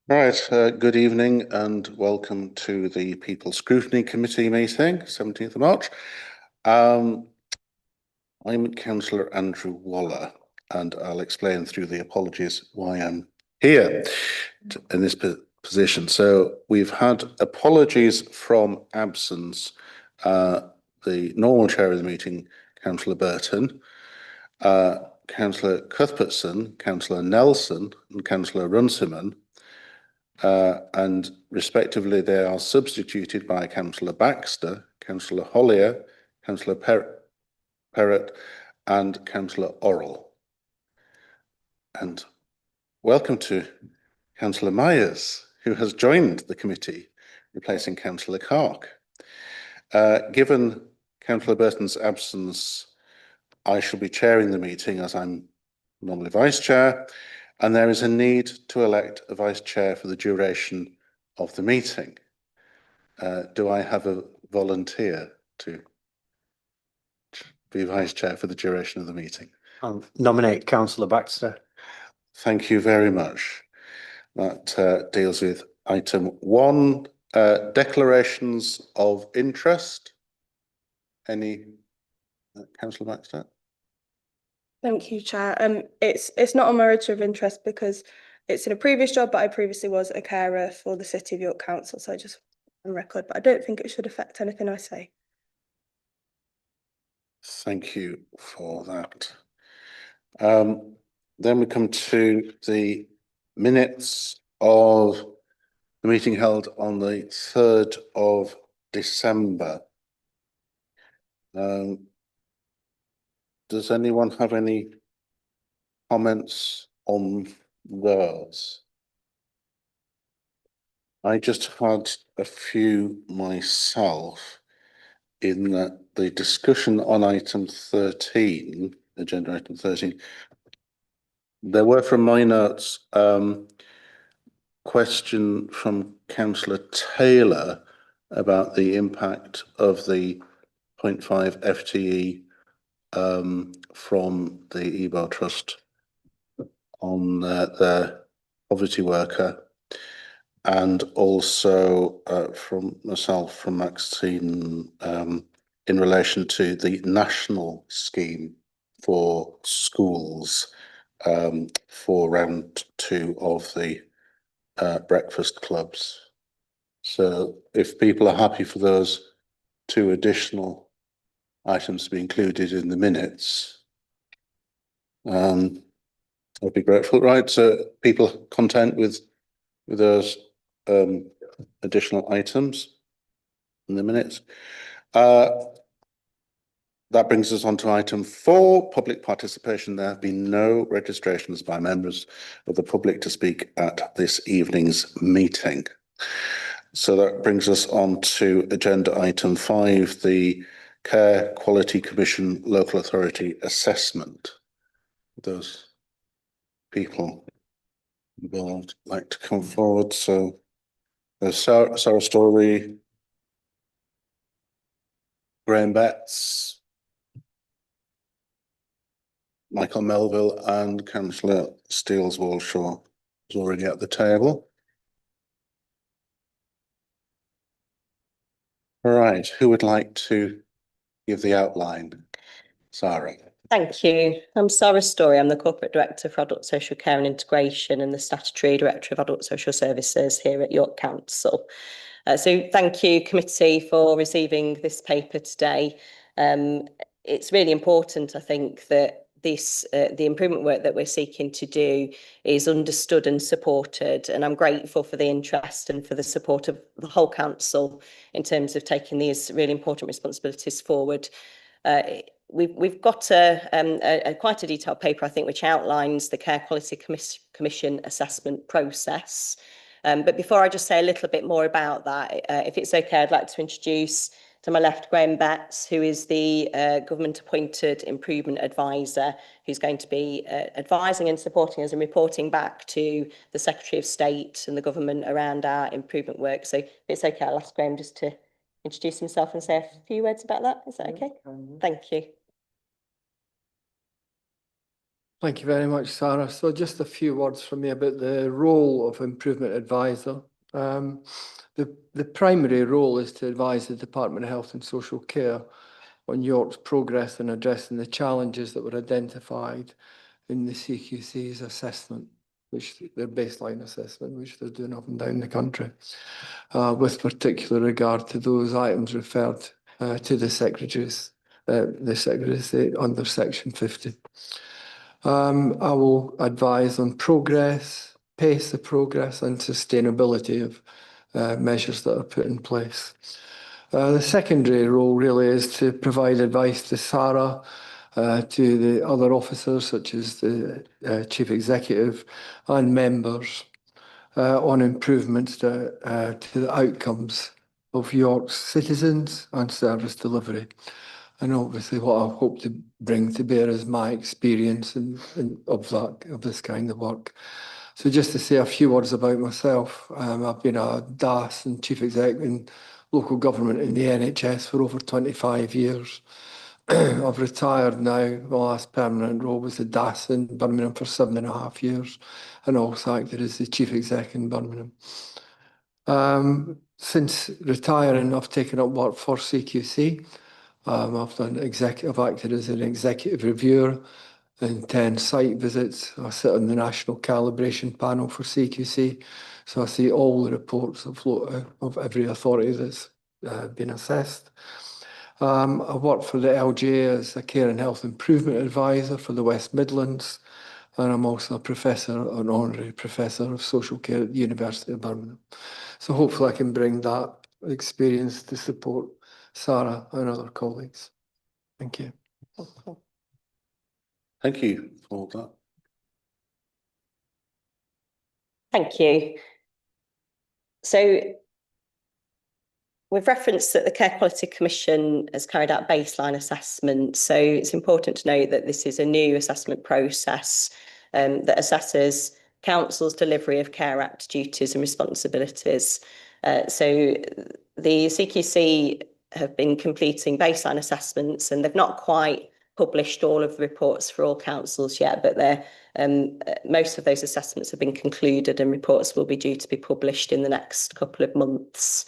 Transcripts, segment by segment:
Right, good evening and welcome to the People's Scrutiny Committee meeting, 17th of March. I'm Councillor Andrew Waller, and I'll explain through the apologies why I'm here in this position. So we've had apologies from absence. The normal chair of the meeting, Councillor Burton, Councillor Cuthbertson, Councillor Nelson and Councillor Runciman, and respectively they are substituted by Councillor Baxter, Councillor Hollier, Councillor Perrott and Councillor Orrell. And welcome to Councillor Myers, who has joined the committee, replacing Councillor Clark. Given Councillor Burton's absence, I shall be chairing the meeting as I'm normally Vice Chair, and there is a need to elect a Vice Chair for the duration of the meeting. Do I have a volunteer to be Vice Chair for the duration of the meeting? I'll nominate Councillor Baxter. Thank you very much. That deals with item 1, declarations of interest. Any, Councillor Baxter? Thank you, Chair. It's not on my register of interest because it's in a previous job, but I previously was a carer for the City of York Council, so I just on record, but I don't think it should affect anything I say. Thank you for that. Then we come to the minutes of the meeting held on the 3rd of December. Does anyone have any comments on those? I just had a few myself in that the discussion on item 13, agenda item 13, there were from my notes question from Councillor Taylor about the impact of the 0.5 FTE from the EBO Trust on their poverty worker, and also from myself, from Maxine, in relation to the national scheme for schools for round 2 of the breakfast clubs. So if people are happy for those 2 additional items to be included in the minutes, I'd be grateful. Right, so people content with those additional items in the minutes. That brings us on to item 4, public participation. There have been no registrations by members of the public to speak at this evening's meeting. So that brings us on to agenda item 5, the Care Quality Commission Local Authority Assessment. Those people involved like to come forward. So there's Sarah Story, Graham Betts, Michael Melville and Councillor Steels-Walshaw is already at the table. All right, who would like to give the outline? Sarah. Thank you. I'm Sarah Story. I'm the Corporate Director for Adult Social Care and Integration and the Statutory Director of Adult Social Services here at York Council. So thank you, committee, for receiving this paper today. It's really important, I think, that the improvement work that we're seeking to do is understood and supported, and I'm grateful for the interest and for the support of the whole council in terms of taking these really important responsibilities forward. We've got quite a detailed paper, I think, which outlines the Care Quality Commission assessment process. But before I just say a little bit more about that, if it's okay, I'd like to introduce to my left Graham Betts, who is the government-appointed improvement advisor, who's going to be advising and supporting us and reporting back to the Secretary of State and the government around our improvement work. So if it's okay, I'll ask Graham just to introduce himself and say a few words about that. Is that okay? Thank you. Thank you very much, Sarah. So just a few words from me about the role of improvement advisor. The primary role is to advise the Department of Health and Social Care on York's progress in addressing the challenges that were identified in the CQC's assessment, which their baseline assessment, which they're doing up and down the country, with particular regard to those items referred to the Secretary of State under Section 50. I will advise on progress, pace of progress and sustainability of measures that are put in place. The secondary role really is to provide advice to Sarah, to the other officers such as the Chief Executive and members on improvements to the outcomes of York's citizens and service delivery. And obviously what I hope to bring to bear is my experience of this kind of work. So just to say a few words about myself, I've been a DAS and Chief Executive in local government in the NHS for over 25 years. I've retired now. My last permanent role was the DAS in Birmingham for 7.5 years and also acted as the Chief Exec in Birmingham. Since retiring, I've taken up work for CQC. I've acted as an executive reviewer in 10 site visits. I sit on the national calibration panel for CQC, so I see all the reports of every authority that's been assessed. I work for the LGA as a Care and Health Improvement Advisor for the West Midlands, and I'm also an honorary professor of social care at the University of Birmingham. So hopefully I can bring that experience to support Sarah and other colleagues. Thank you. Thank you for that. Thank you. So we've referenced that the Care Quality Commission has carried out baseline assessment. So it's important to note that this is a new assessment process that assesses council's delivery of Care Act duties and responsibilities. So the CQC have been completing baseline assessments and they've not quite published all of the reports for all councils yet, but most of those assessments have been concluded and reports will be due to be published in the next couple of months.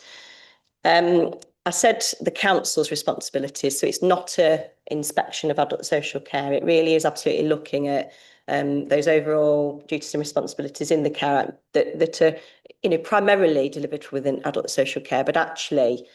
I said the council's responsibilities, so it's not an inspection of adult social care. It really is absolutely looking at those overall duties and responsibilities in the Care Act that are primarily delivered within adult social care, but actually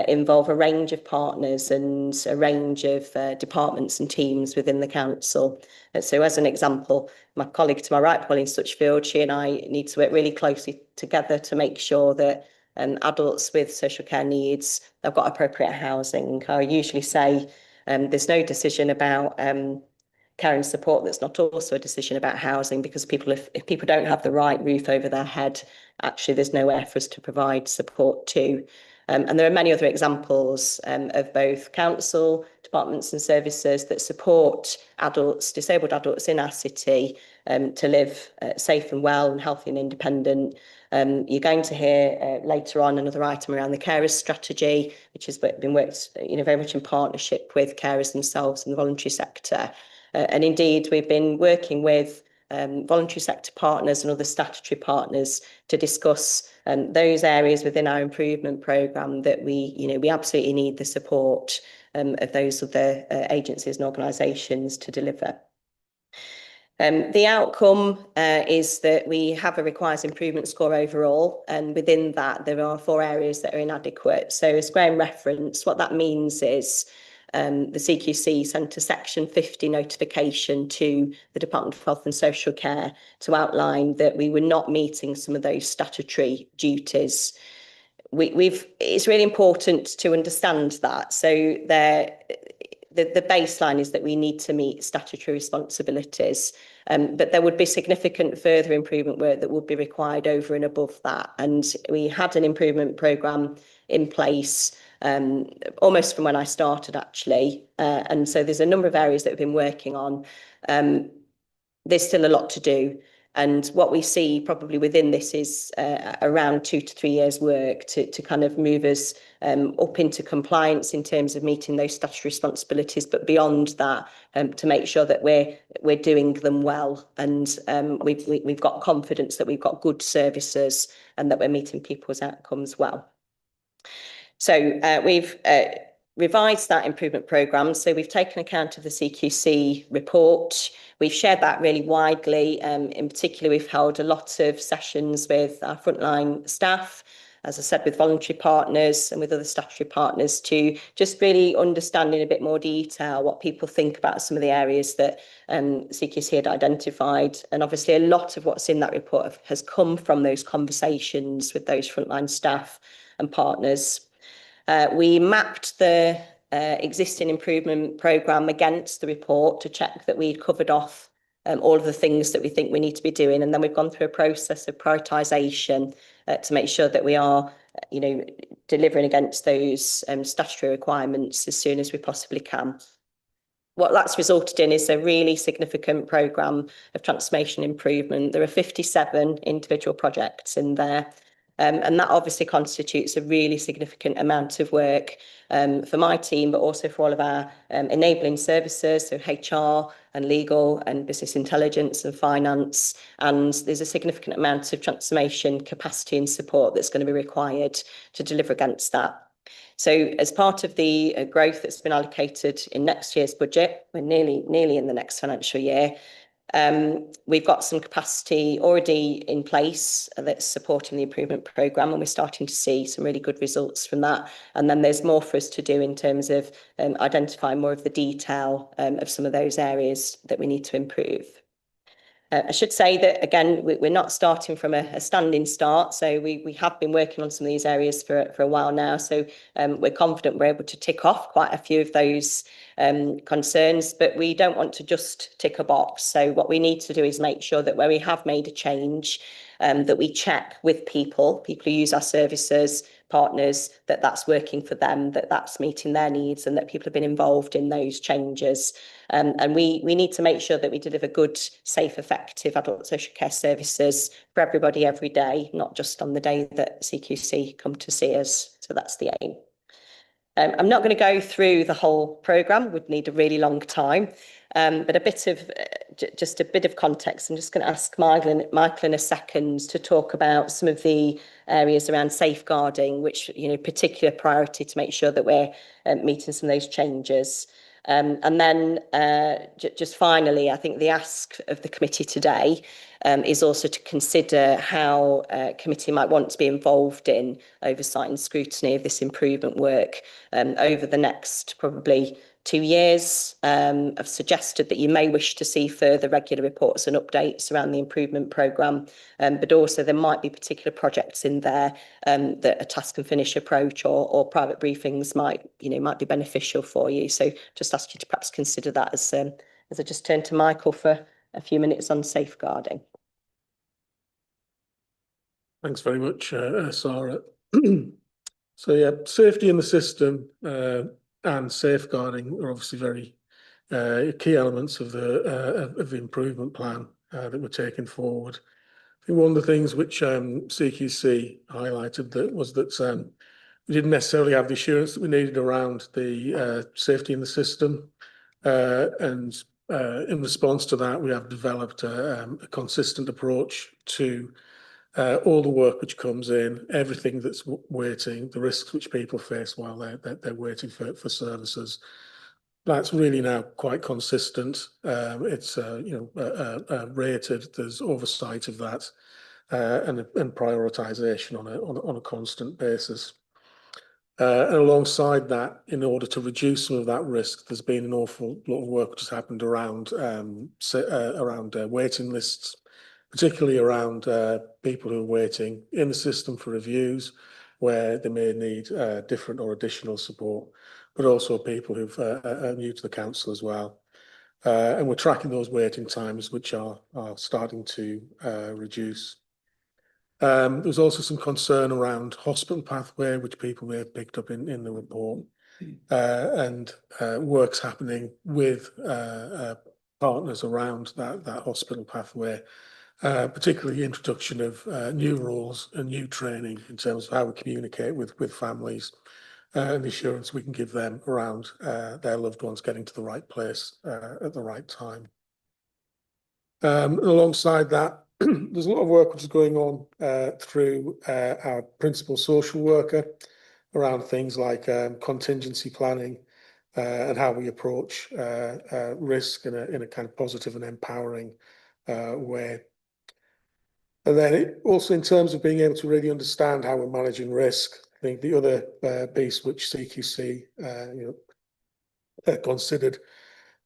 involve a range of partners and a range of departments and teams within the council. So as an example, my colleague to my right, Pauline Suchfield, she and I need to work really closely together to make sure that adults with social care needs, they've got appropriate housing. I usually say there's no decision about care and support that's not also a decision about housing, because if people don't have the right roof over their head, actually there's nowhere for us to provide support to. And there are many other examples of both council, departments and services that support adults, disabled adults in our city to live safe and well and healthy and independent. You're going to hear later on another item around the carers strategy, which has been worked very much in partnership with carers themselves and the voluntary sector. And indeed, we've been working with voluntary sector partners and other statutory partners to discuss those areas within our improvement programme that we absolutely need the support of those other agencies and organisations to deliver. The outcome is that we have a requires improvement score overall, and within that there are 4 areas that are inadequate. So as Graham referenced, what that means is the CQC sent a Section 50 notification to the Department of Health and Social Care to outline that we were not meeting some of those statutory duties. It's really important to understand that. So the baseline is that we need to meet statutory responsibilities, but there would be significant further improvement work that would be required over and above that. And we had an improvement programme in place almost from when I started, actually. And so there's a number of areas that we've been working on. There's still a lot to do. And what we see probably within this is around 2 to 3 years work to kind of move us up into compliance in terms of meeting those statutory responsibilities, but beyond that, to make sure that we're doing them well, and we've got confidence that we've got good services and that we're meeting people's outcomes well. So we've revised that improvement programme. So we've taken account of the CQC report. We've shared that really widely. In particular, we've held a lot of sessions with our frontline staff, as I said, with voluntary partners and with other statutory partners, to just really understand in a bit more detail what people think about some of the areas that CQC had identified. And obviously a lot of what's in that report has come from those conversations with those frontline staff and partners. We mapped the existing improvement programme against the report to check that we'd covered off all of the things that we think we need to be doing. And then we've gone through a process of prioritisation to make sure that we are, delivering against those statutory requirements as soon as we possibly can. What that's resulted in is a really significant programme of transformation improvement. There are 57 individual projects in there. And that obviously constitutes a really significant amount of work for my team, but also for all of our enabling services, so HR and legal and business intelligence and finance. And there's a significant amount of transformation capacity and support that's going to be required to deliver against that. So as part of the growth that's been allocated in next year's budget, we're nearly in the next financial year, we've got some capacity already in place that's supporting the improvement programme, and we're starting to see some really good results from that. And then there's more for us to do in terms of identifying more of the detail of some of those areas that we need to improve. I should say that, again, we're not starting from a standing start. So we have been working on some of these areas for a while now. So we're confident we're able to tick off quite a few of those concerns, but we don't want to just tick a box. So what we need to do is make sure that where we have made a change, that we check with people who use our services, partners, that that's working for them, that that's meeting their needs, and that people have been involved in those changes. And we need to make sure that we deliver good, safe, effective adult social care services for everybody every day, not just on the day that CQC come to see us. So that's the aim. I'm not going to go through the whole programme, would need a really long time, but a bit of just a bit of context. I'm just going to ask Michael in a second to talk about some of the areas around safeguarding, which, particular priority to make sure that we're meeting some of those changes. And then just finally, I think the ask of the committee today is also to consider how committee might want to be involved in oversight and scrutiny of this improvement work over the next probably 2 years. I've suggested that you may wish to see further regular reports and updates around the improvement programme, but also there might be particular projects in there that a task and finish approach or private briefings might be beneficial for you. So just ask you to perhaps consider that as I just turn to Michael for a few minutes on safeguarding. Thanks very much, Sarah. So yeah, safety in the system and safeguarding are obviously very key elements of the improvement plan that we're taking forward. I think one of the things which CQC highlighted was that we didn't necessarily have the assurance that we needed around the safety in the system, and in response to that, we have developed a consistent approach to all the work which comes in, everything that's waiting, the risks which people face while they're waiting for services. That's really now quite consistent. It's rated. There's oversight of that and prioritisation on a constant basis. And alongside that, in order to reduce some of that risk, there's been an awful lot of work which has happened around waiting lists, particularly around people who are waiting in the system for reviews, where they may need different or additional support, but also people who are new to the council as well. And we're tracking those waiting times, which are starting to reduce. There's also some concern around hospital pathway, which people may have picked up in the report, and work's happening with partners around that hospital pathway, particularly the introduction of new rules and new training in terms of how we communicate with families and the assurance we can give them around their loved ones getting to the right place at the right time. Alongside that, there's a lot of work which is going on through our principal social worker around things like contingency planning and how we approach risk in a kind of positive and empowering way. And then also in terms of being able to really understand how we're managing risk, I think the other piece which CQC considered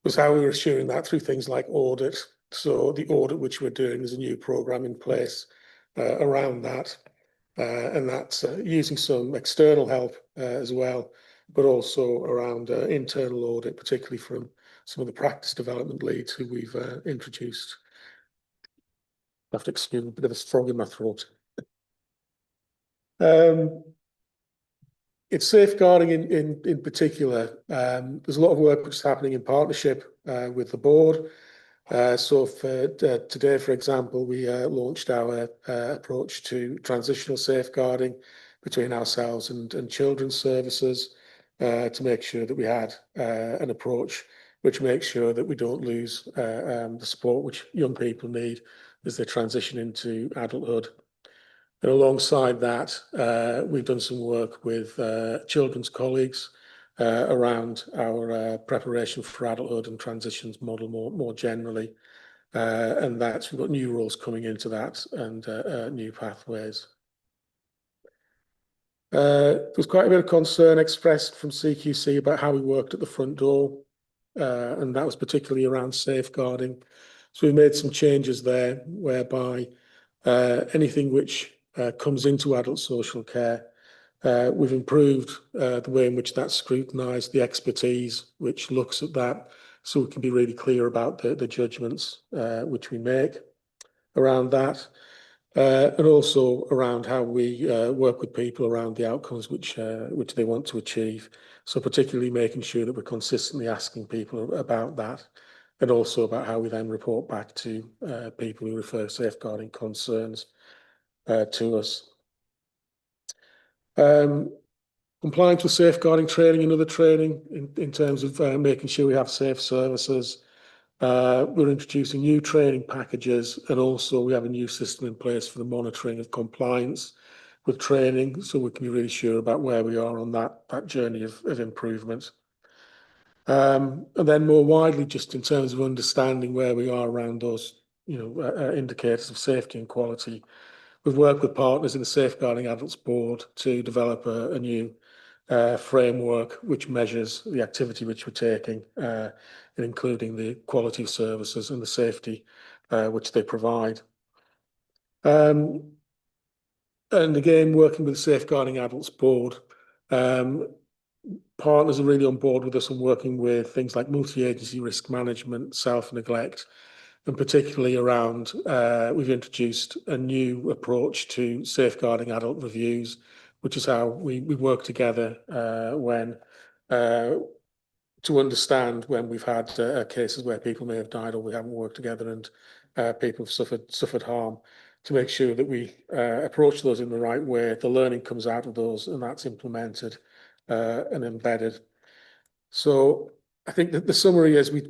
was how we were assuring that through things like audit. So the audit which we're doing, there's a new programme in place around that. And that's using some external help as well, but also around internal audit, particularly from some of the practice development leads who we've introduced. I have to excuse a bit of a frog in my throat. It's safeguarding in particular. There's a lot of work which is happening in partnership with the board. So for today, for example, we launched our approach to transitional safeguarding between ourselves and children's services to make sure that we had an approach which makes sure that we don't lose the support which young people need as they transition into adulthood. And alongside that, we've done some work with children's colleagues around our preparation for adulthood and transitions model more generally. And that's, we've got new rules coming into that and new pathways. There was quite a bit of concern expressed from CQC about how we worked at the front door, and that was particularly around safeguarding. So we made some changes there whereby anything which comes into adult social care, we've improved the way in which that's scrutinised, the expertise which looks at that, so we can be really clear about the judgments which we make around that, and also around how we work with people around the outcomes which they want to achieve. So particularly making sure that we're consistently asking people about that, and also about how we then report back to people who refer safeguarding concerns to us. Compliance with safeguarding training and other training in terms of making sure we have safe services. We're introducing new training packages, and also we have a new system in place for the monitoring of compliance with training, so we can be really sure about where we are on that journey of improvement. And then more widely, just in terms of understanding where we are around those indicators of safety and quality, we've worked with partners in the Safeguarding Adults Board to develop a new framework which measures the activity which we're taking, and including the quality of services and the safety which they provide. And again, working with the Safeguarding Adults Board, partners are really on board with us and working with things like multi-agency risk management, self-neglect, and particularly around, we've introduced a new approach to safeguarding adult reviews, which is how we work together to understand when we've had cases where people may have died or we haven't worked together and people have suffered harm, to make sure that we approach those in the right way, the learning comes out of those and that's implemented and embedded. So I think that the summary is we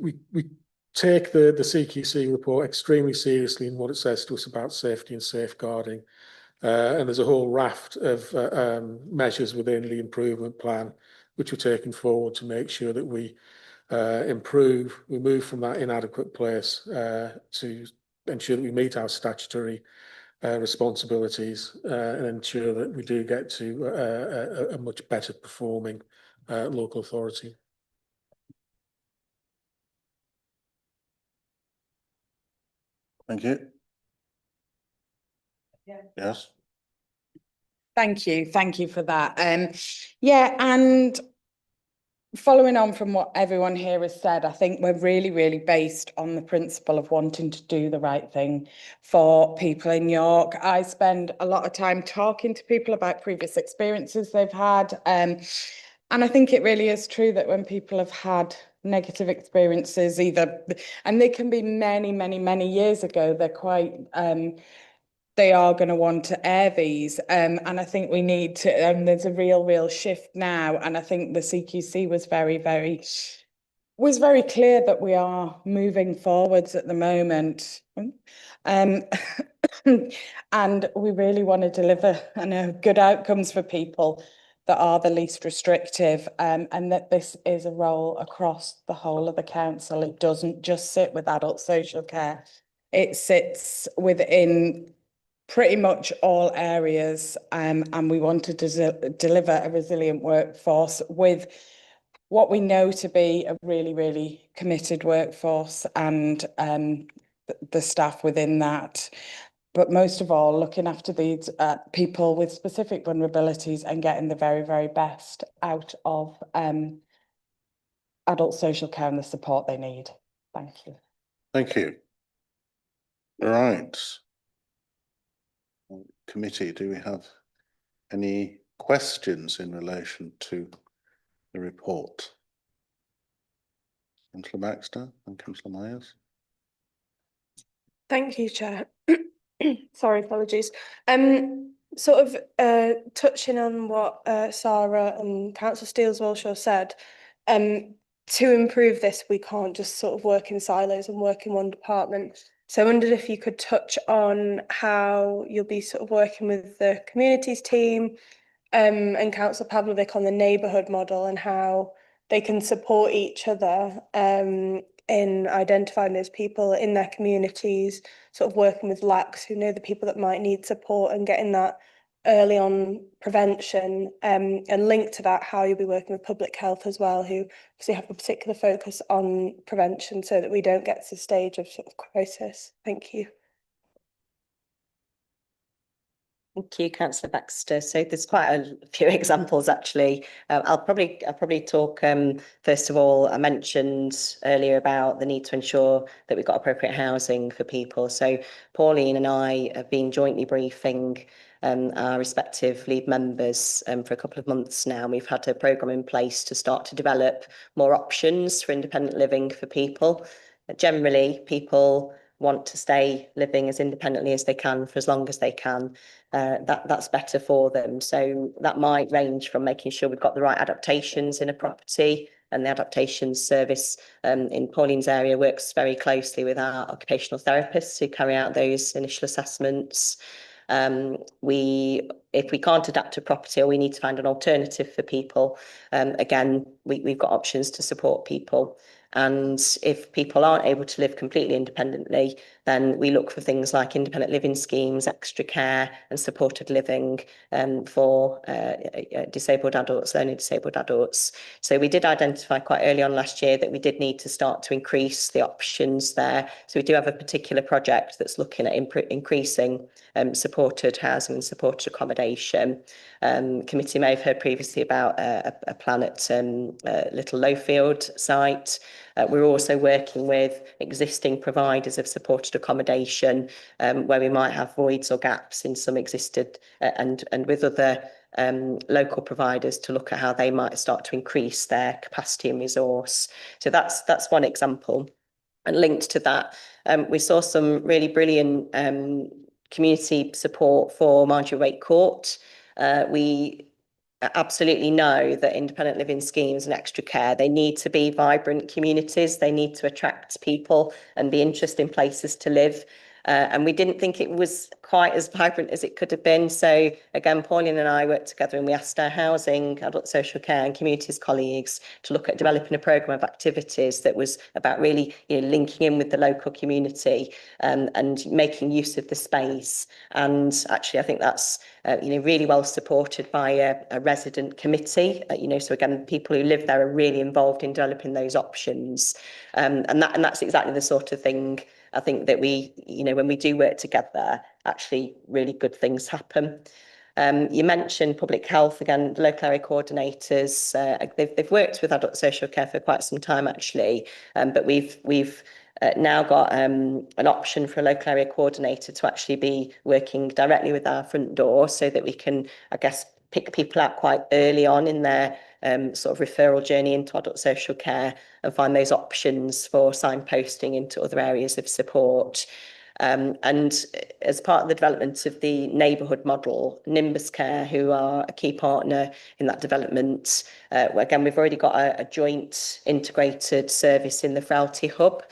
take the CQC report extremely seriously in what it says to us about safety and safeguarding. And there's a whole raft of measures within the improvement plan which we're taking forward to make sure that we improve, we move from that inadequate place to ensure that we meet our statutory responsibilities and ensure that we do get to a much better performing local authority. Thank you. Yeah. Yes. Thank you for that. Yeah, and following on from what everyone here has said, I think we're really based on the principle of wanting to do the right thing for people in York. I spend a lot of time talking to people about previous experiences they've had, and I think it really is true that when people have had negative experiences either, and they can be many, many, many years ago. They're quite, they are going to want to air these. And I think we need to, there's a real shift now. And I think the CQC was very clear that we are moving forwards at the moment. And we really want to deliver, I know, good outcomes for people that are the least restrictive, and that this is a role across the whole of the council. It doesn't just sit with adult social care. It sits within pretty much all areas, and we want to deliver a resilient workforce with what we know to be a really committed workforce, and the staff within that. But most of all, looking after these people with specific vulnerabilities and getting the very best out of adult social care and the support they need. Thank you. Thank you. Right. Committee, do we have any questions in relation to the report? Councillor Baxter and Councillor Myers. Thank you, Chair. Sorry, apologies. Sort of touching on what Sarah and Councillor Steeles-Walshaw said, to improve this, we can't just sort of work in silos and work in one department. So I wondered if you could touch on how you'll be sort of working with the communities team and Councillor Pavlovic on the neighbourhood model and how they can support each other in identifying those people in their communities, sort of working with LACs who know the people that might need support and getting that early on prevention, and linked to that, how you'll be working with public health as well, who obviously have a particular focus on prevention so that we don't get to the stage of sort of crisis. Thank you. Thank you, Councillor Baxter. So there's quite a few examples actually. I'll probably talk first of all. I mentioned earlier about the need to ensure that we've got appropriate housing for people. So Pauline and I have been jointly briefing our respective lead members for a couple of months now. We've had a programme in place to start to develop more options for independent living for people. Generally, people want to stay living as independently as they can for as long as they can. That's better for them. So that might range from making sure we've got the right adaptations in a property, and the adaptations service in Pauline's area works very closely with our occupational therapists who carry out those initial assessments. If we can't adapt a property or we need to find an alternative for people, again, we've got options to support people. And if people aren't able to live completely independently, then we look for things like independent living schemes, extra care and supported living for disabled adults, learning disabled adults. So we did identify quite early on last year that we did need to start to increase the options there. So we do have a particular project that's looking at increasing supported housing and supported accommodation. Committee may have heard previously about a plan at Little Lowfield site. We're also working with existing providers of supported accommodation where we might have voids or gaps in some existed and with other local providers to look at how they might start to increase their capacity and resource. So that's one example. And linked to that, we saw some really brilliant community support for Marjorie Waite Court. We absolutely know that independent living schemes and extra care, they need to be vibrant communities. They need to attract people and be interesting places to live. And we didn't think it was quite as vibrant as it could have been. So again, Pauline and I worked together and we asked our housing, adult social care and communities colleagues to look at developing a programme of activities that was about really linking in with the local community and making use of the space. And actually, I think that's really well supported by a resident committee. So again, people who live there are really involved in developing those options. And that's exactly the sort of thing I think that we, when we do work together, actually really good things happen. You mentioned public health again, the local area coordinators. They've worked with adult social care for quite some time actually, but we've now got an option for a local area coordinator to actually be working directly with our front door so that we can, I guess, pick people out quite early on in their sort of referral journey into adult social care and find those options for signposting into other areas of support. And as part of the development of the neighbourhood model, Nimbus Care, who are a key partner in that development, again, we've already got a joint integrated service in the Frailty Hub,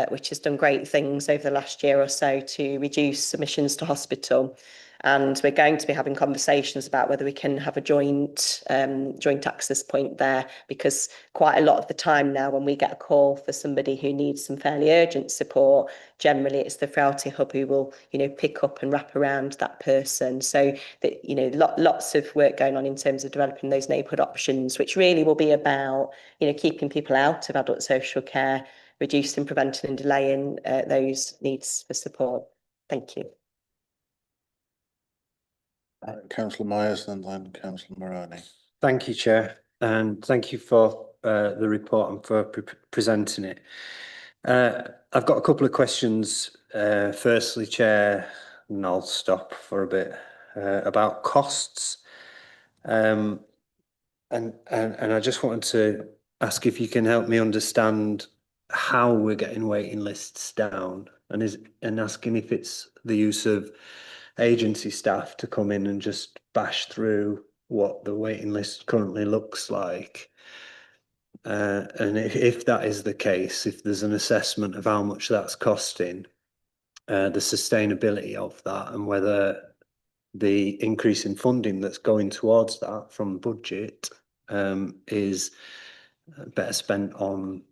which has done great things over the last year or so to reduce submissions to hospital. And we're going to be having conversations about whether we can have a joint access point there, because quite a lot of the time now when we get a call for somebody who needs some fairly urgent support, generally it's the Frailty Hub who will, pick up and wrap around that person. So that, lots of work going on in terms of developing those neighbourhood options, which really will be about, keeping people out of adult social care, reducing, preventing and delaying those needs for support. Thank you. Councillor Myers and then Councillor Moroney. Thank you, Chair, and thank you for the report and for presenting it. I've got a couple of questions. Firstly, Chair, and I'll stop for a bit, about costs. And I just wanted to ask if you can help me understand how we're getting waiting lists down, and asking if it's the use of agency staff to come in and just bash through what the waiting list currently looks like. And if that is the case, if there's an assessment of how much that's costing, the sustainability of that, and whether the increase in funding that's going towards that from the budget is better spent on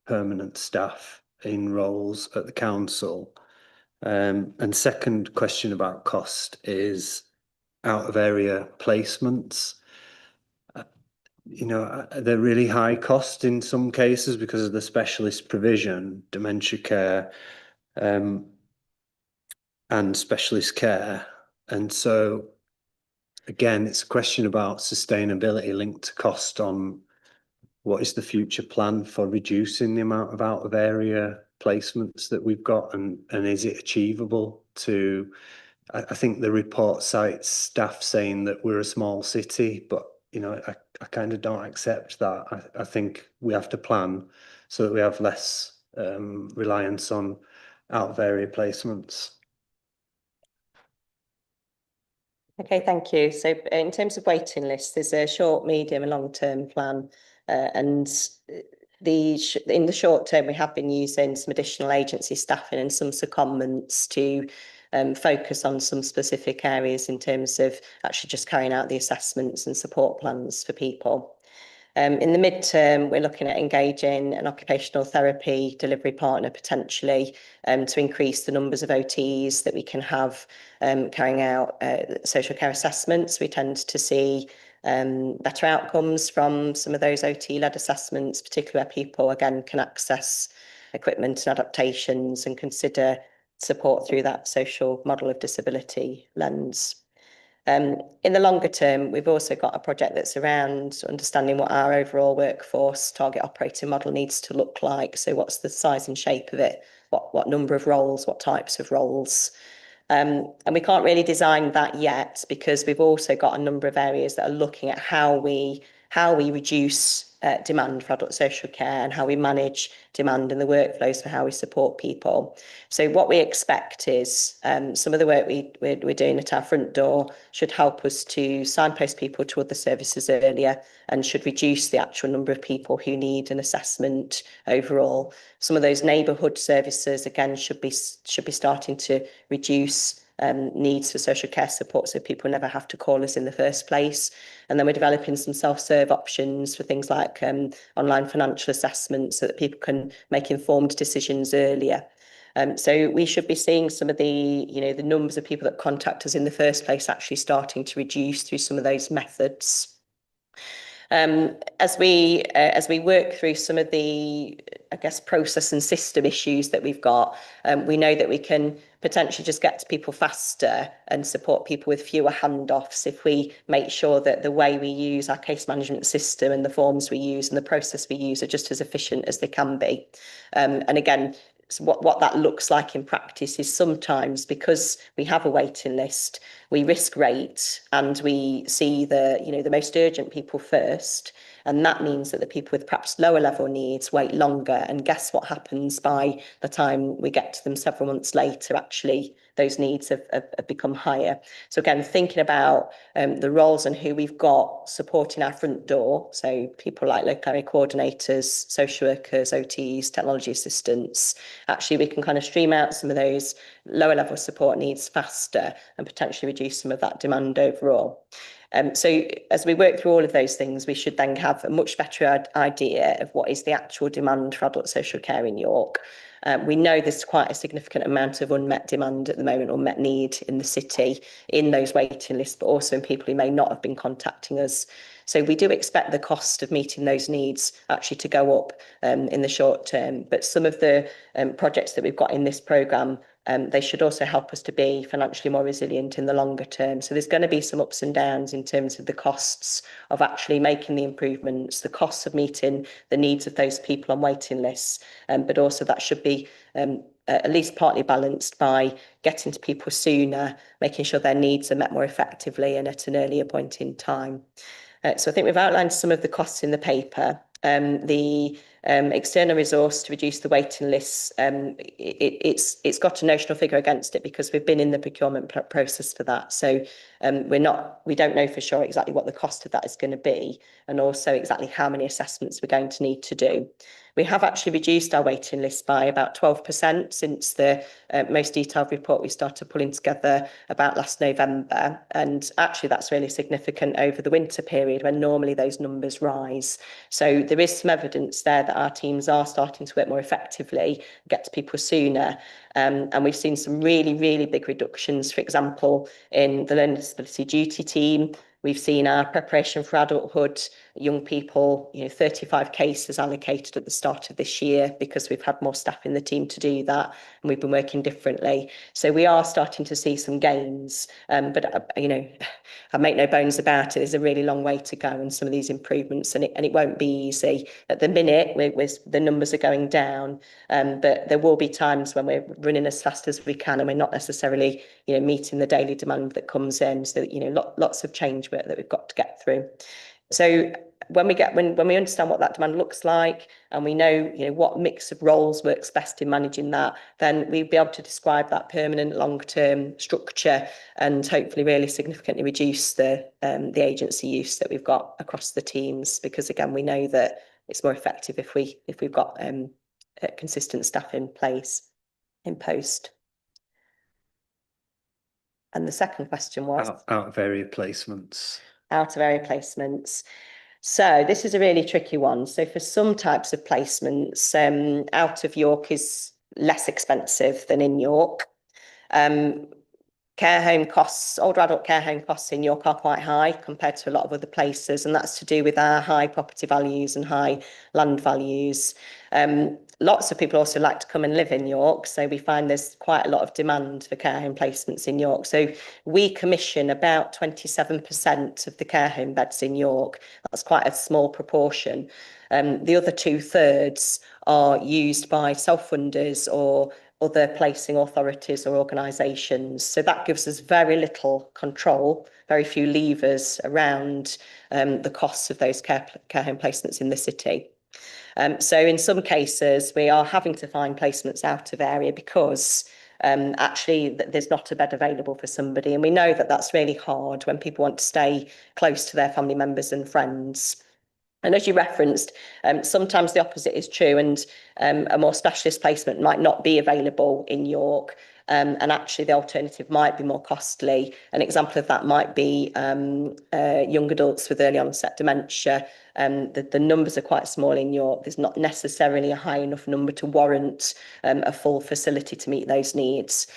permanent staff in roles at the council. And second question about cost is out of area placements. They're really high cost in some cases because of the specialist provision, dementia care, and specialist care. And so, again, it's a question about sustainability linked to cost on what is the future plan for reducing the amount of out of area placements that we've got, and is it achievable to, I think the report cites staff saying that we're a small city, but I kind of don't accept that. I think we have to plan so that we have less reliance on out of area placements. Okay, thank you. So in terms of waiting lists, there's a short, medium and long-term plan. And in the short term, we have been using some additional agency staffing and some secondments to focus on some specific areas in terms of actually just carrying out the assessments and support plans for people. In the midterm, we're looking at engaging an occupational therapy delivery partner potentially to increase the numbers of OTs that we can have carrying out social care assessments. We tend to see better outcomes from some of those OT-led assessments, particularly where people, again, can access equipment and adaptations and consider support through that social model of disability lens. In the longer term, we've also got a project that's around understanding what our overall workforce target operating model needs to look like. So what's the size and shape of it? What number of roles? What types of roles? And we can't really design that yet because we've also got a number of areas that are looking at how we reduce demand for adult social care and how we manage demand in the workflows for how we support people. So what we expect is some of the work we're doing at our front door should help us to signpost people to other services earlier and should reduce the actual number of people who need an assessment overall. Some of those neighbourhood services, again, should be starting to reduce needs for social care support so people never have to call us in the first place. And then we're developing some self-serve options for things like online financial assessments so that people can make informed decisions earlier. So we should be seeing some of the numbers of people that contact us in the first place actually starting to reduce through some of those methods. As we work through some of the, I guess, process and system issues that we've got, we know that we can potentially just get to people faster and support people with fewer handoffs if we make sure that the way we use our case management system and the forms we use and the process we use are just as efficient as they can be. And again, what that looks like in practice is sometimes because we have a waiting list, we risk rate and we see the most urgent people first. And that means that the people with perhaps lower level needs wait longer. And guess what happens by the time we get to them several months later? Actually, those needs have become higher. So again, thinking about the roles and who we've got supporting our front door, so people like local area coordinators, social workers, OTs, technology assistants, actually we can kind of stream out some of those lower level support needs faster and potentially reduce some of that demand overall. So as we work through all of those things, we should then have a much better idea of what is the actual demand for adult social care in York. We know there's quite a significant amount of unmet demand at the moment, unmet need in the city, in those waiting lists, but also in people who may not have been contacting us. So we do expect the cost of meeting those needs actually to go up in the short term. But some of the projects that we've got in this programme, they should also help us to be financially more resilient in the longer term. So there's going to be some ups and downs in terms of the costs of actually making the improvements, the costs of meeting the needs of those people on waiting lists, but also that should be at least partly balanced by getting to people sooner, making sure their needs are met more effectively and at an earlier point in time. So I think we've outlined some of the costs in the paper. The external resource to reduce the waiting lists, it's got a notional figure against it because we've been in the procurement process for that. So we don't know for sure exactly what the cost of that is going to be, and also exactly how many assessments we're going to need to do. We have actually reduced our waiting list by about 12% since the most detailed report we started pulling together about last November. And actually that's really significant over the winter period when normally those numbers rise. So there is some evidence there that our teams are starting to work more effectively, get to people sooner. And we've seen some really, really big reductions, for example, in the learning disability duty team. We've seen our preparation for adulthood, young people, 35 cases allocated at the start of this year because we've had more staff in the team to do that, and we've been working differently. So we are starting to see some gains, but I make no bones about it. There's a really long way to go in some of these improvements, and it won't be easy. At the minute, the numbers are going down, but there will be times when we're running as fast as we can and we're not necessarily meeting the daily demand that comes in. So lots of change work that we've got to get through. So when we understand what that demand looks like, and we know what mix of roles works best in managing that, then we'll be able to describe that permanent long-term structure and hopefully really significantly reduce the agency use that we've got across the teams, because again we know that it's more effective if we've got consistent staff in place in post. And the second question was out of area placements. Out of area placements. So this is a really tricky one. So for some types of placements, out of York is less expensive than in York. Care home costs, older adult care home costs in York are quite high compared to a lot of other places, and that's to do with our high property values and high land values. Lots of people also like to come and live in York, so we find there's quite a lot of demand for care home placements in York. So we commission about 27% of the care home beds in York. That's quite a small proportion. The other 2/3 are used by self-funders or other placing authorities or organisations. So that gives us very little control, very few levers around the costs of those care home placements in the city. So in some cases, we are having to find placements out of area because actually there's not a bed available for somebody. And we know that that's really hard when people want to stay close to their family members and friends. And as you referenced, sometimes the opposite is true, and a more specialist placement might not be available in York, and actually the alternative might be more costly. An example of that might be young adults with early onset dementia. The numbers are quite small in York. There's not necessarily a high enough number to warrant a full facility to meet those needs.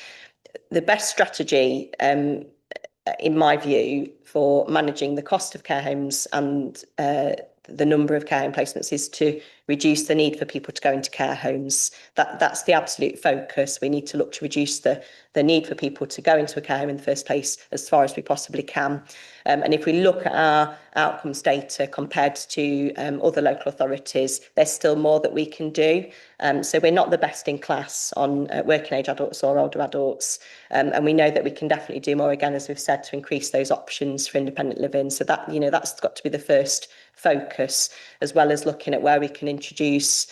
The best strategy, in my view, for managing the cost of care homes and the number of care home placements is to reduce the need for people to go into care homes. That's the absolute focus. We need to look to reduce the need for people to go into a care home in the first place as far as we possibly can. And if we look at our outcomes data compared to other local authorities, there's still more that we can do. So we're not the best in class on working age adults or older adults. And we know that we can definitely do more, again, as we've said, to increase those options for independent living. So that, that's got to be the first focus, as well as looking at where we can introduce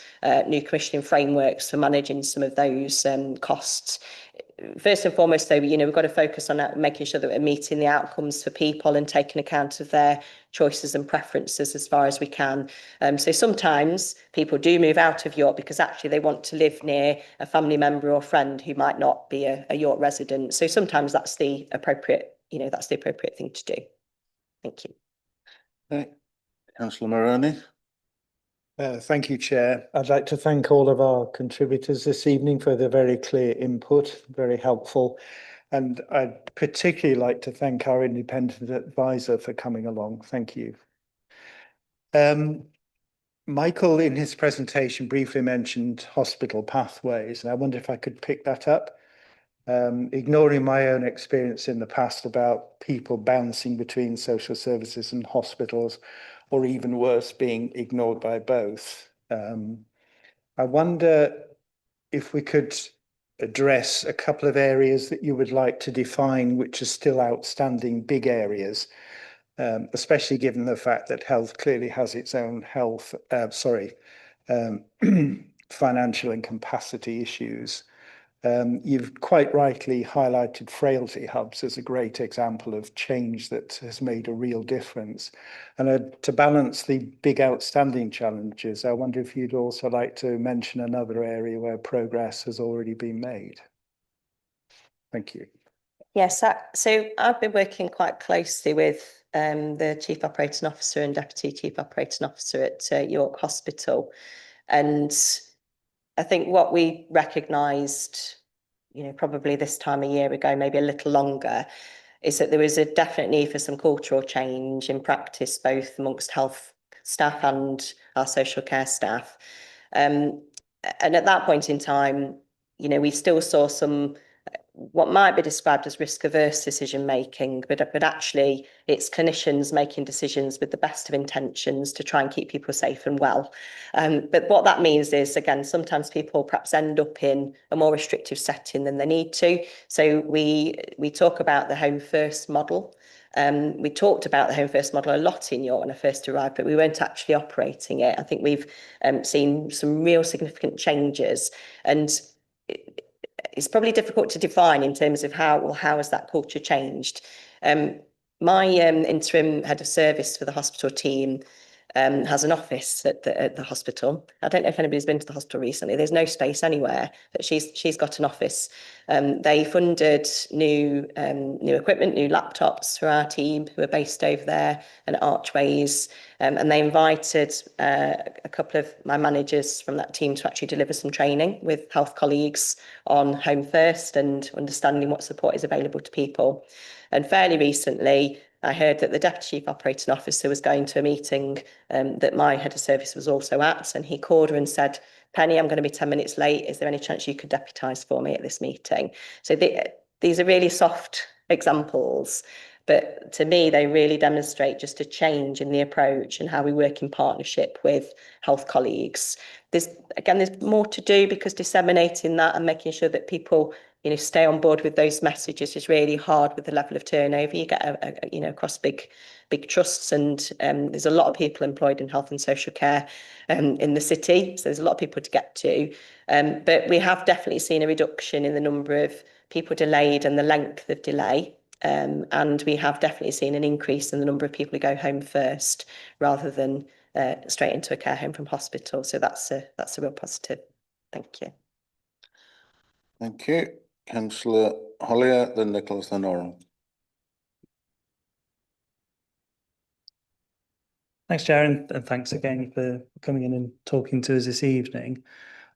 new commissioning frameworks for managing some of those costs. First and foremost, though, we've got to focus on making sure that we're meeting the outcomes for people and taking account of their choices and preferences as far as we can. So sometimes people do move out of York because actually they want to live near a family member or friend who might not be a York resident. So sometimes that's the appropriate, that's the appropriate thing to do. Thank you. Okay. Councillor Maroney. Thank you, Chair. I'd like to thank all of our contributors this evening for their very clear input, very helpful. And I'd particularly like to thank our independent advisor for coming along. Thank you. Michael, in his presentation, briefly mentioned hospital pathways, and I wonder if I could pick that up. Ignoring my own experience in the past about people bouncing between social services and hospitals, or even worse, being ignored by both. I wonder if we could address a couple of areas that you would like to define, which are still outstanding big areas, especially given the fact that health clearly has its own financial and capacity issues. You've quite rightly highlighted frailty hubs as a great example of change that has made a real difference. And to balance the big outstanding challenges, I wonder if you'd also like to mention another area where progress has already been made. Thank you. Yes, so I've been working quite closely with the Chief Operating Officer and Deputy Chief Operating Officer at York Hospital. And I think what we recognised, probably this time a year ago, maybe a little longer, is that there was a definite need for some cultural change in practice, both amongst health staff and our social care staff. And at that point in time, we still saw some what might be described as risk-averse decision-making, but actually it's clinicians making decisions with the best of intentions to try and keep people safe and well. But what that means is, again, sometimes people perhaps end up in a more restrictive setting than they need to. So we talk about the home first model. We talked about the home first model a lot in York when I first arrived, but we weren't actually operating it. I think we've seen some real significant changes, and it's probably difficult to define in terms of how has that culture changed. My interim head of service for the hospital team has an office at the hospital. I don't know if anybody's been to the hospital recently. There's no space anywhere, but she's got an office. They funded new equipment, new laptops for our team who are based over there and Archways, and they invited a couple of my managers from that team to actually deliver some training with health colleagues on Home First and understanding what support is available to people. And fairly recently, I heard that the Deputy Chief Operating Officer was going to a meeting that my head of service was also at, and he called her and said, "Penny, I'm going to be 10 minutes late. Is there any chance you could deputise for me at this meeting?" So these are really soft examples, but to me, they really demonstrate just a change in the approach and how we work in partnership with health colleagues. There's more to do, because disseminating that and making sure that people stay on board with those messages is really hard with the level of turnover you get across big trusts, and there's a lot of people employed in health and social care in the city, so there's a lot of people to get to, but we have definitely seen a reduction in the number of people delayed and the length of delay, and we have definitely seen an increase in the number of people who go home first rather than straight into a care home from hospital. So that's a real positive. Thank you. Thank you. Councillor Hollier, then Nicholas, then Oran. Thanks, Chair, and thanks again for coming in and talking to us this evening.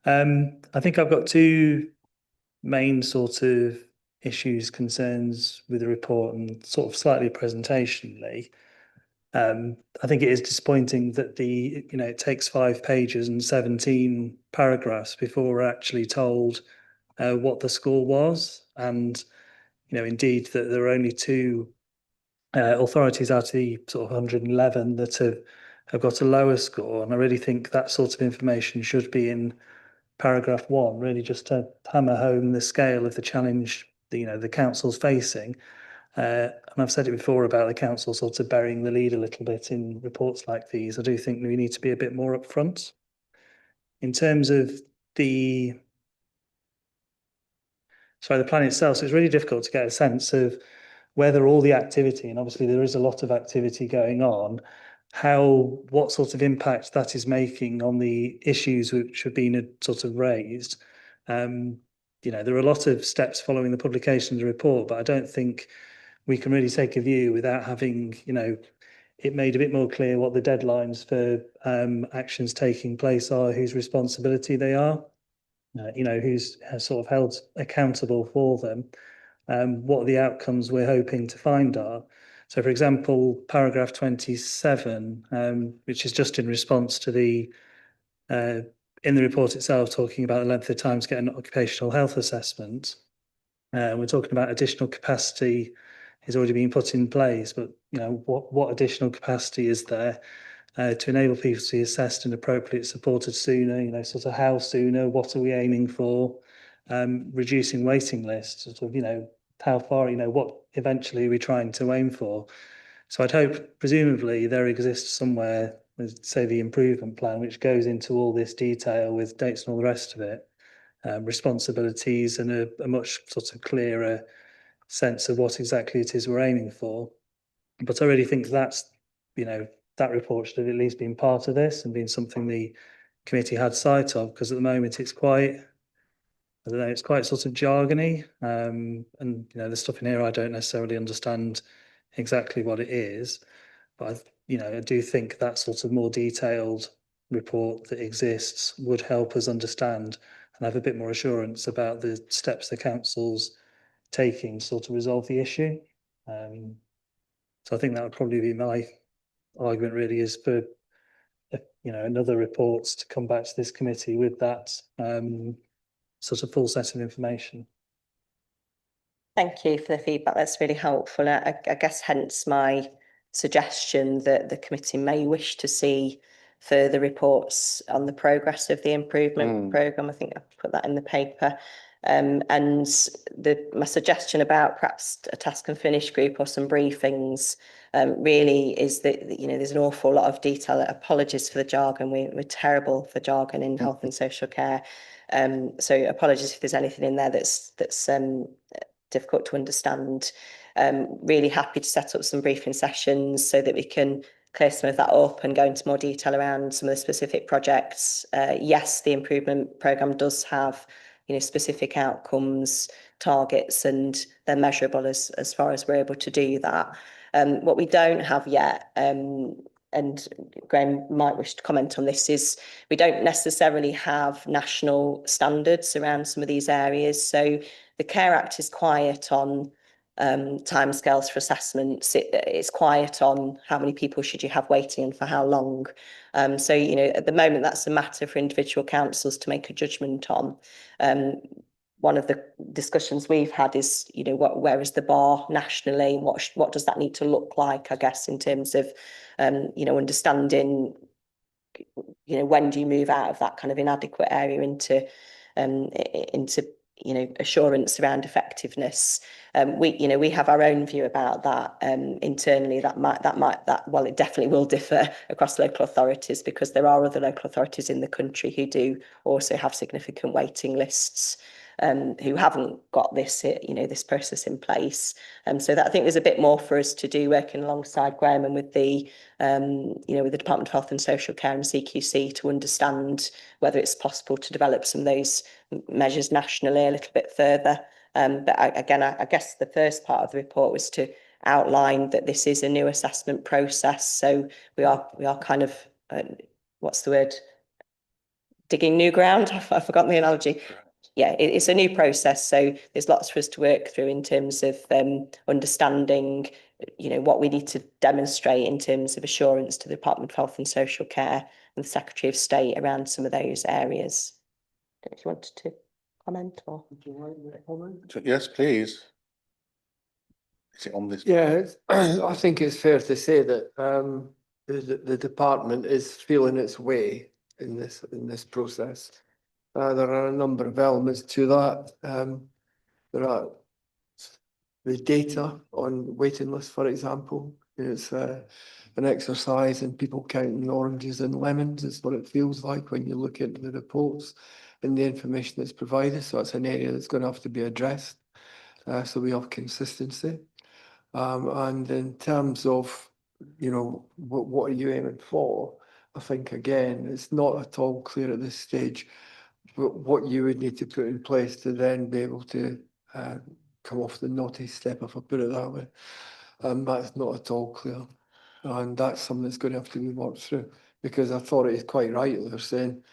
I think I've got two main sort of issues, concerns with the report and sort of slightly presentationally. I think it is disappointing that it takes 5 pages and 17 paragraphs before we're actually told what the score was, and indeed that there are only 2 authorities out of the sort of 111 that have got a lower score, and I really think that sort of information should be in paragraph 1, really just to hammer home the scale of the challenge the council's facing. And I've said it before about the council sort of burying the lead a little bit in reports like these. I do think we need to be a bit more upfront. In terms of the plan itself, so it's really difficult to get a sense of whether all the activity, and obviously there is a lot of activity going on, what sort of impact that is making on the issues which have been sort of raised. There are a lot of steps following the publication of the report, but I don't think we can really take a view without having, it made a bit more clear what the deadlines for actions taking place are, whose responsibility they are, who's sort of held accountable for them, what the outcomes we're hoping to find are. So, for example, paragraph 27, which is just in response to the in the report itself, talking about the length of time to get an occupational health assessment. We're talking about additional capacity is already being put in place, but what additional capacity is there to enable people to be assessed and appropriately supported sooner? Sort of how sooner? What are we aiming for? Reducing waiting lists. Sort of how far? What eventually are we trying to aim for? So I'd hope, presumably, there exists somewhere, say, the improvement plan, which goes into all this detail with dates and all the rest of it, responsibilities, and a much sort of clearer sense of what exactly it is we're aiming for. But I really think that report should have at least been part of this and been something the committee had sight of, because at the moment it's quite, I don't know, it's quite sort of jargony, and the stuff in here I don't necessarily understand exactly what it is, but I do think that sort of more detailed report that exists would help us understand and have a bit more assurance about the steps the council's taking to sort of resolve the issue. So I think that would probably be my argument, really, is for another report to come back to this committee with that sort of full set of information. Thank you for the feedback. That's really helpful. I guess hence my suggestion that the committee may wish to see further reports on the progress of the improvement programme. I think I put that in the paper. And my suggestion about perhaps a task and finish group or some briefings really is that there's an awful lot of detail. Apologies for the jargon. We're terrible for jargon in health and social care. So apologies if there's anything in there that's difficult to understand. Really happy to set up some briefing sessions so that we can clear some of that up and go into more detail around some of the specific projects. Yes, the improvement programme does have specific outcomes, targets, and they're measurable as far as we're able to do that. What we don't have yet, and Graham might wish to comment on this, is we don't necessarily have national standards around some of these areas. So the Care Act is quiet on timescales for assessments. It's quiet on how many people should you have waiting and for how long. So at the moment, that's a matter for individual councils to make a judgment on. One of the discussions we've had is, where is the bar nationally? What does that need to look like, I guess, in terms of, understanding, when do you move out of that kind of inadequate area into assurance around effectiveness. We have our own view about that internally. It definitely will differ across local authorities, because there are other local authorities in the country who do also have significant waiting lists, who haven't got this process in place. So that, I think, there's a bit more for us to do, working alongside Graham and with the Department of Health and Social Care and CQC, to understand whether it's possible to develop some of those measures nationally a little bit further. But I guess the first part of the report was to outline that this is a new assessment process. So we are kind of, what's the word? Digging new ground. I've forgotten the analogy. Yeah, it's a new process, so there's lots for us to work through in terms of understanding, what we need to demonstrate in terms of assurance to the Department of Health and Social Care and the Secretary of State around some of those areas. I don't know if you wanted to comment or. Yes, please. Is it on this? Yeah, I think it's fair to say that the department is feeling its way in this process. There are a number of elements to that. There are the data on waiting lists, for example. It's an exercise in people counting oranges and lemons. It's what it feels like when you look into the reports and the information that's provided. So it's an area that's going to have to be addressed. So we have consistency. And in terms of, you know, what are you aiming for? I think, again, it's not at all clear at this stage what you would need to put in place to then be able to come off the naughty step, if I put it that way. That's not at all clear. And that's something that's going to have to be worked through, because authority is quite right. They're saying,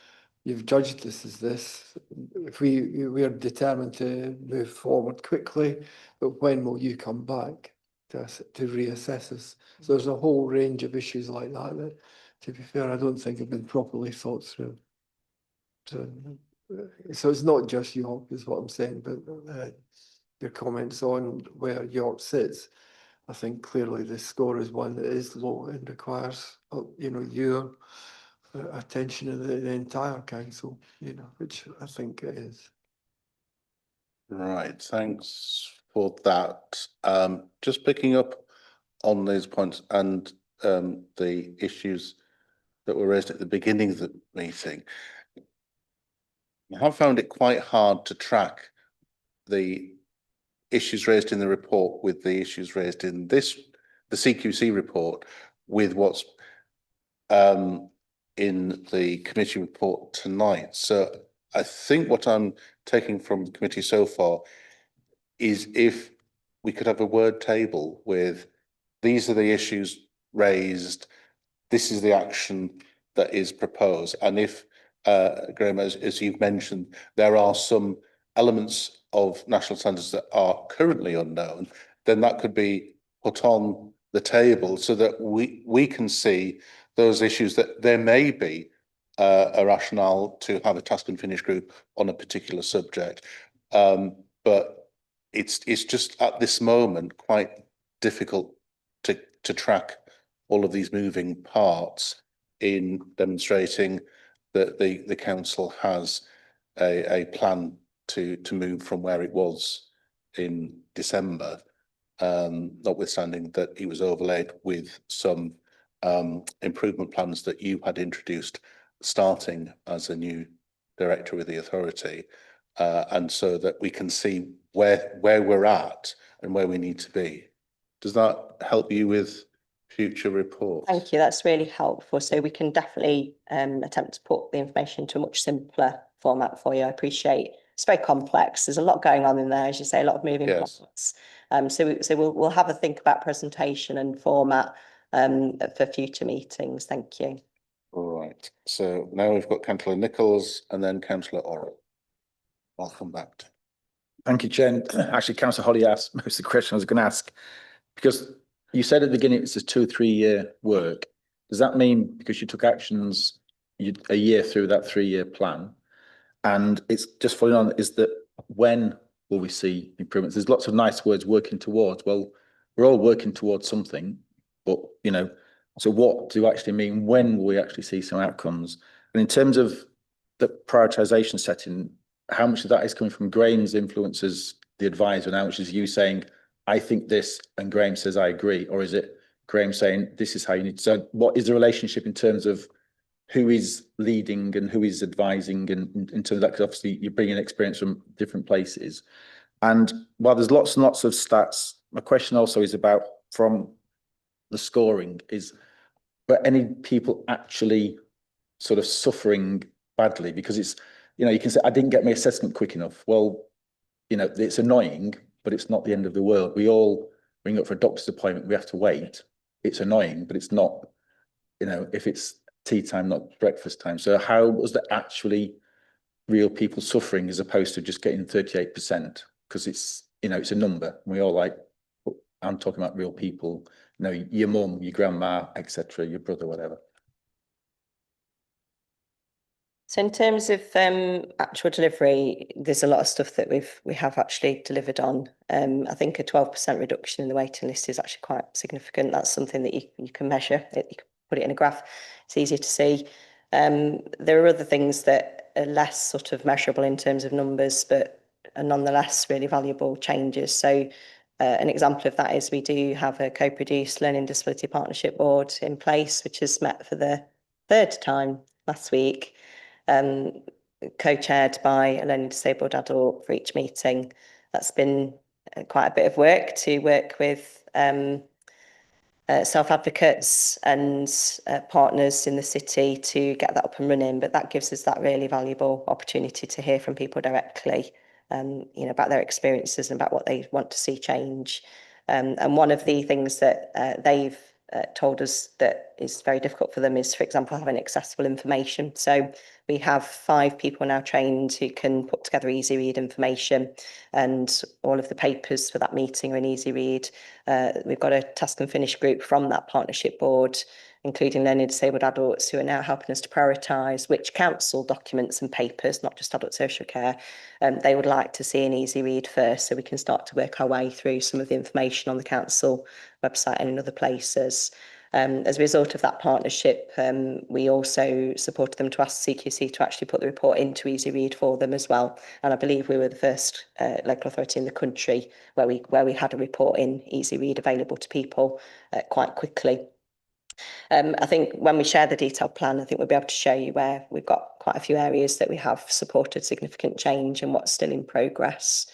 you've judged this as this. If we are determined to move forward quickly, but when will you come back to reassess us? So there's a whole range of issues like that that, to be fair, I don't think have been properly thought through. So it's not just York, is what I'm saying, but your comments on where York sits, I think clearly the score is one that is low and requires, you know, your attention of the entire council, you know, which I think it is. Right, thanks for that. Just picking up on those points and the issues that were raised at the beginning of the meeting. I have found it quite hard to track the issues raised in the report with the issues raised in the CQC report with what's in the committee report tonight. So I think what I'm taking from the committee so far is if we could have a word table with these are the issues raised, this is the action that is proposed, and if Graham, as you've mentioned, there are some elements of national standards that are currently unknown, then that could be put on the table so that we can see those issues that there may be a rationale to have a task and finish group on a particular subject. But it's just at this moment quite difficult to track all of these moving parts in demonstrating that the council has a plan to move from where it was in December, notwithstanding that it was overlaid with some improvement plans that you had introduced starting as a new director with the authority, and so that we can see where we're at and where we need to be. Does that help you with future reports? Thank you, that's really helpful. So we can definitely attempt to put the information into a much simpler format for you. I appreciate it's very complex. There's a lot going on in there, as you say, a lot of moving parts. So we'll have a think about presentation and format for future meetings. Thank you. All right. So now we've got Councillor Nichols and then Councillor Orrell. I'll come back to. Thank you, Jen. Actually, Councillor Holly asked most of the question I was going to ask, because you said at the beginning it's a 2 or 3 year work. Does that mean because you took actions a year through that 3-year plan? And it's just following on, is that when will we see improvements? There's lots of nice words working towards. Well, we're all working towards something, but you know, so what do you actually mean? When will we actually see some outcomes? And in terms of the prioritisation setting, how much of that is coming from Graham's influence as the advisor, and how much is you saying, I think this, and Graham says, I agree? Or is it Graham saying, this is how you need to? So what is the relationship in terms of who is leading and who is advising, and in terms of that? Because obviously you're bringing experience from different places. And while there's lots and lots of stats, my question also is about, from the scoring, is were any people actually sort of suffering badly? Because it's, you know, you can say, I didn't get my assessment quick enough. Well, you know, it's annoying, but it's not the end of the world. We all ring up for a doctor's appointment, we have to wait. It's annoying, but it's not, you know, if it's tea time, not breakfast time. So how was that actually real people suffering as opposed to just getting 38%? Because it's, you know, it's a number. We all like, I'm talking about real people, you know, your mum, your grandma, etc., your brother, whatever. So in terms of actual delivery, there's a lot of stuff that we have actually delivered on. I think a 12% reduction in the waiting list is actually quite significant. That's something that you can measure. You can put it in a graph. It's easier to see. There are other things that are less sort of measurable in terms of numbers, but are nonetheless really valuable changes. So An example of that is we do have a co-produced Learning Disability Partnership Board in place, which has met for the third time last week, co-chaired by a learning disabled adult for each meeting. That's been quite a bit of work to work with self-advocates and partners in the city to get that up and running, but that gives us that really valuable opportunity to hear from people directly, you know, about their experiences and about what they want to see change. And one of the things that they've told us that is very difficult for them is, for example, having accessible information. So we have 5 people now trained who can put together easy read information, and all of the papers for that meeting are in easy read. We've got a task and finish group from that partnership board, including learning disabled adults, who are now helping us to prioritise which council documents and papers, not just adult social care, they would like to see in easy read first, so we can start to work our way through some of the information on the council website and in other places. As a result of that partnership, we also supported them to ask CQC to actually put the report into easy read for them as well. And I believe we were the first local authority in the country where we had a report in easy read available to people quite quickly. I think when we share the detailed plan, I think we'll be able to show you where we've got quite a few areas that we have supported significant change and what's still in progress.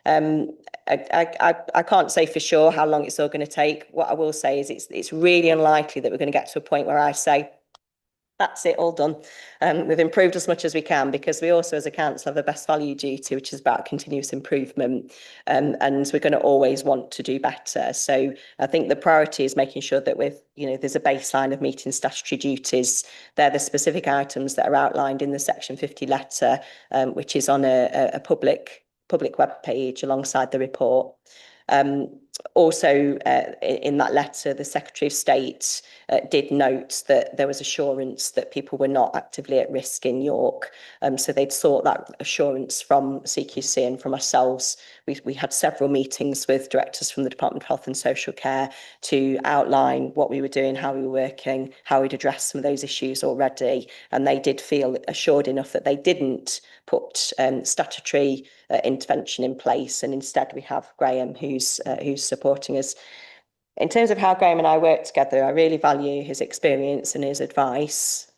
I can't say for sure how long it's all going to take. What I will say is it's really unlikely that we're going to get to a point where I say, that's it, all done. We've improved as much as we can, because we also as a council have a best value duty, which is about continuous improvement, and we're going to always want to do better. So I think the priority is making sure that there's a baseline of meeting statutory duties. They're the specific items that are outlined in the Section 50 letter, which is on a public web page alongside the report. Also, in that letter, the Secretary of State did note that there was assurance that people were not actively at risk in York. So they'd sought that assurance from CQC and from ourselves. We had several meetings with directors from the Department of Health and Social Care to outline what we were doing, how we were working, how we'd addressed some of those issues already. And they did feel assured enough that they didn't put statutory intervention in place, and instead we have Graham who's supporting us. In terms of how Graham and I work together, I really value his experience and his advice.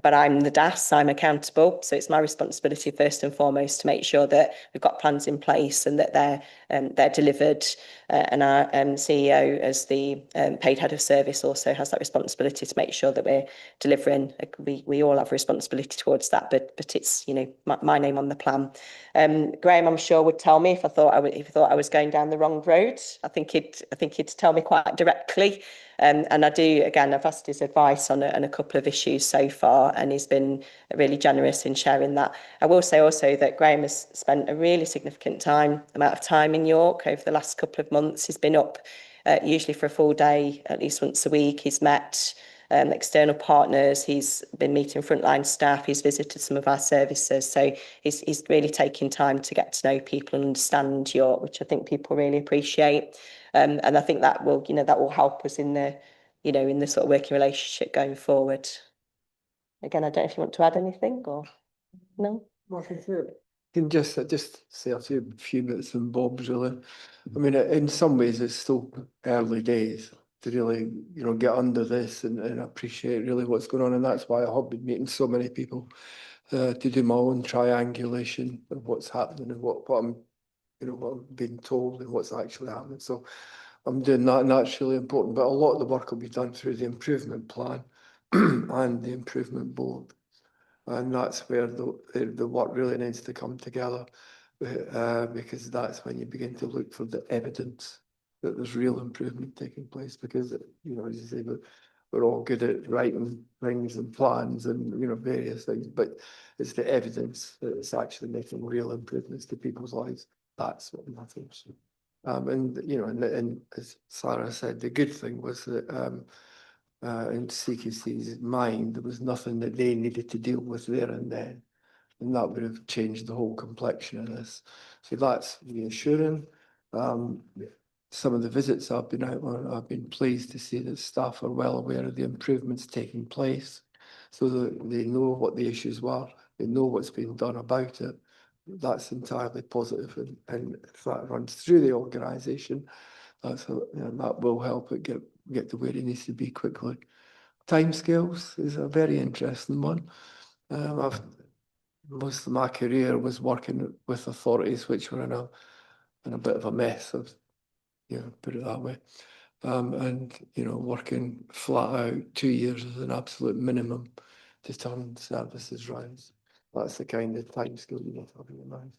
But I'm the DAS, I'm accountable. So it's my responsibility first and foremost to make sure that we've got plans in place and that they're delivered. And our CEO, as the paid head of service, also has that responsibility to make sure that we're delivering. We all have a responsibility towards that, but it's my name on the plan. Graham, I'm sure, would tell me if he thought I was going down the wrong road. I think he'd tell me quite directly. And I've asked his advice on a couple of issues so far, and he's been really generous in sharing that. I will say also that Graham has spent a really significant amount of time in York over the last couple of months. He's been up usually for a full day, at least once a week. He's met external partners, he's been meeting frontline staff, he's visited some of our services. So he's really taking time to get to know people and understand York, which I think people really appreciate. And I think that will help us in the sort of working relationship going forward. Again, I don't know if you want to add anything or no? Can just say a few bits and bobs, really. I mean, in some ways, it's still early days to really, get under this and appreciate really what's going on. And that's why I have been meeting so many people to do my own triangulation of what's happening and what I'm being told and what's actually happening. So I'm doing that, and that's really important. But a lot of the work will be done through the improvement plan and the improvement board. And that's where the work really needs to come together, because that's when you begin to look for the evidence that there's real improvement taking place. Because, as you say, we're all good at writing things and plans and, various things, but it's the evidence that it's actually making real improvements to people's lives. That's what matters. And as Sarah said, the good thing was that in CQC's mind, there was nothing that they needed to deal with there and then. And that would have changed the whole complexion of this. So that's reassuring. Some of the visits I've been out on, I've been pleased to see that staff are well aware of the improvements taking place, so that they know what the issues were, they know what's being done about it, that's entirely positive, and if that runs through the organisation, that will help it get to where it needs to be quickly. Timescales is a very interesting one. Most of my career was working with authorities which were in a bit of a mess, put it that way. And working flat out 2 years is an absolute minimum to turn services round. That's the kind of timescale you need to have in your mind.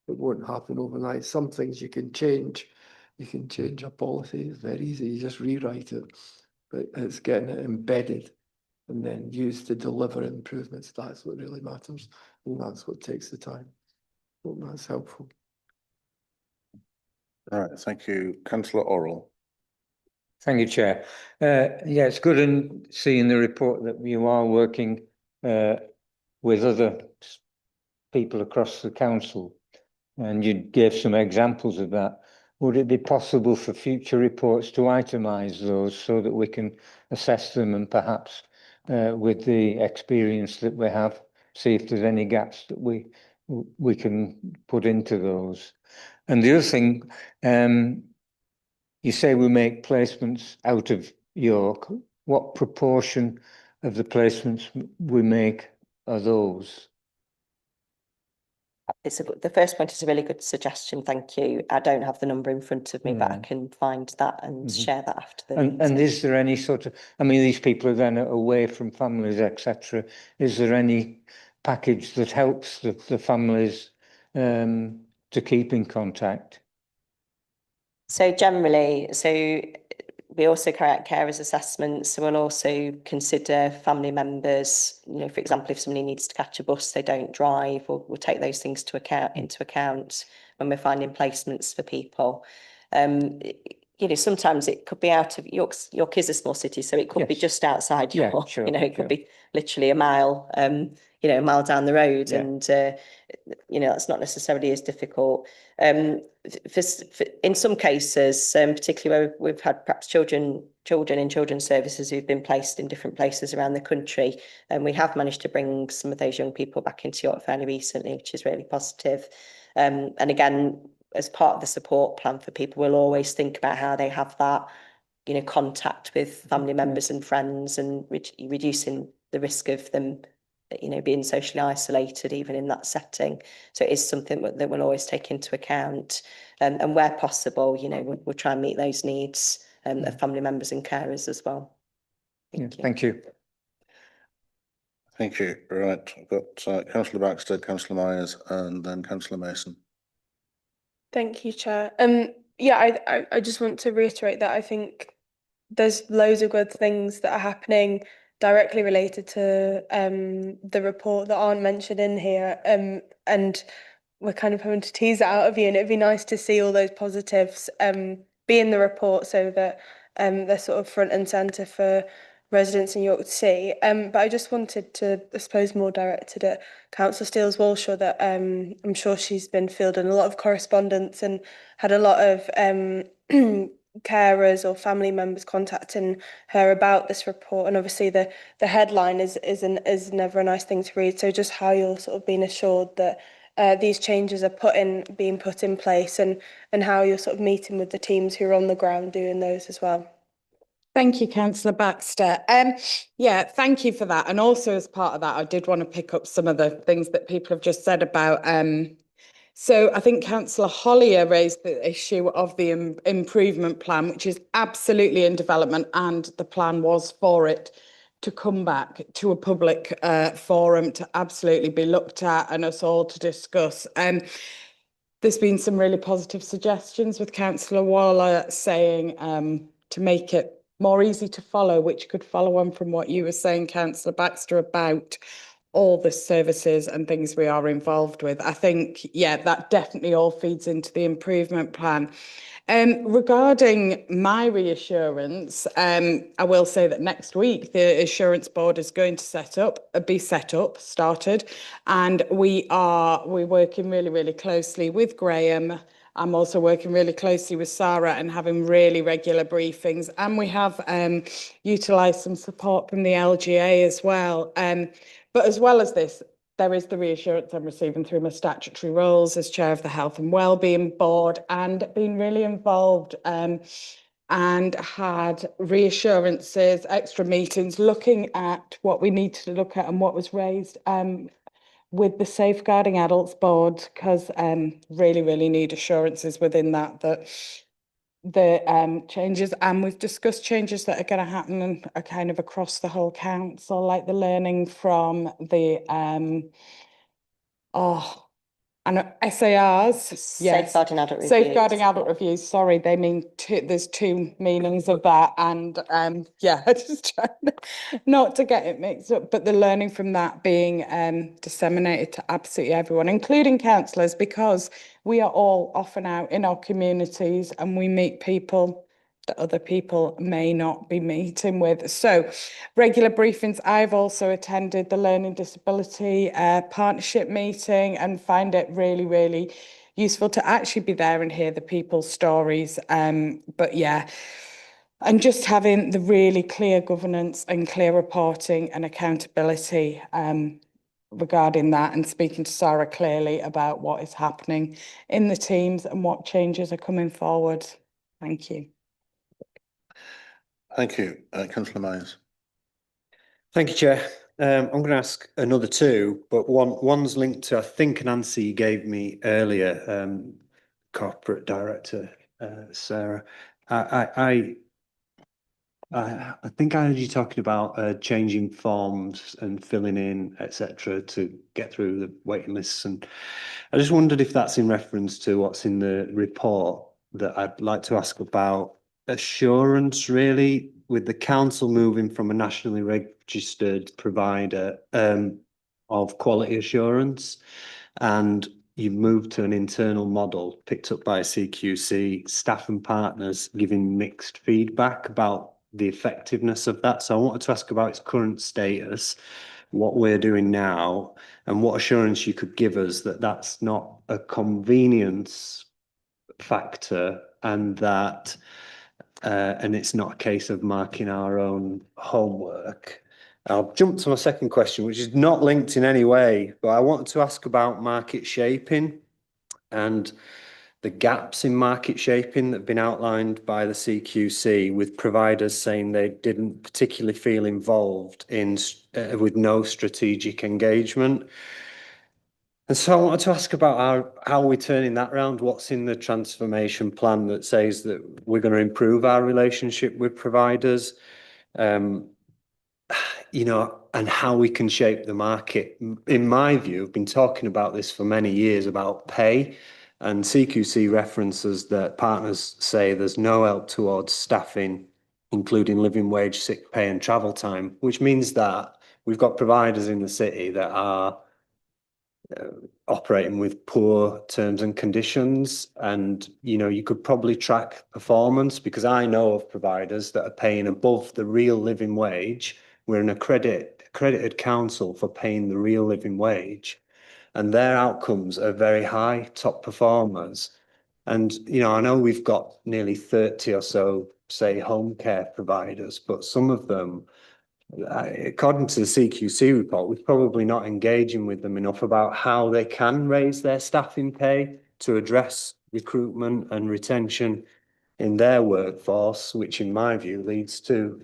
It won't happen overnight. Some things you can change. You can change a policy. It's very easy. You just rewrite it. But it's getting it embedded and then used to deliver improvements. That's what really matters. And that's what takes the time. Hope that's helpful. All right, thank you. Councillor Orrell. Thank you, Chair. Yeah, it's good in seeing the report that you are working with other people across the council, and you gave some examples of that. Would it be possible for future reports to itemise those so that we can assess them and perhaps with the experience that we have, see if there's any gaps that we can put into those? And the other thing, you say we make placements out of York. What proportion of the placements we make are those? The first point is a really good suggestion. Thank you. I don't have the number in front of me, but I can find that and share that after the meeting. And is there any sort of, I mean, these people are then away from families, etc. Is there any package that helps the families to keep in contact? So generally, we also carry out carers assessments. So we'll also consider family members, for example, if somebody needs to catch a bus, they don't drive, we'll take those things into account when we're finding placements for people. Sometimes it could be out of York is a small city, so it could be just outside York. Sure, it could be literally a mile, a mile down the road, and that's not necessarily as difficult. In some cases, particularly where we've had perhaps children in children's services who've been placed in different places around the country, and we have managed to bring some of those young people back into York fairly recently, which is really positive. And again, as part of the support plan for people, we'll always think about how they have that, contact with family members and friends, and reducing the risk of them, being socially isolated even in that setting. So it is something that we'll always take into account, and where possible, we'll try and meet those needs of family members and carers as well. Thank you. Thank you. Right, I've got Councillor Baxter, Councillor Myers, and then Councillor Mason. Thank you, Chair. I just want to reiterate that I think there's loads of good things that are happening directly related to the report that aren't mentioned in here, and we're kind of having to tease it out of you, and it'd be nice to see all those positives be in the report so that they're sort of front and centre for residents in York to see. But I just wanted to, I suppose, more directed at Councillor Steels-Walshaw, that I'm sure she's been fielding a lot of correspondence and had a lot of carers or family members contacting her about this report, and obviously the headline is never a nice thing to read. So just how you're sort of being assured that these changes are being put in place, and how you're sort of meeting with the teams who are on the ground doing those as well. Thank you, Councillor Baxter. Thank you for that. And also as part of that, I did want to pick up some of the things that people have just said about. So I think Councillor Hollier raised the issue of the improvement plan, which is absolutely in development, and the plan was for it to come back to a public forum to absolutely be looked at and us all to discuss. There's been some really positive suggestions with Councillor Waller saying to make it more easy to follow, which could follow on from what you were saying, Councillor Baxter, about all the services and things we are involved with. I think, that definitely all feeds into the improvement plan. Regarding my reassurance, I will say that next week the Assurance Board is going to started, and we're working really, really closely with Graham. I'm also working really closely with Sarah and having really regular briefings, and we have utilised some support from the LGA as well. But as well as this, there is the reassurance I'm receiving through my statutory roles as chair of the Health and Wellbeing Board, and been really involved and had reassurances, extra meetings, looking at what we needed to look at and what was raised with the Safeguarding Adults Board, because really need assurances within that the changes, and we've discussed changes that are going to happen and are kind of across the whole council, like the learning from the SARs. Yes. Safeguarding adult reviews. Safeguarding adult reviews. Sorry, they mean there's two meanings of that, and yeah, I just trying not to get it mixed up. But the learning from that being disseminated to absolutely everyone, including councillors, because we are all often out in our communities and we meet people that other people may not be meeting with. So regular briefings. I've also attended the Learning Disability Partnership meeting and find it really useful to actually be there and hear the people's stories. But yeah, and just having the really clear governance and clear reporting and accountability regarding that, and speaking to Sarah clearly about what is happening in the teams and what changes are coming forward. Thank you. Thank you, Councillor Myers. Thank you, Chair. I'm going to ask another two, but one's linked to, I think, an answer you gave me earlier, Corporate Director Sarah. I think I heard you talking about changing forms and filling in, etc., to get through the waiting lists, and I just wondered if that's in reference to what's in the report. That I'd like to ask about assurance, really, with the council moving from a nationally registered provider of quality assurance, and you moved to an internal model picked up by a CQC, staff and partners giving mixed feedback about the effectiveness of that. So I wanted to ask about its current status, what we're doing now, and what assurance you could give us that that's not a convenience factor, and that and it's not a case of marking our own homework. I'll jump to my second question, which is not linked in any way, but I wanted to ask about market shaping and the gaps in market shaping that have been outlined by the CQC, with providers saying they didn't particularly feel involved in with no strategic engagement. And so I wanted to ask about how we're turning that around. What's in the transformation plan that says that we're going to improve our relationship with providers, you know, and how we can shape the market. In my view, I've been talking about this for many years about pay, and CQC references that partners say there's no help towards staffing, including living wage, sick pay and travel time, which means that we've got providers in the city that are operating with poor terms and conditions. And, you know, you could probably track performance, because I know of providers that are paying above the real living wage. We're an accredited council for paying the real living wage, and their outcomes are very high, top performers. And, you know, I know we've got nearly 30 or so, say, home care providers, but some of them, according to the CQC report, we're probably not engaging with them enough about how they can raise their staffing pay to address recruitment and retention in their workforce, which in my view leads to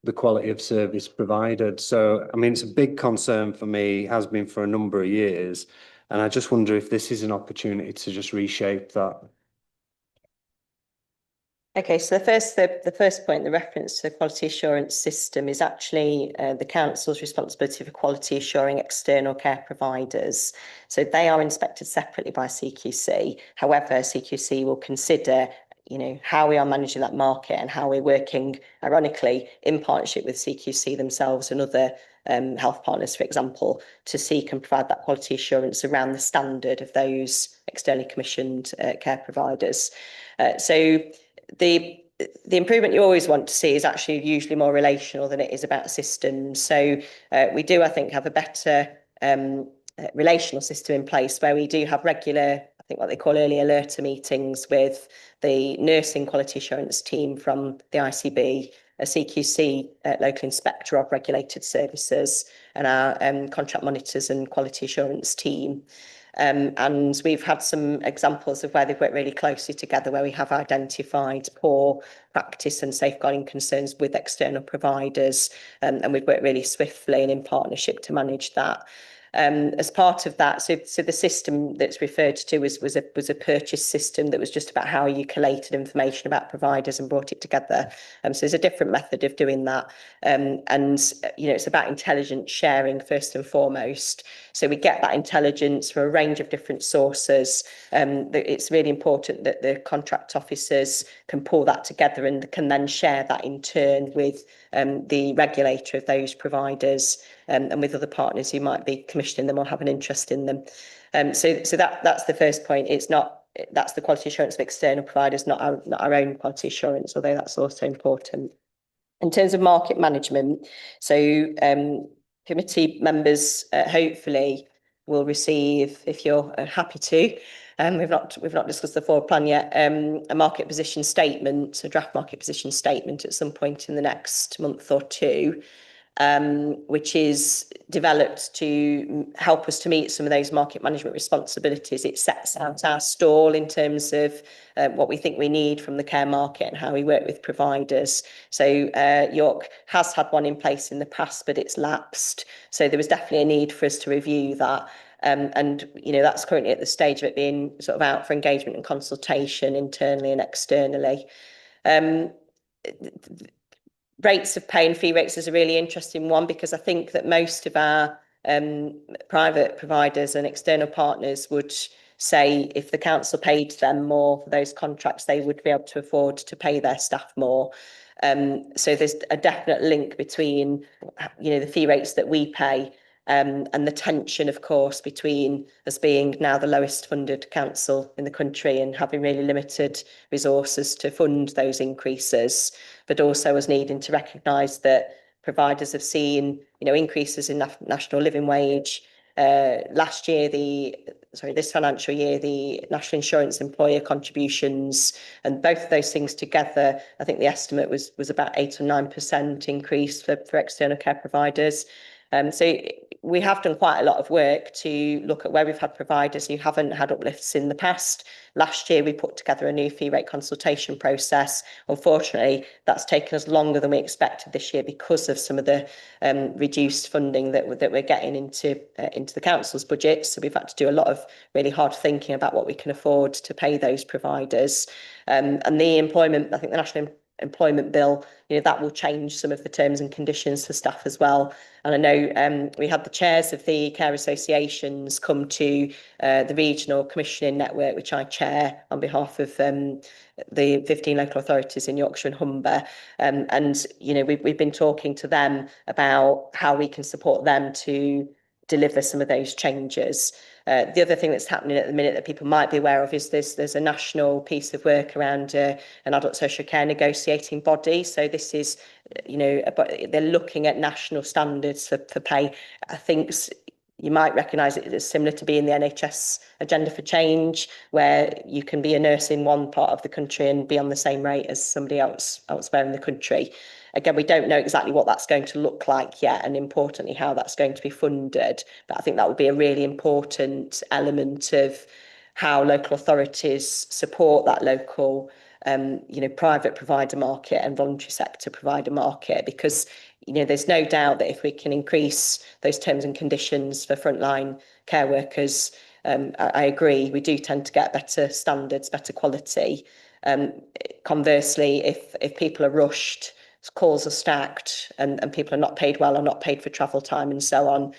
the quality of service provided. So, I mean, it's a big concern for me, has been for a number of years, and I just wonder if this is an opportunity to just reshape that. Okay, so the first point, the reference to the quality assurance system, is actually the council's responsibility for quality assuring external care providers. So they are inspected separately by CQC. However, CQC will consider, you know, how we are managing that market and how we're working, ironically, in partnership with CQC themselves and other health partners, for example, to seek and provide that quality assurance around the standard of those externally commissioned care providers. So the improvement you always want to see is actually usually more relational than it is about systems. So we do, I think, have a better relational system in place, where we do have regular, I think what they call early alerter meetings with the nursing quality assurance team from the ICB, CQC local inspector of regulated services and our contract monitors and quality assurance team. And we've had some examples of where they've worked really closely together, where we have identified poor practice and safeguarding concerns with external providers, and we've worked really swiftly and in partnership to manage that. As part of that, so the system that's referred to was a purchase system that was just about how you collated information about providers and brought it together. So there's a different method of doing that, and it's about intelligence sharing first and foremost. So we get that intelligence from a range of different sources. It's really important that the contract officers can pull that together and can then share that in turn with the regulator of those providers and with other partners who might be commissioning them or have an interest in them. So that's the first point. That's the quality assurance of external providers, not our own quality assurance, although that's also important. In terms of market management, so committee members hopefully will receive, if you're happy to, we've not discussed the forward plan yet, a market position statement, a draft market position statement at some point in the next month or two, which is developed to help us to meet some of those market management responsibilities. It sets out our stall in terms of what we think we need from the care market and how we work with providers. So York has had one in place in the past, but it's lapsed. So there was definitely a need for us to review that. And that's currently at the stage of it being sort of out for engagement and consultation internally and externally. Rates of pay and fee rates is a really interesting one, because I think that most of our private providers and external partners would say if the council paid them more for those contracts, they would be able to afford to pay their staff more. So there's a definite link between the fee rates that we pay and the tension, of course, between us being now the lowest funded council in the country and having really limited resources to fund those increases, but also us needing to recognise that providers have seen, increases in national living wage. This financial year, the national insurance employer contributions, and both of those things together, I think the estimate was about 8 or 9% increase for external care providers. So we have done quite a lot of work to look at where we've had providers who haven't had uplifts in the past. Last year, we put together a new fee rate consultation process. Unfortunately, that's taken us longer than we expected this year because of some of the reduced funding that we're getting into the council's budget. So we've had to do a lot of really hard thinking about what we can afford to pay those providers. And the employment, I think the National Employment Bill, that will change some of the terms and conditions for staff as well. And I know we had the chairs of the care associations come to the regional commissioning network, which I chair on behalf of the 15 local authorities in Yorkshire and Humber. And we've been talking to them about how we can support them to deliver some of those changes. The other thing that's happening at the minute that people might be aware of is there's a national piece of work around an adult social care negotiating body. So this is, they're looking at national standards for pay. I think you might recognise it as similar to being the NHS agenda for change, where you can be a nurse in one part of the country and be on the same rate as somebody else elsewhere in the country. Again, we don't know exactly what that's going to look like yet, and importantly, how that's going to be funded. But I think that would be a really important element of how local authorities support that local, private provider market and voluntary sector provider market, because there's no doubt that if we can increase those terms and conditions for frontline care workers, I agree, we do tend to get better standards, better quality. Conversely, if people are rushed, calls are stacked, and people are not paid well or not paid for travel time and so on,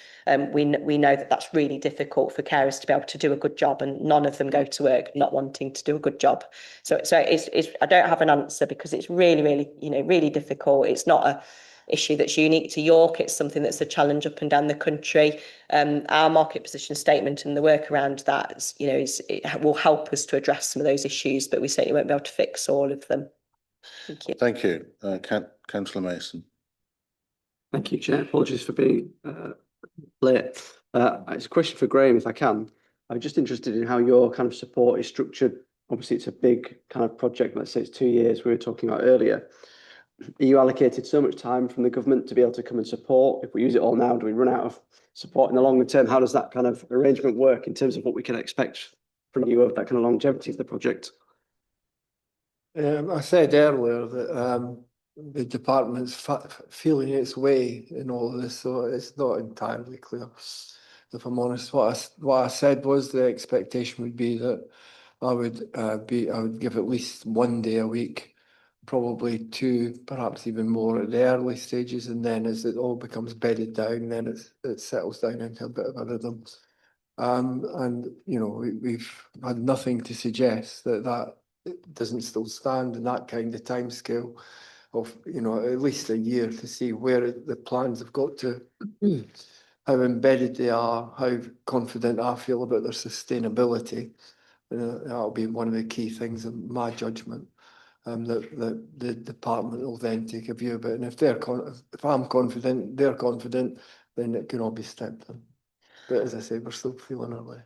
we know that that's really difficult for carers to be able to do a good job, and none of them go to work not wanting to do a good job. So it's I don't have an answer, because it's really, really, really difficult. It's not a issue that's unique to York. It's something that's a challenge up and down the country. Our market position statement and the work around that, it will help us to address some of those issues, but we certainly won't be able to fix all of them. Thank you. Thank you. Councillor Mason. Thank you, Chair. Apologies for being late. It's a question for Graham, if I can. I'm just interested in how your kind of support is structured. Obviously, it's a big kind of project. Let's say it's 2 years we were talking about earlier. Are you allocated so much time from the government to be able to come and support? If we use it all now, do we run out of support in the longer term? How does that kind of arrangement work in terms of what we can expect from you of that kind of longevity of the project? I said earlier that the department's feeling its way in all of this, so it's not entirely clear. If I'm honest, what I said was the expectation would be that I would give at least 1 day a week, probably 2, perhaps even more at the early stages, and then as it all becomes bedded down, then it settles down into a bit of a rhythm. And you know, we've had nothing to suggest that it doesn't still stand in that kind of timescale of, you know, at least a year to see where the plans have got to, how embedded they are, how confident I feel about their sustainability. That'll be one of the key things in my judgment. That the department will then take a view about, and if I'm confident, they're confident, then it can all be stepped in. But as I say, we're still feeling our way.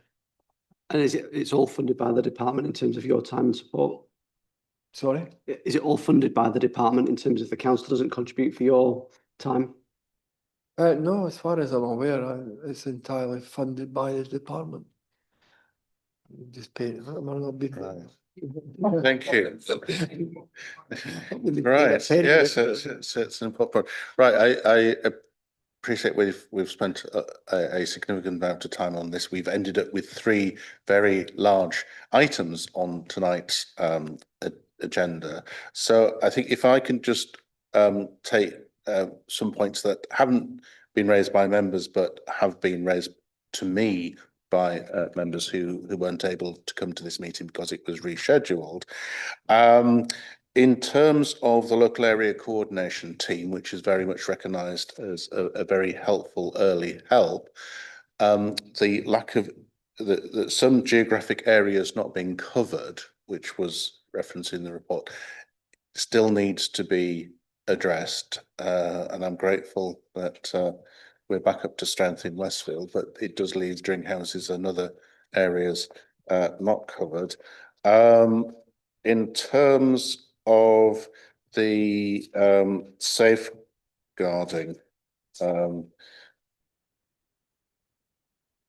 And it's all funded by the department in terms of your time and support? Sorry? Is it all funded by the department in terms of the council doesn't contribute for your time? No, as far as I'm aware, it's entirely funded by the department. Just pay it. Thank you. Right, yes, it's an important. Right, I appreciate we've spent a significant amount of time on this. We've ended up with 3 very large items on tonight's agenda. So I think if I can just take some points that haven't been raised by members but have been raised to me by members who weren't able to come to this meeting because it was rescheduled. In terms of the local area coordination team, which is very much recognised as a very helpful early help, the lack of some geographic areas not being covered, which was referenced in the report, still needs to be addressed. And I'm grateful that we're back up to strength in Westfield, but it does leave drink houses and other areas not covered. In terms of the safeguarding,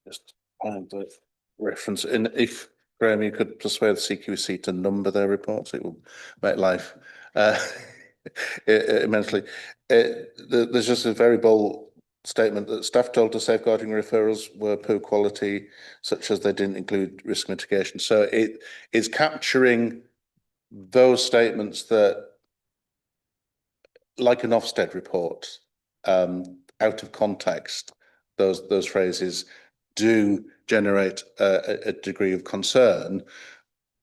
just find the reference, and if Graham, you could persuade the CQC to number their reports, it will make life immensely. There's just a very bold statement that staff told us safeguarding referrals were poor quality, such as they didn't include risk mitigation. So it is capturing those statements that, like an Ofsted report, out of context, those phrases do generate a degree of concern,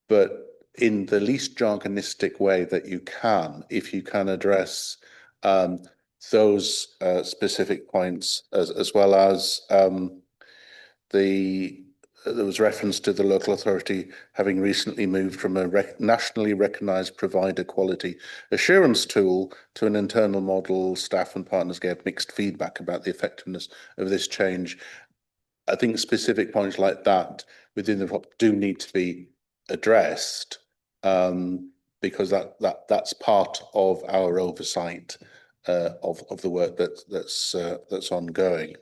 but in the least jargonistic way that you can, if you can address those specific points, as well as there was reference to the local authority having recently moved from a nationally recognised provider quality assurance tool to an internal model. Staff and partners gave mixed feedback about the effectiveness of this change. I think specific points like that within the report do need to be addressed, because that's part of our oversight of the work that's ongoing.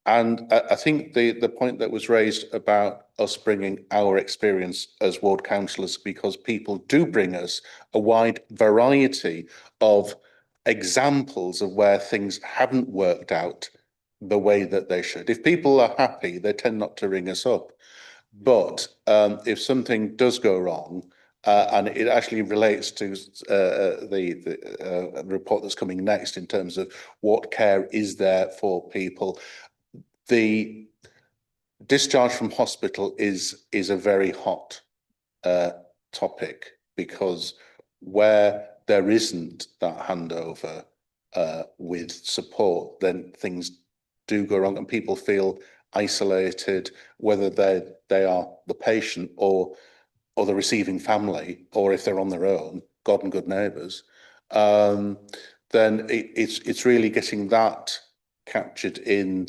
And I think the point that was raised about us bringing our experience as ward councillors, because people do bring us a wide variety of examples of where things haven't worked out the way that they should. If people are happy, they tend not to ring us up. But if something does go wrong, and it actually relates to the report that's coming next in terms of what care is there for people, the discharge from hospital is a very hot topic, because where there isn't that handover with support, then things do go wrong and people feel isolated, whether they are the patient or the receiving family, or if they're on their own, God and good neighbours. Then it's really getting that captured in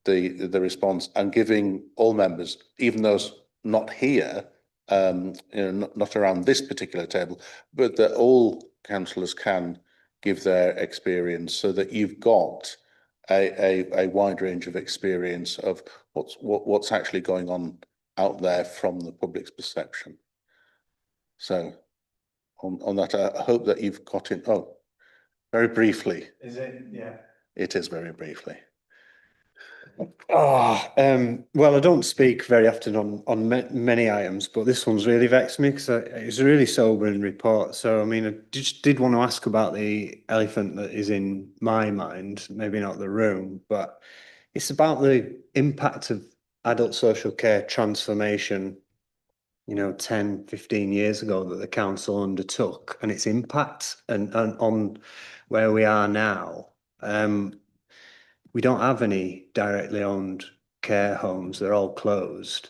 the response and giving all members, even those not here, not around this particular table, but that all councillors can give their experience, so that you've got a wide range of experience of what's actually going on out there from the public's perception. So on that, I hope that you've got it. Oh, very briefly. Is it? Yeah. It is very briefly. Well, I don't speak very often on many items, but this one's really vexed me because it's a really sobering report. So, I mean, I just did want to ask about the elephant that is in my mind, maybe not the room, but it's about the impact of adult social care transformation, 10, 15 years ago that the council undertook, and its impact and on where we are now. We don't have any directly owned care homes. They're all closed.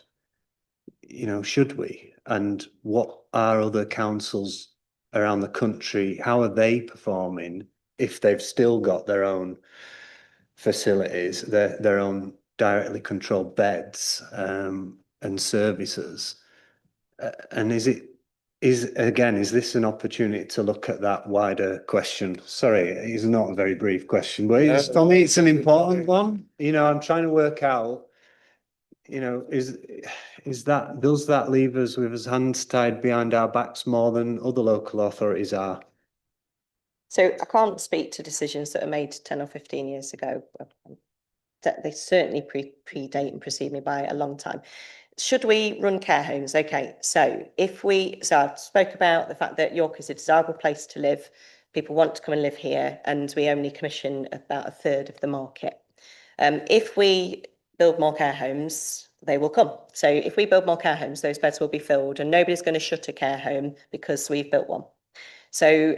Should we? And what are other councils around the country, how are they performing if they've still got their own facilities, their own directly controlled beds and services? And is this an opportunity to look at that wider question? Sorry, it's not a very brief question, but for me, it's an important one. I'm trying to work out, does that leave us with his hands tied behind our backs more than other local authorities are? So I can't speak to decisions that are made 10 or 15 years ago. They certainly predate and precede me by a long time. Should we run care homes? Okay, so I spoke about the fact that York is a desirable place to live. People want to come and live here, and we only commission about 1/3 of the market. If we build more care homes, they will come. So if we build more care homes, those beds will be filled, and nobody's going to shut a care home because we've built one. So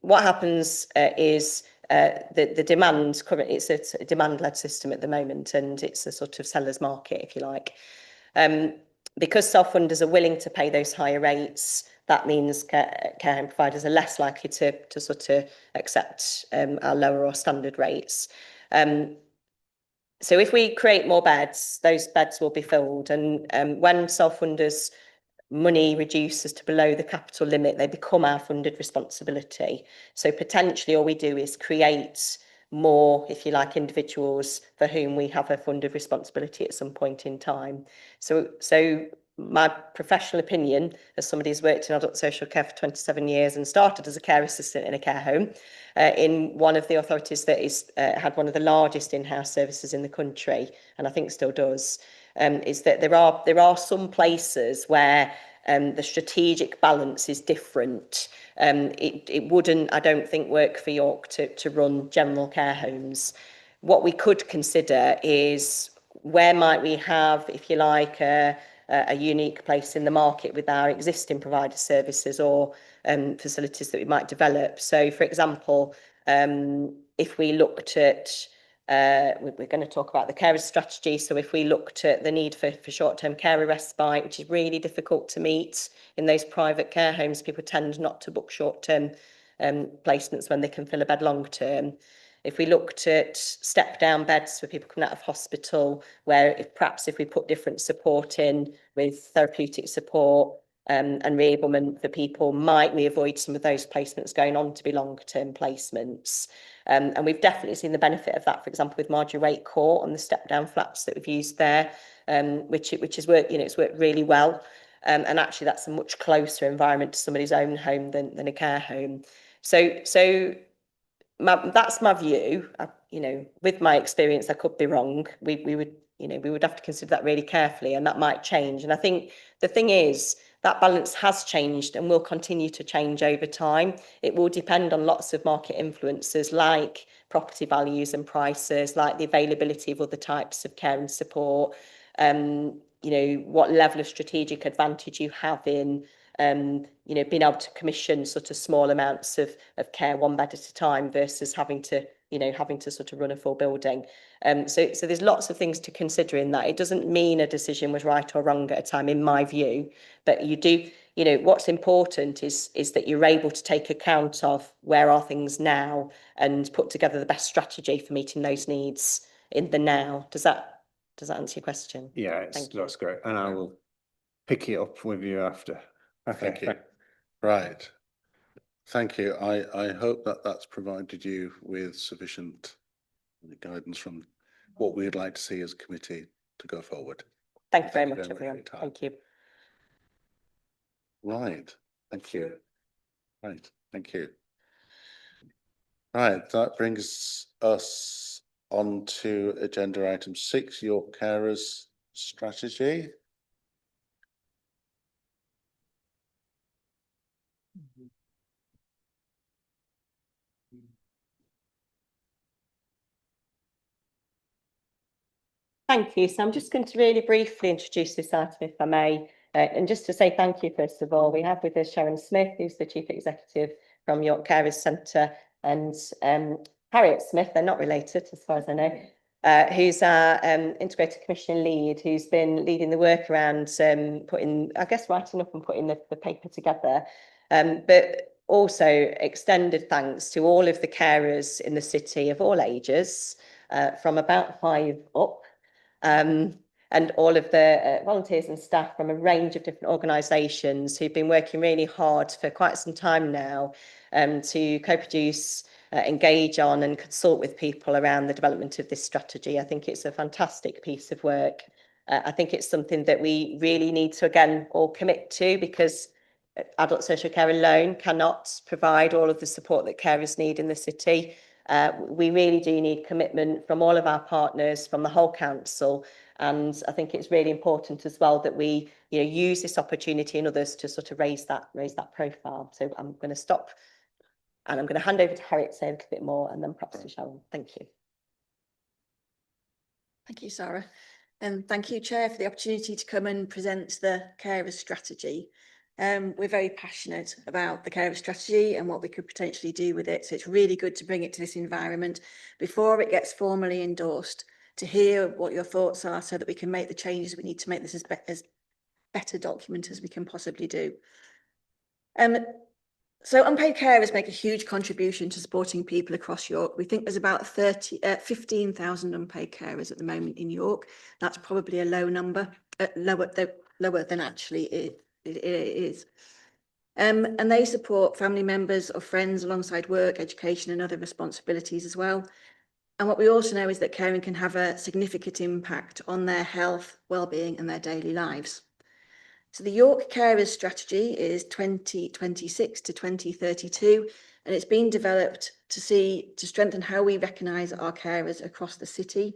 what happens is the demand currently, it's a demand-led system at the moment, and it's a sort of seller's market, if you like. Because self-funders are willing to pay those higher rates, that means care home providers are less likely to sort of accept our lower or standard rates. So if we create more beds, those beds will be filled, and when self-funders' money reduces to below the capital limit, they become our funded responsibility. So potentially all we do is create more, if you like, individuals for whom we have a funded responsibility at some point in time. So my professional opinion, as somebody who's worked in adult social care for 27 years and started as a care assistant in a care home, in one of the authorities that had one of the largest in-house services in the country, and I think still does, is that there are some places where the strategic balance is different. It wouldn't, I don't think, work for York to run general care homes. What we could consider is where might we have, if you like, a unique place in the market with our existing provider services or facilities that we might develop. So, for example, if we looked at we're going to talk about the carer strategy. So if we looked at the need for short-term carer respite, which is really difficult to meet in those private care homes, people tend not to book short-term placements when they can fill a bed long-term. If we looked at step-down beds for people coming out of hospital, where if we put different support in with therapeutic support and reablement for people, might we avoid some of those placements going on to be long-term placements? And we've definitely seen the benefit of that, for example, with Marjorie Waite Court on the step-down flats that we've used there, which has worked, it's worked really well. And actually, that's a much closer environment to somebody's own home than a care home. So that's my view. With my experience, I could be wrong. We would have to consider that really carefully, and that might change. And I think the thing is, that balance has changed and will continue to change over time. It will depend on lots of market influences like property values and prices, like the availability of other types of care and support, what level of strategic advantage you have in being able to commission sort of small amounts of care one bed at a time versus having to sort of run a full building. So there's lots of things to consider in that. It doesn't mean a decision was right or wrong at a time, in my view, but you do, what's important is that you're able to take account of where are things now and put together the best strategy for meeting those needs in the now. Does that answer your question? Yeah, that's great. And I will pick it up with you after. Thank you. Right. Thank you. I hope that that's provided you with sufficient guidance from what we'd like to see as a committee to go forward. Thank you very much, for your everyone. time. Thank you. Right. Thank you. Right. Thank you. Right. That brings us on to agenda item 6, your carers strategy. Thank you. So I'm just going to really briefly introduce this item, if I may, and just to say thank you, first of all. We have with us Sharon Smith, who's the Chief Executive from York Carers Centre, and Harriet Smith, they're not related as far as I know, who's our Integrated Commission lead, who's been leading the work around putting, I guess, writing up and putting the paper together. But also extended thanks to all of the carers in the city of all ages, from about 5 up. And all of the volunteers and staff from a range of different organisations who've been working really hard for quite some time now to co-produce, engage on and consult with people around the development of this strategy. I think it's a fantastic piece of work. I think it's something that we really need to, again, all commit to, because adult social care alone cannot provide all of the support that carers need in the city. We really do need commitment from all of our partners, from the whole council, and I think it's really important as well that we, use this opportunity and others to sort of raise that profile. So I'm going to stop, and I'm going to hand over to Harriet to say a little bit more, and then perhaps to Sharon. Thank you. Thank you, Sarah, and thank you, Chair, for the opportunity to come and present the carers strategy. We're very passionate about the carers strategy and what we could potentially do with it. So it's really good to bring it to this environment before it gets formally endorsed, to hear what your thoughts are so that we can make the changes we need to make this as better document as we can possibly do. So unpaid carers make a huge contribution to supporting people across York. We think there's about 15,000 unpaid carers at the moment in York. That's probably a low number, lower than actually it is. And they support family members or friends alongside work, education and other responsibilities as well. And what we also know is that caring can have a significant impact on their health, well-being and their daily lives. So the York Carers Strategy is 2026 to 2032, and it's been developed to strengthen how we recognise our carers across the city.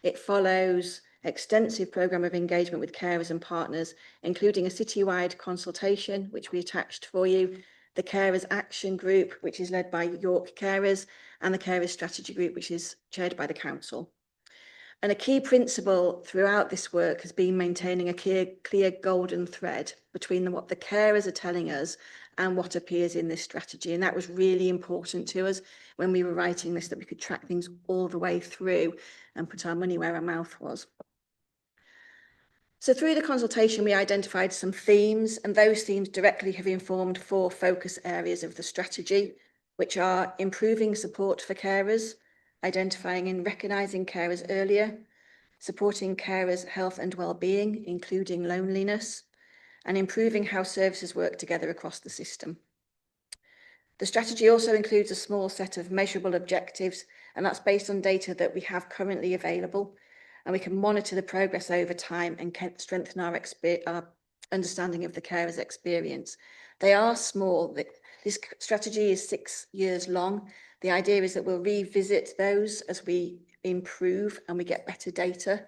It follows extensive programme of engagement with carers and partners, including a citywide consultation, which we attached for you, the Carers Action Group, which is led by York Carers, and the Carers Strategy Group, which is chaired by the Council. And a key principle throughout this work has been maintaining a clear golden thread between what the carers are telling us and what appears in this strategy. And that was really important to us when we were writing this, that we could track things all the way through and put our money where our mouth was. So through the consultation, we identified some themes, and those themes directly have informed 4 focus areas of the strategy, which are improving support for carers, identifying and recognising carers earlier, supporting carers' health and well-being, including loneliness, and improving how services work together across the system. The strategy also includes a small set of measurable objectives, and that's based on data that we have currently available, and we can monitor the progress over time and can strengthen our understanding of the carers' experience. They are small. This strategy is 6 years long. The idea is that we'll revisit those as we improve and we get better data,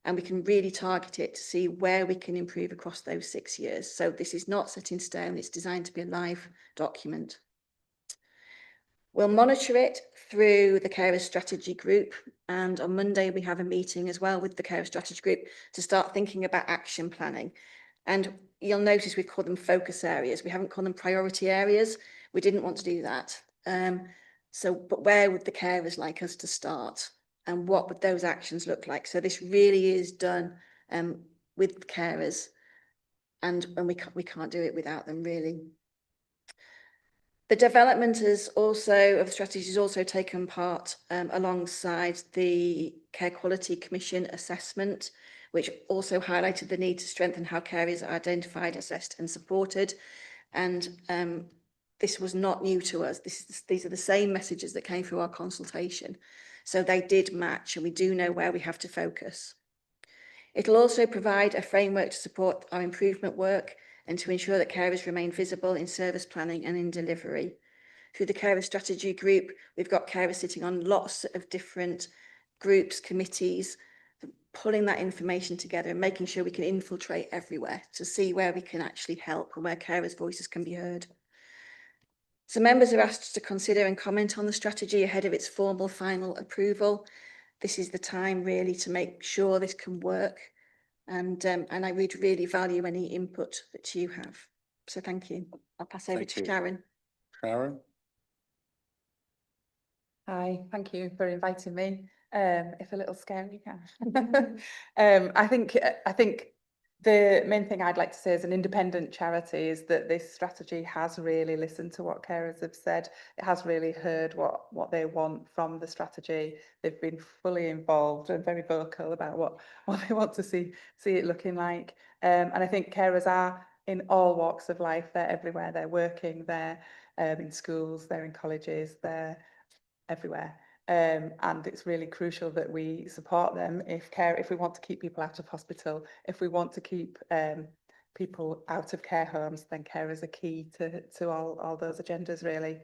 and we can really target it to see where we can improve across those 6 years. So this is not set in stone. It's designed to be a live document. We'll monitor it through the Carers Strategy Group, and on Monday we have a meeting as well with the Carers Strategy Group to start thinking about action planning. And you'll notice we've called them focus areas. We haven't called them priority areas. We didn't want to do that. But where would the carers like us to start, and what would those actions look like? So this really is done with carers, and we can't do it without them, really. The development of the strategy has also taken part alongside the Care Quality Commission assessment, which also highlighted the need to strengthen how carers are identified, assessed and supported. And this was not new to us. These are the same messages that came through our consultation. So they did match, and we do know where we have to focus. It'll also provide a framework to support our improvement work and to ensure that carers remain visible in service planning and in delivery. Through the carer strategy group, we've got carers sitting on lots of different groups, committees, pulling that information together and making sure we can infiltrate everywhere to see where we can actually help and where carers' voices can be heard. So members are asked to consider and comment on the strategy ahead of its formal final approval. This is the time really to make sure this can work, and I would really value any input that you have. So thank you. I'll pass over to Sharon. Sharon? Hi, thank you for inviting me. It's a little scary. I think the main thing I'd like to say as an independent charity is that this strategy has really listened to what carers have said. It has really heard what they want from the strategy. They've been fully involved and very vocal about what they want to see it looking like. And I think carers are in all walks of life. They're everywhere. They're working. They're in schools. They're in colleges. They're everywhere. And it's really crucial that we support them if we want to keep people out of hospital, if we want to keep people out of care homes, then carers are key to all those agendas really.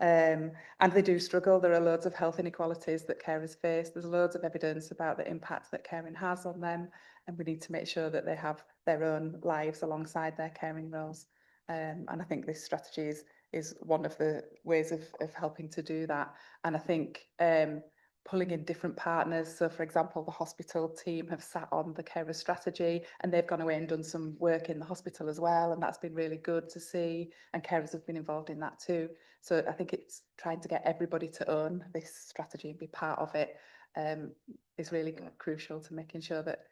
And they do struggle. There are loads of health inequalities that carers face. There's loads of evidence about the impact that caring has on them, and we need to make sure that they have their own lives alongside their caring roles. And I think this strategy is one of the ways of helping to do that. And I think pulling in different partners. So for example, the hospital team have sat on the carer strategy and they've gone away and done some work in the hospital as well. And that's been really good to see. And carers have been involved in that too. So I think it's trying to get everybody to own this strategy and be part of it is really crucial to making sure that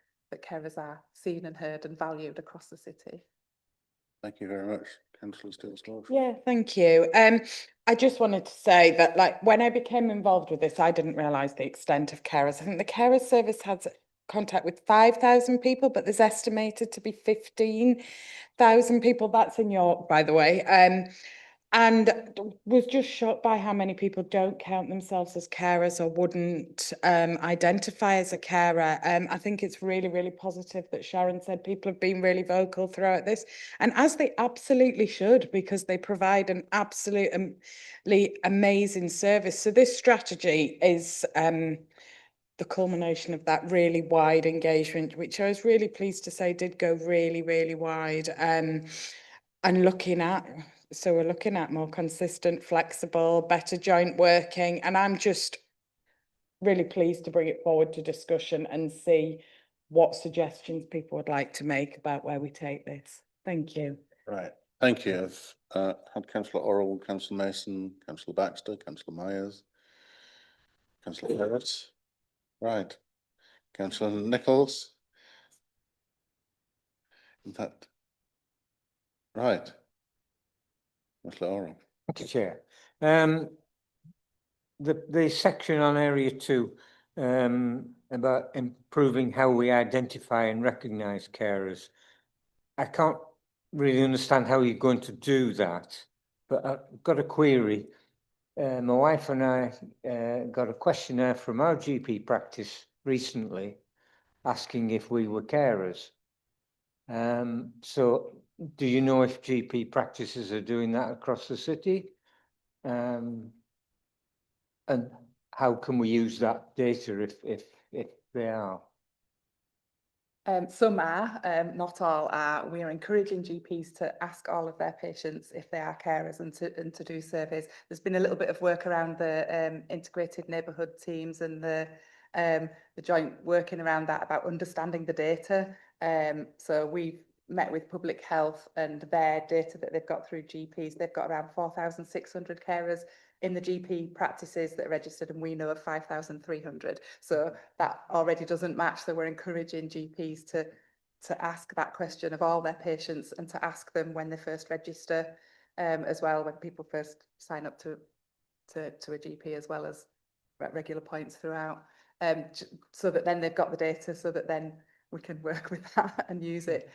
carers are seen and heard and valued across the city. Thank you very much. Councillor Stills. Yeah, thank you. I just wanted to say that, like, when I became involved with this, I didn't realise the extent of carers. I think the carer service has contact with 5,000 people, but there's estimated to be 15,000 people. That's in York, by the way. And was just shocked by how many people don't count themselves as carers or wouldn't identify as a carer. I think it's really, really positive that Sharon said people have been really vocal throughout this, and as they absolutely should, because they provide an absolutely amazing service. So this strategy is the culmination of that really wide engagement, which I was really pleased to say did go really, really wide. And we're looking at more consistent, flexible, better joint working. And I'm just really pleased to bring it forward to discussion and see what suggestions people would like to make about where we take this. Thank you. Right, thank you. I've had Councillor Orrell, Councillor Mason, Councillor Baxter, Councillor Myers, Councillor Ferret. Right, Councillor Nichols. In fact, right. Councillor Orrell. Thank you, Chair. The section on area 2 about improving how we identify and recognise carers. I can't really understand how you're going to do that, but I've got a query. My wife and I got a questionnaire from our GP practice recently asking if we were carers. So do you know if GP practices are doing that across the city? And how can we use that data if they are? Some are, not all are. We are encouraging GPs to ask all of their patients if they are carers and to do surveys. There's been a little bit of work around the integrated neighbourhood teams and the joint working around that about understanding the data. So we've met with public health and their data that they've got through GPs. They've got around 4,600 carers in the GP practices that are registered, and we know of 5,300. So that already doesn't match. So we're encouraging GPs to ask that question of all their patients and to ask them when they first register, as well, when people first sign up to a GP, as well as at regular points throughout, so that then they've got the data, so that then we can work with that and use it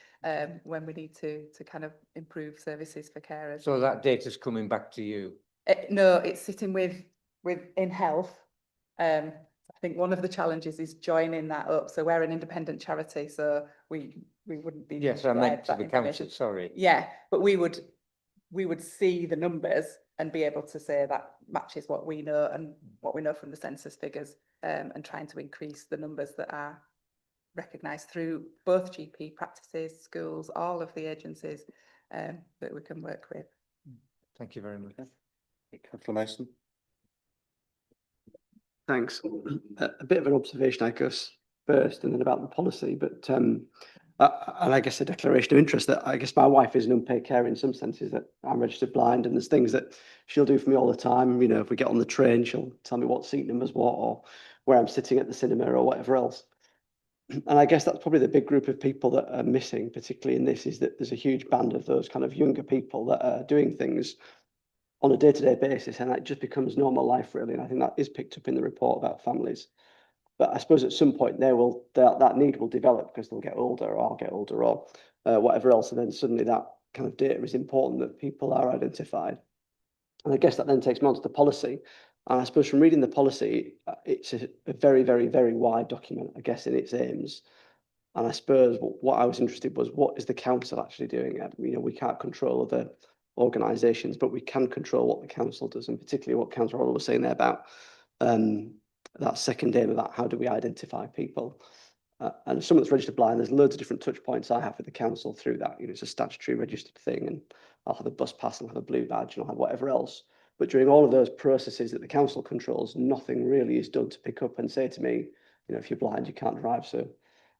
when we need to kind of improve services for carers. So that data's coming back to you? No, it's sitting with in health. I think one of the challenges is joining that up. So we're an independent charity, so we wouldn't be. Yes, I meant to that the information. council, sorry. Yeah, but we would see the numbers and be able to say that matches what we know and what we know from the census figures, and trying to increase the numbers that are recognised through both GP practices, schools, all of the agencies that we can work with. Thank you very much. Councillor Mason. Thanks. A bit of an observation, I guess, first, and then about the policy. But and I guess a declaration of interest that I guess my wife is an unpaid carer in some senses, that I'm registered blind, and there's things that she'll do for me all the time. You know, if we get on the train, she'll tell me what seat number's what, or where I'm sitting at the cinema, or whatever else. And I guess that's probably the big group of people that are missing, particularly in this, is that there's a huge band of those kind of younger people that are doing things on a day-to-day basis, and that just becomes normal life, really. And I think that is picked up in the report about families. But I suppose at some point that need will develop because they'll get older, or I'll get older, or whatever else, and then suddenly that kind of data is important, that people are identified. And I guess that then takes me on to the policy. And I suppose from reading the policy, it's a very, very, very wide document, I guess, in its aims. And I suppose what I was interested was, what is the council actually doing? You know, we can't control other organisations, but we can control what the council does, and particularly what Councillor Roller was saying there about that second aim about how do we identify people. And someone that's registered blind, there's loads of different touch points I have with the council through that. You know, it's a statutory registered thing, and I'll have a bus pass and I'll have a blue badge and I'll have whatever else. But during all of those processes that the council controls, nothing really is done to pick up and say to me, you know, if you're blind, you can't drive, so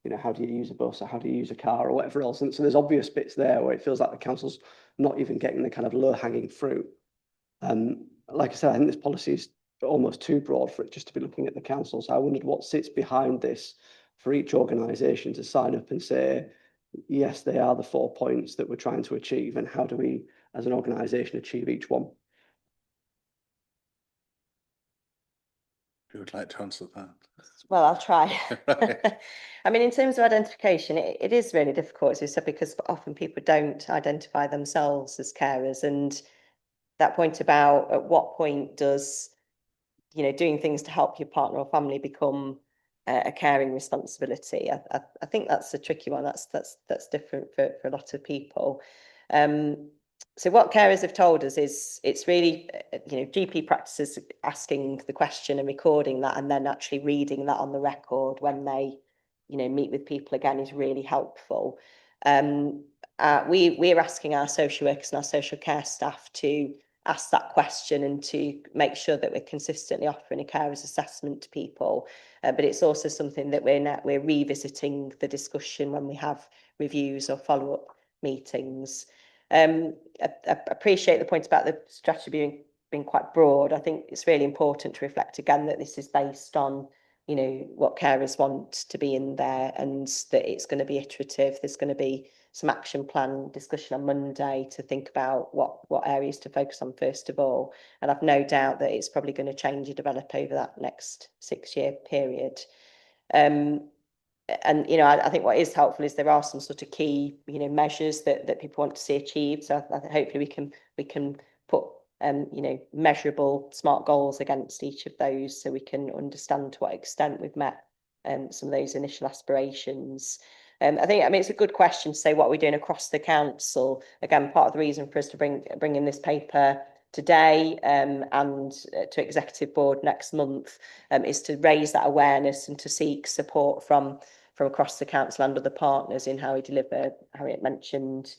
you know, how do you use a bus, or how do you use a car, or whatever else? And so there's obvious bits there where it feels like the council's not even getting the kind of low-hanging fruit. Like I said, I think this policy is almost too broad for it just to be looking at the council. So I wondered what sits behind this for each organisation to sign up and say, yes, they are the 4 points that we're trying to achieve, and how do we, as an organisation, achieve each one? Who would like to answer that? Well, I'll try. Right. I mean, in terms of identification, it is really difficult, as you said, because often people don't identify themselves as carers. And that point about at what point does, you know, doing things to help your partner or family become a caring responsibility? I think that's a tricky one. That's different for a lot of people. So what carers have told us is it's really, you know, GP practices asking the question and recording that, and then actually reading that on the record when they, you know, meet with people again is really helpful. We're asking our social workers and our social care staff to ask that question and to make sure that we're consistently offering a carers assessment to people. But it's also something that we're revisiting the discussion when we have reviews or follow-up meetings. I appreciate the point about the strategy being quite broad. I think it's really important to reflect again that this is based on, you know, what carers want to be in there, and that it's going to be iterative. There's going to be some action plan discussion on Monday to think about what areas to focus on first of all. And I've no doubt that it's probably going to change and develop over that next 6-year period. And, you know, I think what is helpful is there are some sort of key, you know, measures that people want to see achieved. So hopefully we can put, you know, measurable SMART goals against each of those, so we can understand to what extent we've met some of those initial aspirations. I mean, it's a good question to say what we're doing across the council. Again, part of the reason for us to bring in this paper today and to executive board next month is to raise that awareness and to seek support from across the council and other partners in how we deliver. Harriet mentioned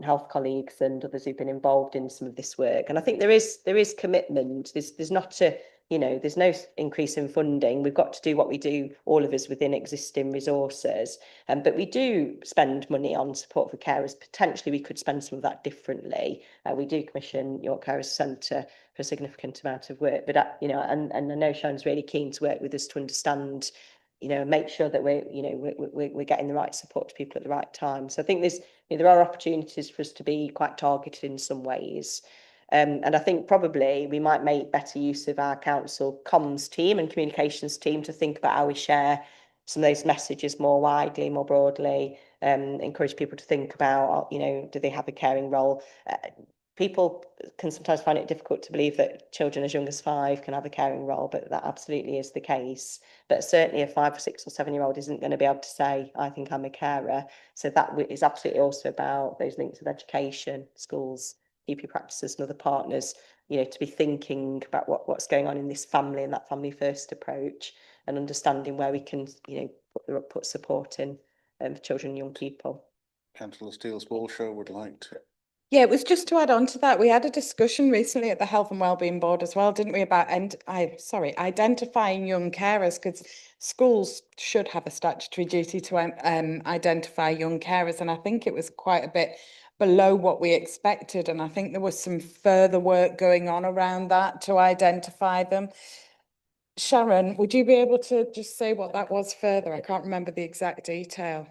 health colleagues and others who've been involved in some of this work, and I think there is commitment. There's not a, you know, there's no increase in funding. We've got to do what we do, all of us, within existing resources. But we do spend money on support for carers. Potentially, we could spend some of that differently. We do commission York Carers Centre for a significant amount of work. But, you know, and I know Sharon's really keen to work with us to understand, you know, make sure that we're getting the right support to people at the right time. So I think there's, you know, there are opportunities for us to be quite targeted in some ways. And I think probably we might make better use of our council comms team and communications team to think about how we share some of those messages more widely, more broadly, encourage people to think about, you know, do they have a caring role? People can sometimes find it difficult to believe that children as young as 5 can have a caring role, but that absolutely is the case. But certainly a 5 or 6 or 7-year-old isn't going to be able to say, I think I'm a carer. So that is absolutely also about those links with education, schools, GP practices and other partners, you know, to be thinking about what's going on in this family and that family first approach, and understanding where we can, you know, put support in for children and young people. Councillor Steele-Spalshaw would like to. Yeah, it was just to add on to that. We had a discussion recently at the Health and Wellbeing Board as well, didn't we, about identifying young carers, because schools should have a statutory duty to identify young carers, and I think it was quite a bit below what we expected, and I think there was some further work going on around that to identify them. Sharon, would you be able to just say what that was further? I can't remember the exact detail.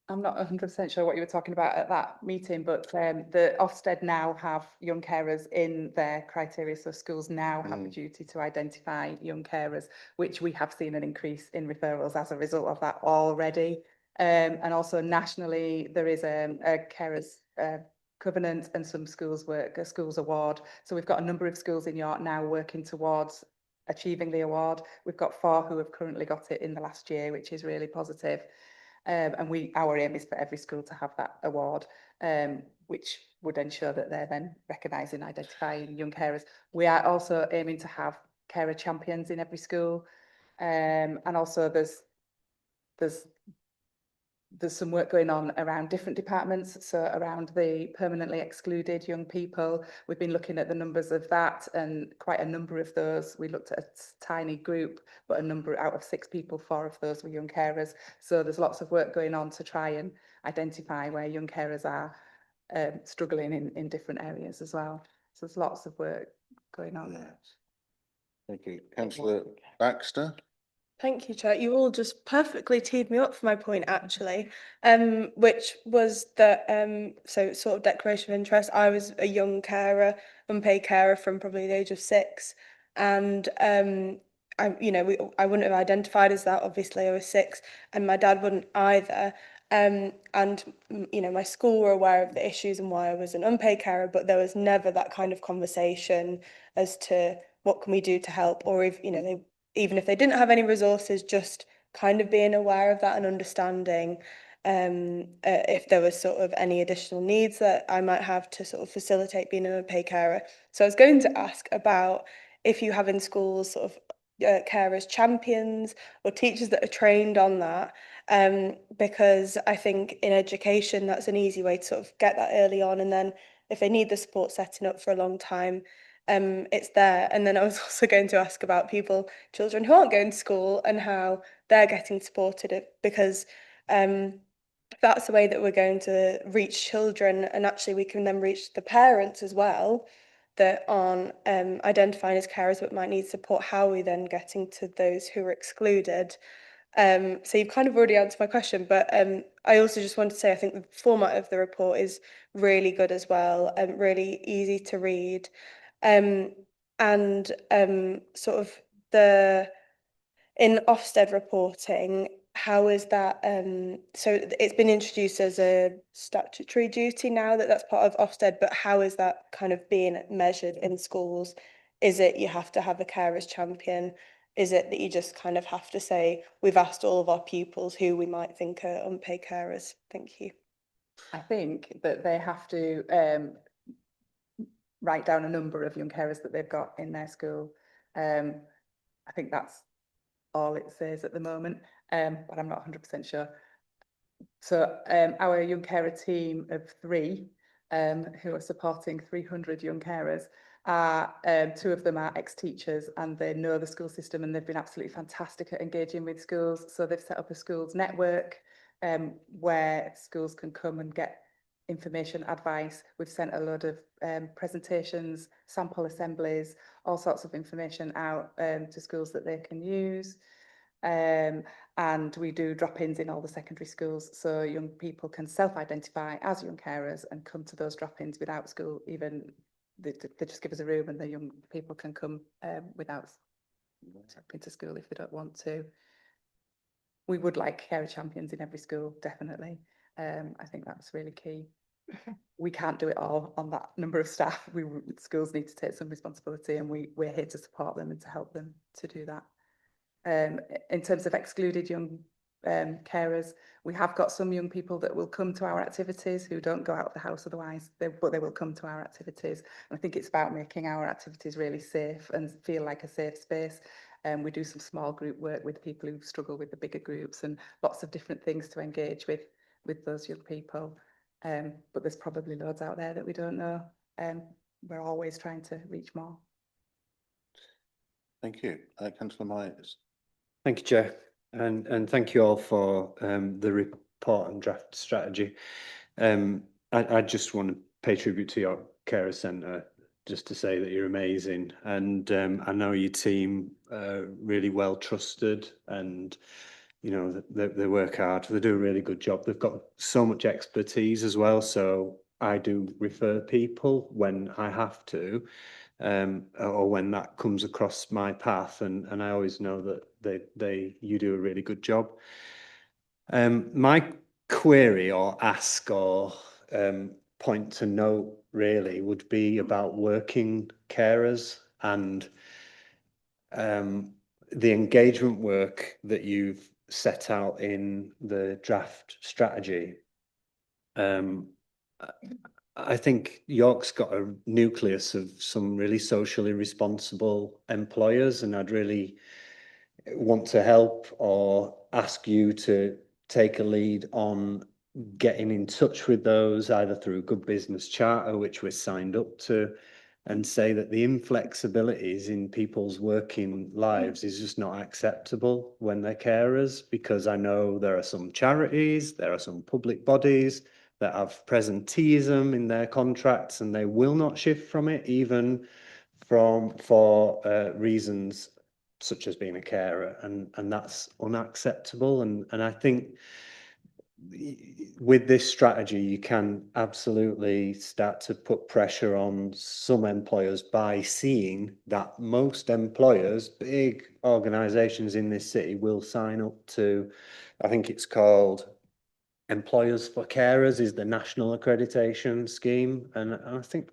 I'm not 100% sure what you were talking about at that meeting, but the Ofsted now have young carers in their criteria. So schools now have a duty to identify young carers, which we have seen an increase in referrals as a result of that already. And also nationally, there is a carers covenant, and some schools work a schools award. So we've got a number of schools in York now working towards achieving the award. We've got 4 who have currently got it in the last year, which is really positive. And our aim is for every school to have that award, which would ensure that they're then recognising, identifying young carers. We are also aiming to have carer champions in every school, and also there's some work going on around different departments, so around the permanently excluded young people. We've been looking at the numbers of that, and quite a number of those, we looked at a tiny group, but a number out of 6 people, 4 of those were young carers. So there's lots of work going on to try and identify where young carers are struggling in different areas as well. So there's lots of work going on there. Thank you. Councillor Baxter. Thank you, Chair. You all just perfectly teed me up for my point, actually, which was that, so sort of declaration of interest. I was a young carer, unpaid carer from probably the age of 6. And, I wouldn't have identified as that, obviously I was 6, and my dad wouldn't either. My school were aware of the issues and why I was an unpaid carer, but there was never that kind of conversation as to what can we do to help, or if, even if they didn't have any resources, just kind of being aware of that and understanding if there was sort of any additional needs that I might have to sort of facilitate being an unpaid carer. So I was going to ask about if you have in schools sort of carers champions or teachers that are trained on that, because I think in education that's an easy way to sort of get that early on, and then if they need the support setting up for a long time, it's there. And then I was also going to ask about children who aren't going to school and how they're getting supported, because that's the way that we're going to reach children, and actually we can then reach the parents as well that aren't identifying as carers but might need support. How are we then getting to those who are excluded? So you've kind of already answered my question, but I also just want to say I think the format of the report is really good as well, and really easy to read. Sort of in Ofsted reporting, how is that, so it's been introduced as a statutory duty now that's part of Ofsted, but how is that kind of being measured in schools? Is it you have to have a carers champion? Is it that you just kind of have to say, we've asked all of our pupils who we might think are unpaid carers? Thank you. I think that they have to write down a number of young carers that they've got in their school. I think that's all it says at the moment, but I'm not 100% sure. So our young carer team of 3 who are supporting 300 young carers, 2 of them are ex-teachers and they know the school system, and they've been absolutely fantastic at engaging with schools. So they've set up a schools network where schools can come and get information, advice. We've sent a load of presentations, sample assemblies, all sorts of information out to schools that they can use. And we do drop-ins in all the secondary schools, so young people can self-identify as young carers and come to those drop-ins without school. Even they just give us a room and the young people can come without stepping to school if they don't want to. we would like carer champions in every school, definitely. I think that's really key. We can't do it all on that number of staff. Schools need to take some responsibility, and we're here to support them and to help them to do that. In terms of excluded young carers, we have got some young people that will come to our activities who don't go out of the house otherwise, but they will come to our activities. And I think it's about making our activities really safe and feel like a safe space. We do some small group work with people who struggle with the bigger groups, and lots of different things to engage with those young people. But there's probably loads out there that we don't know. We're always trying to reach more. Thank you. Councillor Myers. Thank you, Chair, and thank you all for the report and draft strategy. I just want to pay tribute to your carer centre, just to say that you're amazing, and I know your team really well trusted, and you know they work hard. They do a really good job. They've got so much expertise as well. So I do refer people when I have to, or when that comes across my path, and I always know that you do a really good job. My query or ask or point to note really would be about working carers and the engagement work that you've set out in the draft strategy. I think York's got a nucleus of some really socially responsible employers, and I'd really want to help or ask you to take a lead on getting in touch with those, either through Good Business Charter, which we're signed up to, and say that the inflexibilities in people's working lives is just not acceptable when they're carers, because I know there are some charities, there are some public bodies that have presenteeism in their contracts, and they will not shift from it, even for reasons such as being a carer, and that's unacceptable. And I think with this strategy, you can absolutely start to put pressure on some employers by seeing that most employers, big organisations in this city, will sign up to, I think it's called Employers for Carers, is the national accreditation scheme, and I think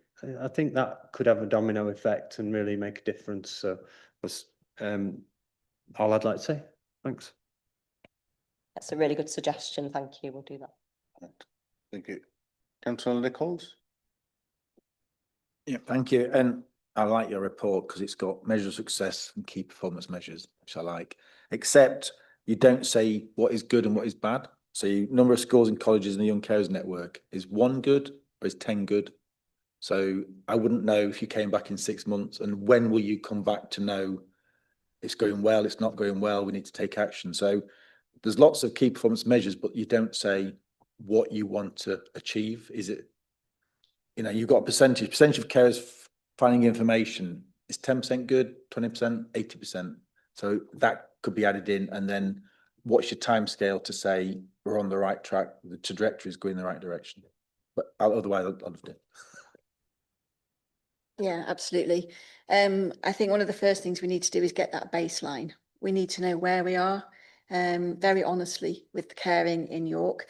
that could have a domino effect and really make a difference. So that's all I'd like to say. Thanks. That's a really good suggestion. Thank you. We'll do that. Thank you. Councillor Nichols. Yeah, thank you. And I like your report because it's got measure of success and key performance measures, which I like, except you don't say what is good and what is bad. So number of schools and colleges in the Young Carers Network, is 1 good or is 10 good? So I wouldn't know if you came back in 6 months, and when will you come back to know it's going well, it's not going well, we need to take action. So there's lots of key performance measures, but you don't say what you want to achieve. Is it, you know, you've got a percentage of carers finding information. Is 10% good, 20%, 80%? So that could be added in. And then what's your time scale to say we're on the right track, the trajectory is going in the right direction? But otherwise, I'd love to. Yeah, absolutely. I think one of the first things we need to do is get that baseline. We need to know where we are, very honestly, with caring in York,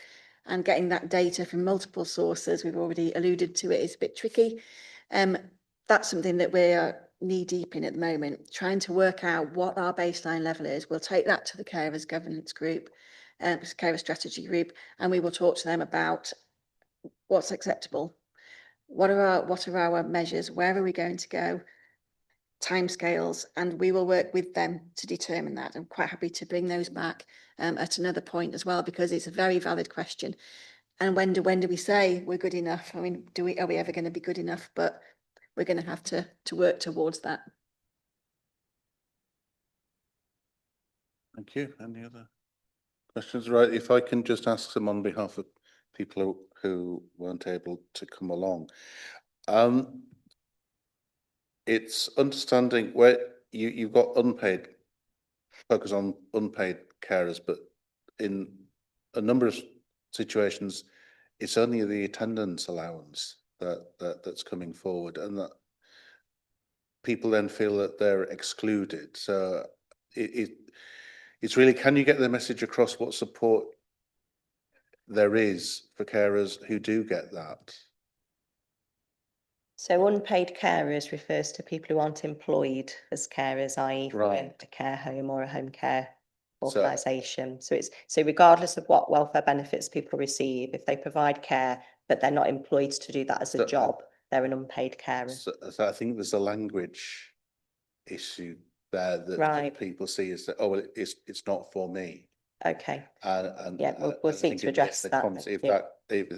and getting that data from multiple sources, we've already alluded to it, is a bit tricky. That's something that we are knee deep in at the moment, trying to work out what our baseline level is. We'll take that to the carers governance group, carer strategy group, and we will talk to them about what's acceptable. What are our measures? Where are we going to go? Timescales, and we will work with them to determine that. I'm quite happy to bring those back at another point as well, because it's a very valid question. And when do we say we're good enough? I mean, are we ever going to be good enough? But we're going to have to work towards that. Thank you. Any other questions? Right, if I can just ask them on behalf of people who weren't able to come along. It's understanding where you've got unpaid, focus on unpaid carers, but in a number of situations, it's only the attendance allowance that's coming forward, and that people then feel that they're excluded. So it's really, can you get the message across what support there is for carers who do get that? So unpaid carers refers to people who aren't employed as carers, i.e. from Right. a care home or a home care So- organisation. So regardless of what welfare benefits people receive, if they provide care, but they're not employed to do that as a job, they're an unpaid carer. So I think there's a language issue there that Right. people see as that, oh, well, it's not for me. Okay. And Yeah, we'll I seek think to in address the that. comments, Thank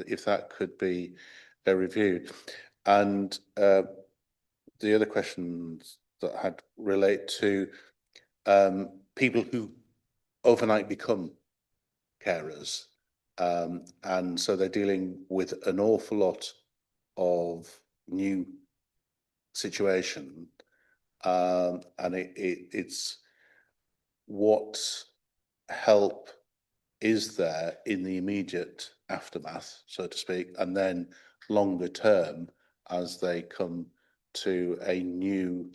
if that could be reviewed. And the other questions that I had relate to people who overnight become carers. And so they're dealing with an awful lot of new situation. And it's what help is there in the immediate aftermath, so to speak, and then longer term as they come to a new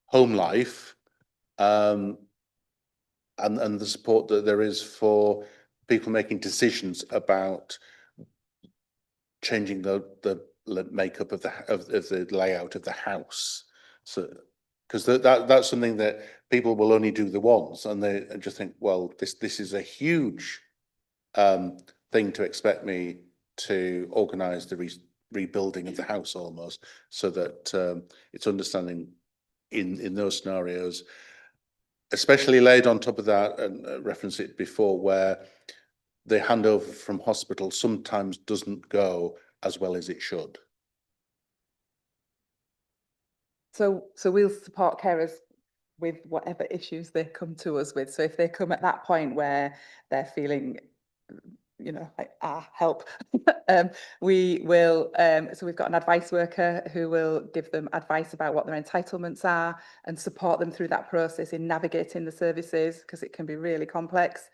home life, and the support that there is for people making decisions about changing the makeup of the layout of the house. So, because that's something that people will only do the once, and they just think, well, this is a huge thing to expect me to organise the rebuilding of the house almost, so that it's understanding in those scenarios, especially laid on top of that, and referenced it before, where the handover from hospital sometimes doesn't go as well as it should. So we'll support carers with whatever issues they come to us with. So if they come at that point where they're feeling, you know, like, help, we will, so we've got an advice worker who will give them advice about what their entitlements are and support them through that process in navigating the services, because it can be really complex.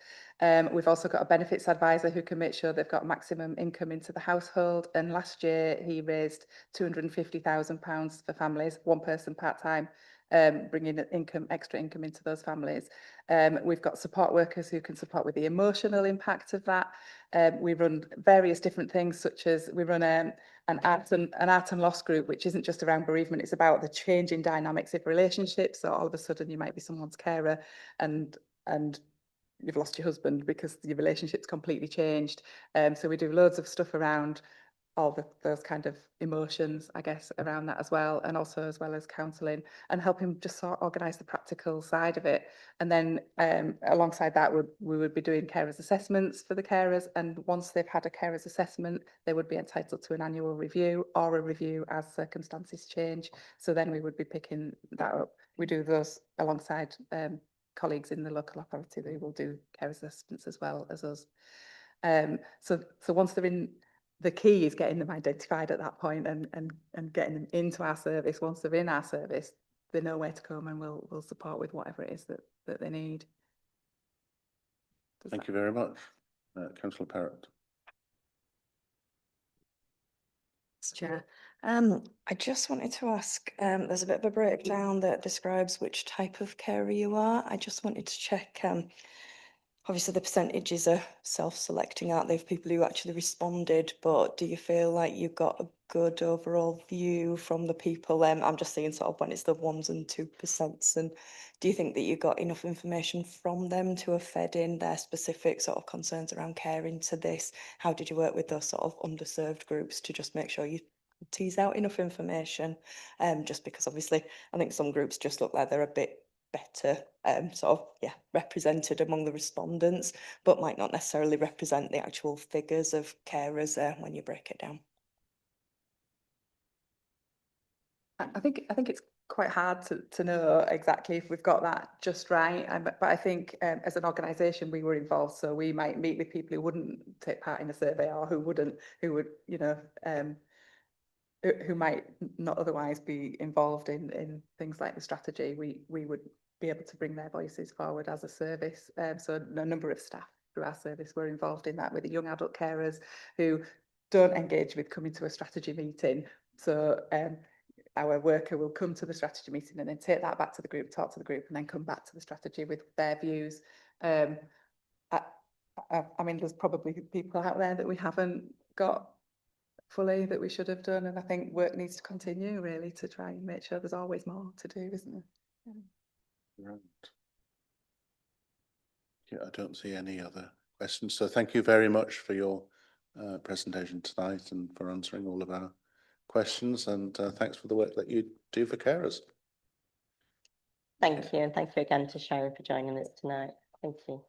We've also got a benefits advisor who can make sure they've got maximum income into the household. And last year he raised £250,000 for families, one person part-time, bringing extra income into those families. We've got support workers who can support with the emotional impact of that. We run various different things, such as we run an art and loss group, which isn't just around bereavement, it's about the changing dynamics of relationships. So all of a sudden you might be someone's carer and you've lost your husband because your relationship's completely changed. So we do loads of stuff around all those kind of emotions, I guess, around that as well, and also as well as counselling and helping just sort of organise the practical side of it. And then alongside that, we would be doing carers assessments for the carers, and once they've had a carers assessment, they would be entitled to an annual review or a review as circumstances change. So then we would be picking that up. We do those alongside colleagues in the local authority who will do care assessments as well as us. So once they're in, the key is getting them identified at that point and getting them into our service. Once they're in our service, they know where to come, and we'll support with whatever it is that they need. Thank you very much. Councillor Parrott. Chair. I just wanted to ask, there's a bit of a breakdown that describes which type of carer you are. I just wanted to check, obviously the percentages are self-selecting, aren't they, of people who actually responded, but do you feel like you've got a good overall view from the people? I'm just seeing sort of when it's the 1% and 2%, and do you think that you got enough information from them to have fed in their specific sort of concerns around care into this? How did you work with those sort of underserved groups to just make sure you tease out enough information? Just because obviously I think some groups just look like they're a bit better represented among the respondents, but might not necessarily represent the actual figures of carers when you break it down. I think it's quite hard to know exactly if we've got that just right, but I think as an organisation we were involved, so we might meet with people who wouldn't take part in a survey or who would, you know, who might not otherwise be involved in things like the strategy. We would be able to bring their voices forward as a service. So a number of staff through our service were involved in that, with the young adult carers who don't engage with coming to a strategy meeting. So our worker will come to the strategy meeting and then take that back to the group, talk to the group, and then come back to the strategy with their views. I mean, there's probably people out there that we haven't got fully that we should have done, and I think work needs to continue really to try and make sure there's always more to do, isn't there? Right. Yeah, I don't see any other questions. So thank you very much for your presentation tonight and for answering all of our questions. And thanks for the work that you do for carers. Thank you, and thank you again to Sharon for joining us tonight. Thank you.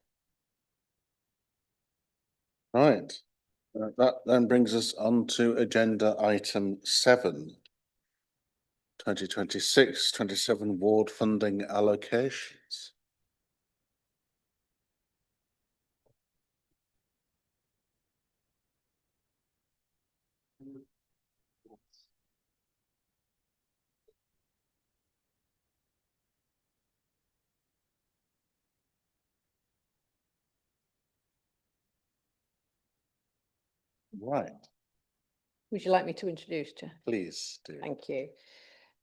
Right. That then brings us on to agenda item 7. 2026-27 ward funding allocations. Right, Would you like me to introduce, Chair? please do. Thank you.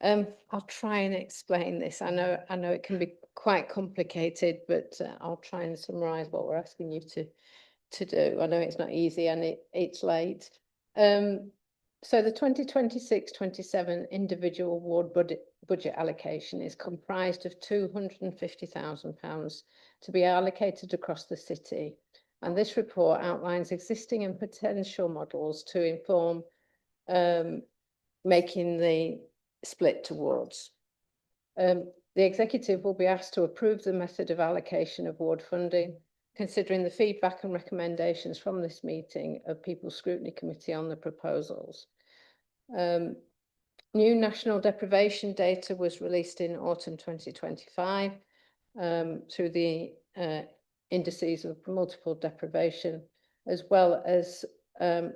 I'll try and explain this. I know it can be quite complicated, but I'll try and summarise what we're asking you to do. I know it's not easy and it's late. So the 2026-27 individual ward budget allocation is comprised of £250,000 to be allocated across the city. And this report outlines existing and potential models to inform making the split towards. The executive will be asked to approve the method of allocation of ward funding, considering the feedback and recommendations from this meeting of People's Scrutiny Committee on the proposals. New national deprivation data was released in autumn 2025 through the indices of multiple deprivation, as well as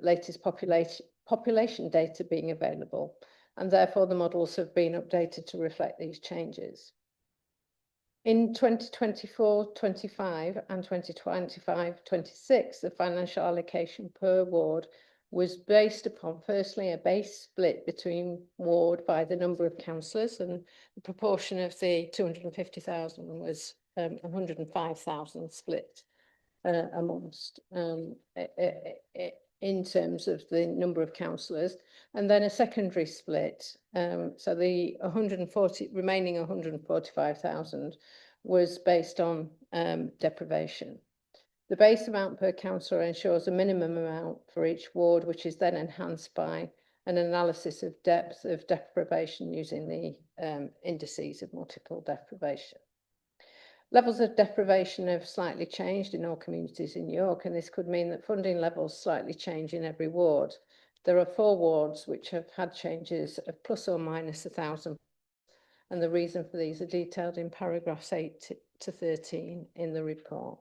latest population data being available, and therefore the models have been updated to reflect these changes. In 2024-25 and 2025-26, the financial allocation per ward was based upon, firstly, a base split between ward by the number of councillors, and the proportion of the 250,000 was 105,000 split amongst in terms of the number of councillors, and then a secondary split. So the remaining 145,000 was based on deprivation. The base amount per councillor ensures a minimum amount for each ward, which is then enhanced by an analysis of depth of deprivation using the indices of multiple deprivation. Levels of deprivation have slightly changed in all communities in York, and this could mean that funding levels slightly change in every ward. There are 4 wards which have had changes of plus or minus 1,000, and the reason for these are detailed in paragraphs 8 to 13 in the report.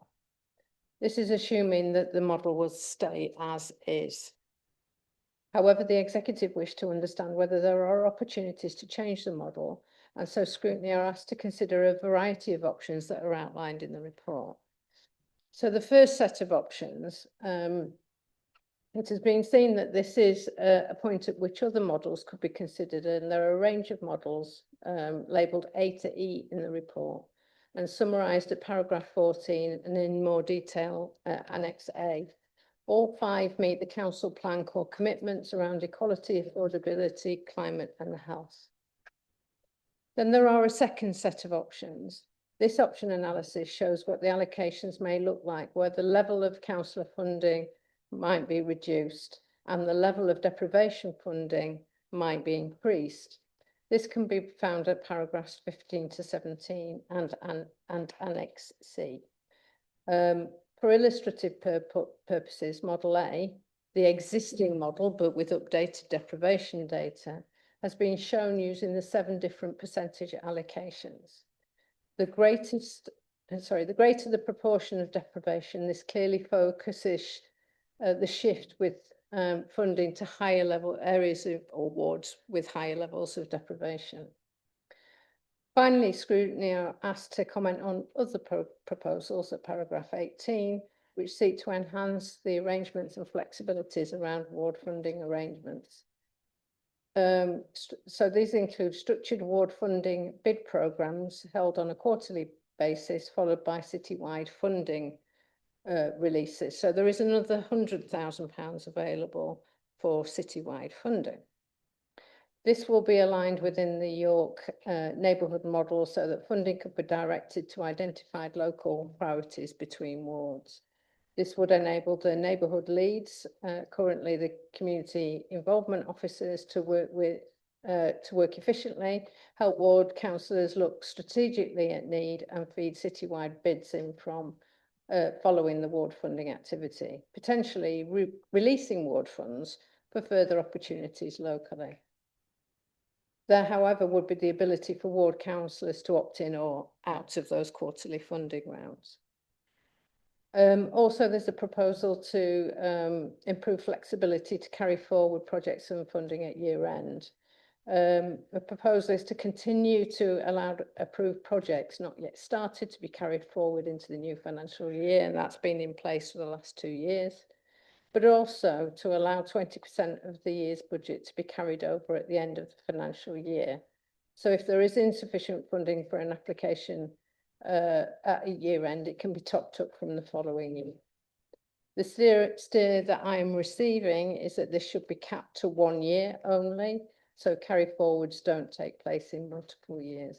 This is assuming that the model will stay as is. However, the executive wished to understand whether there are opportunities to change the model, and so Scrutiny are asked to consider a variety of options that are outlined in the report. So the first set of options, it has been seen that this is a point at which other models could be considered, and there are a range of models labelled A to E in the report and summarised at paragraph 14 and in more detail Annex A. All 5 meet the council plan core commitments around equality, affordability, climate and health. Then there are a second set of options. This option analysis shows what the allocations may look like, where the level of councillor funding might be reduced and the level of deprivation funding might be increased. This can be found at paragraphs 15 to 17 and Annex C. For illustrative purposes, Model A, the existing model but with updated deprivation data, has been shown using the 7 different percentage allocations. The greater the proportion of deprivation, this clearly focuses the shift with funding to higher level areas or wards with higher levels of deprivation. Finally, Scrutiny are asked to comment on other proposals at paragraph 18, which seek to enhance the arrangements and flexibilities around ward funding arrangements. So these include structured award funding bid programmes held on a quarterly basis, followed by citywide funding releases. So there is another £100,000 available for citywide funding. This will be aligned within the York neighbourhood model so that funding could be directed to identified local priorities between wards. This would enable the neighbourhood leads, currently the community involvement officers, to work efficiently, help ward councillors look strategically at need, and feed citywide bids in from following the ward funding activity, potentially releasing ward funds for further opportunities locally. There, however, would be the ability for ward councillors to opt in or out of those quarterly funding rounds. Also, there's a proposal to improve flexibility to carry forward projects and funding at year end. The proposal is to continue to allow approved projects not yet started to be carried forward into the new financial year, and that's been in place for the last 2 years, but also to allow 20% of the year's budget to be carried over at the end of the financial year. So if there is insufficient funding for an application at a year end, it can be topped up from the following year. The steer that I am receiving is that this should be capped to 1 year only, so carry forwards don't take place in multiple years.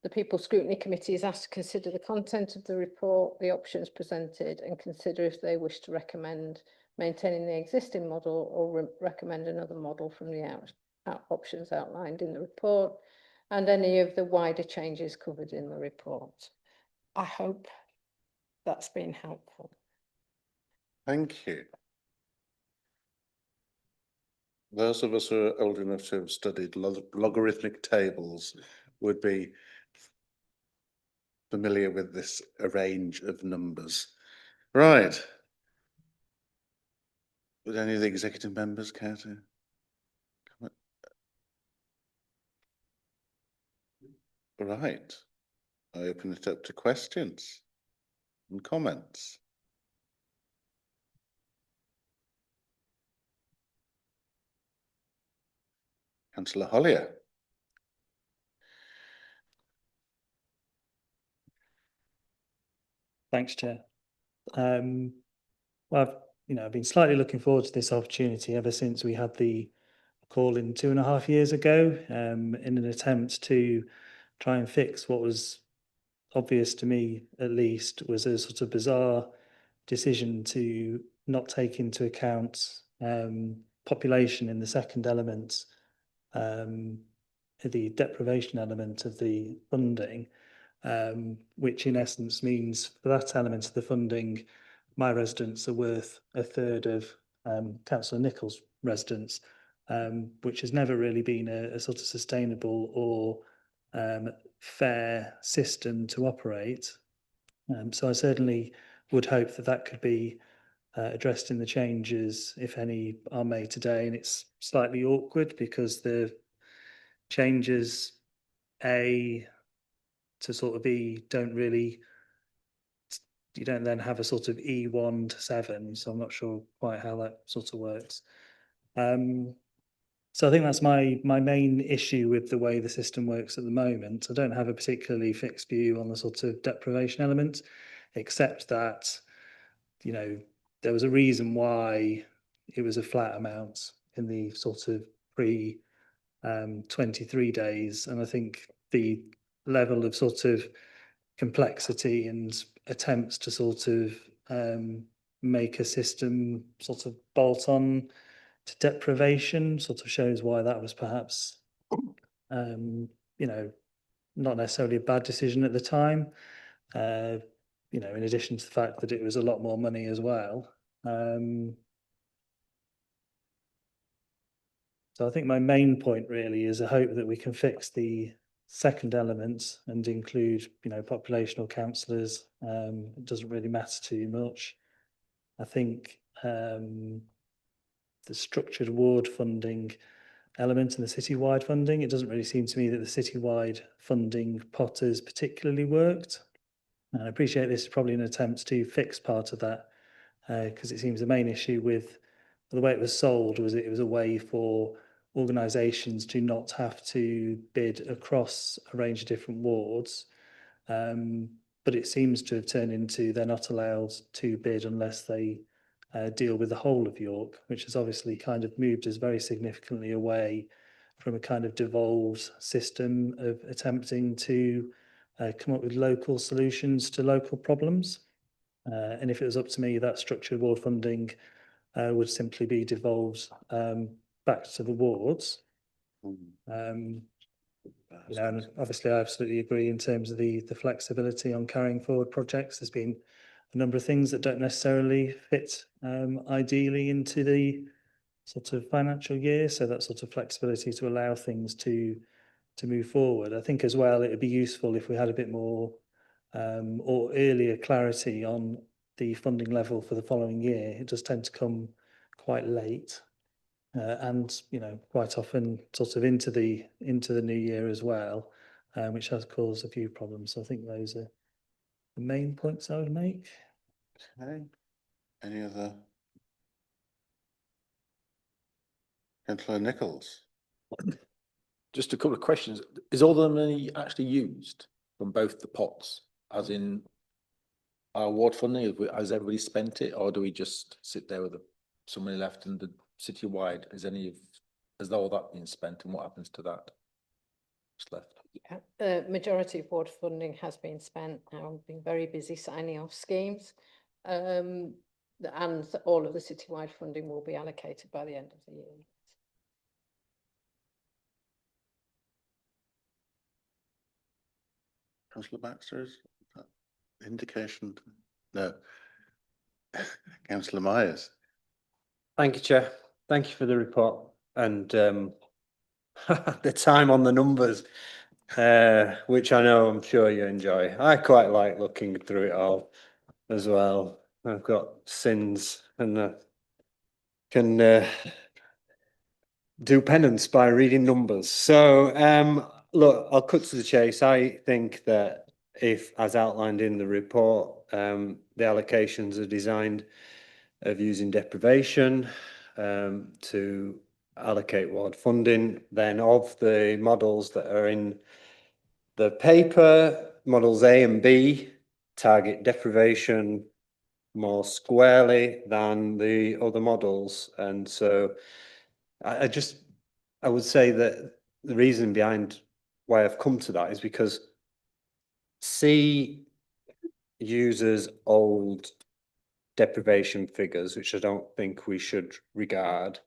The People Scrutiny Committee is asked to consider the content of the report, the options presented, and consider if they wish to recommend maintaining the existing model or recommend another model from the options outlined in the report, and any of the wider changes covered in the report. I hope that's been helpful. Thank you. Those of us who are old enough to have studied logarithmic tables would be familiar with this range of numbers. Right. Would any of the executive members care to comment? Right. I open it up to questions and comments. Councillor Hollier. Thanks, Chair. Well, I've been slightly looking forward to this opportunity ever since we had the call in 2.5 years ago, in an attempt to try and fix what was obvious to me, at least, was a sort of bizarre decision to not take into account population in the second element, the deprivation element of the funding, which in essence means for that element of the funding, my residents are worth a third of Councillor Nicholl's residents, which has never really been a sort of sustainable or fair system to operate. So I certainly would hope that that could be addressed in the changes, if any, are made today. And it's slightly awkward because the changes A to sort of E don't really, you don't then have a sort of E1 to 7. So I'm not sure quite how that sort of works. So I think that's my main issue with the way the system works at the moment. I don't have a particularly fixed view on the sort of deprivation element, except that, there was a reason why it was a flat amount in the sort of pre 23 days. And I think the level of sort of complexity and attempts to sort of make a system sort of bolt on to deprivation sort of shows why that was perhaps, not necessarily a bad decision at the time. In addition to the fact that it was a lot more money as well. So I think my main point really is a hope that we can fix the second element and include, populational councillors. It doesn't really matter too much. I think the structured award funding element and the citywide funding, it doesn't really seem to me that the citywide funding pot has particularly worked. And I appreciate this is probably an attempt to fix part of that, because it seems the main issue with the way it was sold was it was a way for organisations do not have to bid across a range of different wards. But it seems to have turned into they're not allowed to bid unless they deal with the whole of York, which has obviously kind of moved us very significantly away from a kind of devolved system of attempting to come up with local solutions to local problems. And if it was up to me, that structured ward funding would simply be devolved back to the wards. And obviously, I absolutely agree in terms of the flexibility on carrying forward projects. There's been a number of things that don't necessarily fit ideally into the sort of financial year, so that sort of flexibility to allow things to move forward. I think as well it would be useful if we had a bit more or earlier clarity on the funding level for the following year. It does tend to come quite late. And quite often sort of into the new year as well, which has caused a few problems. So I think those are the main points I would make. Okay. Any other? Councillor Nichols. Just a couple of questions. Is all the money actually used from both the pots, as in our ward funding? Has everybody spent it, or do we just sit there with some money left in the city-wide? Has all that been spent, and what happens to that? What's left? Yeah, the majority of water funding has been spent now. We've been very busy signing off schemes. And all of the citywide funding will be allocated by the end of the year. Councillor Baxter, is that indication? No. Councillor Myers. Thank you, Chair. Thank you for the report and the time on the numbers, which I'm sure you enjoy. I quite like looking through it all as well. I've got sins and can do penance by reading numbers. So look, I'll cut to the chase. I think that if, as outlined in the report, the allocations are designed of using deprivation to allocate ward funding, then of the models that are in the paper, models A and B target deprivation more squarely than the other models. And so I would say that the reason behind why I've come to that is because C uses old deprivation figures, which I don't think we should regard.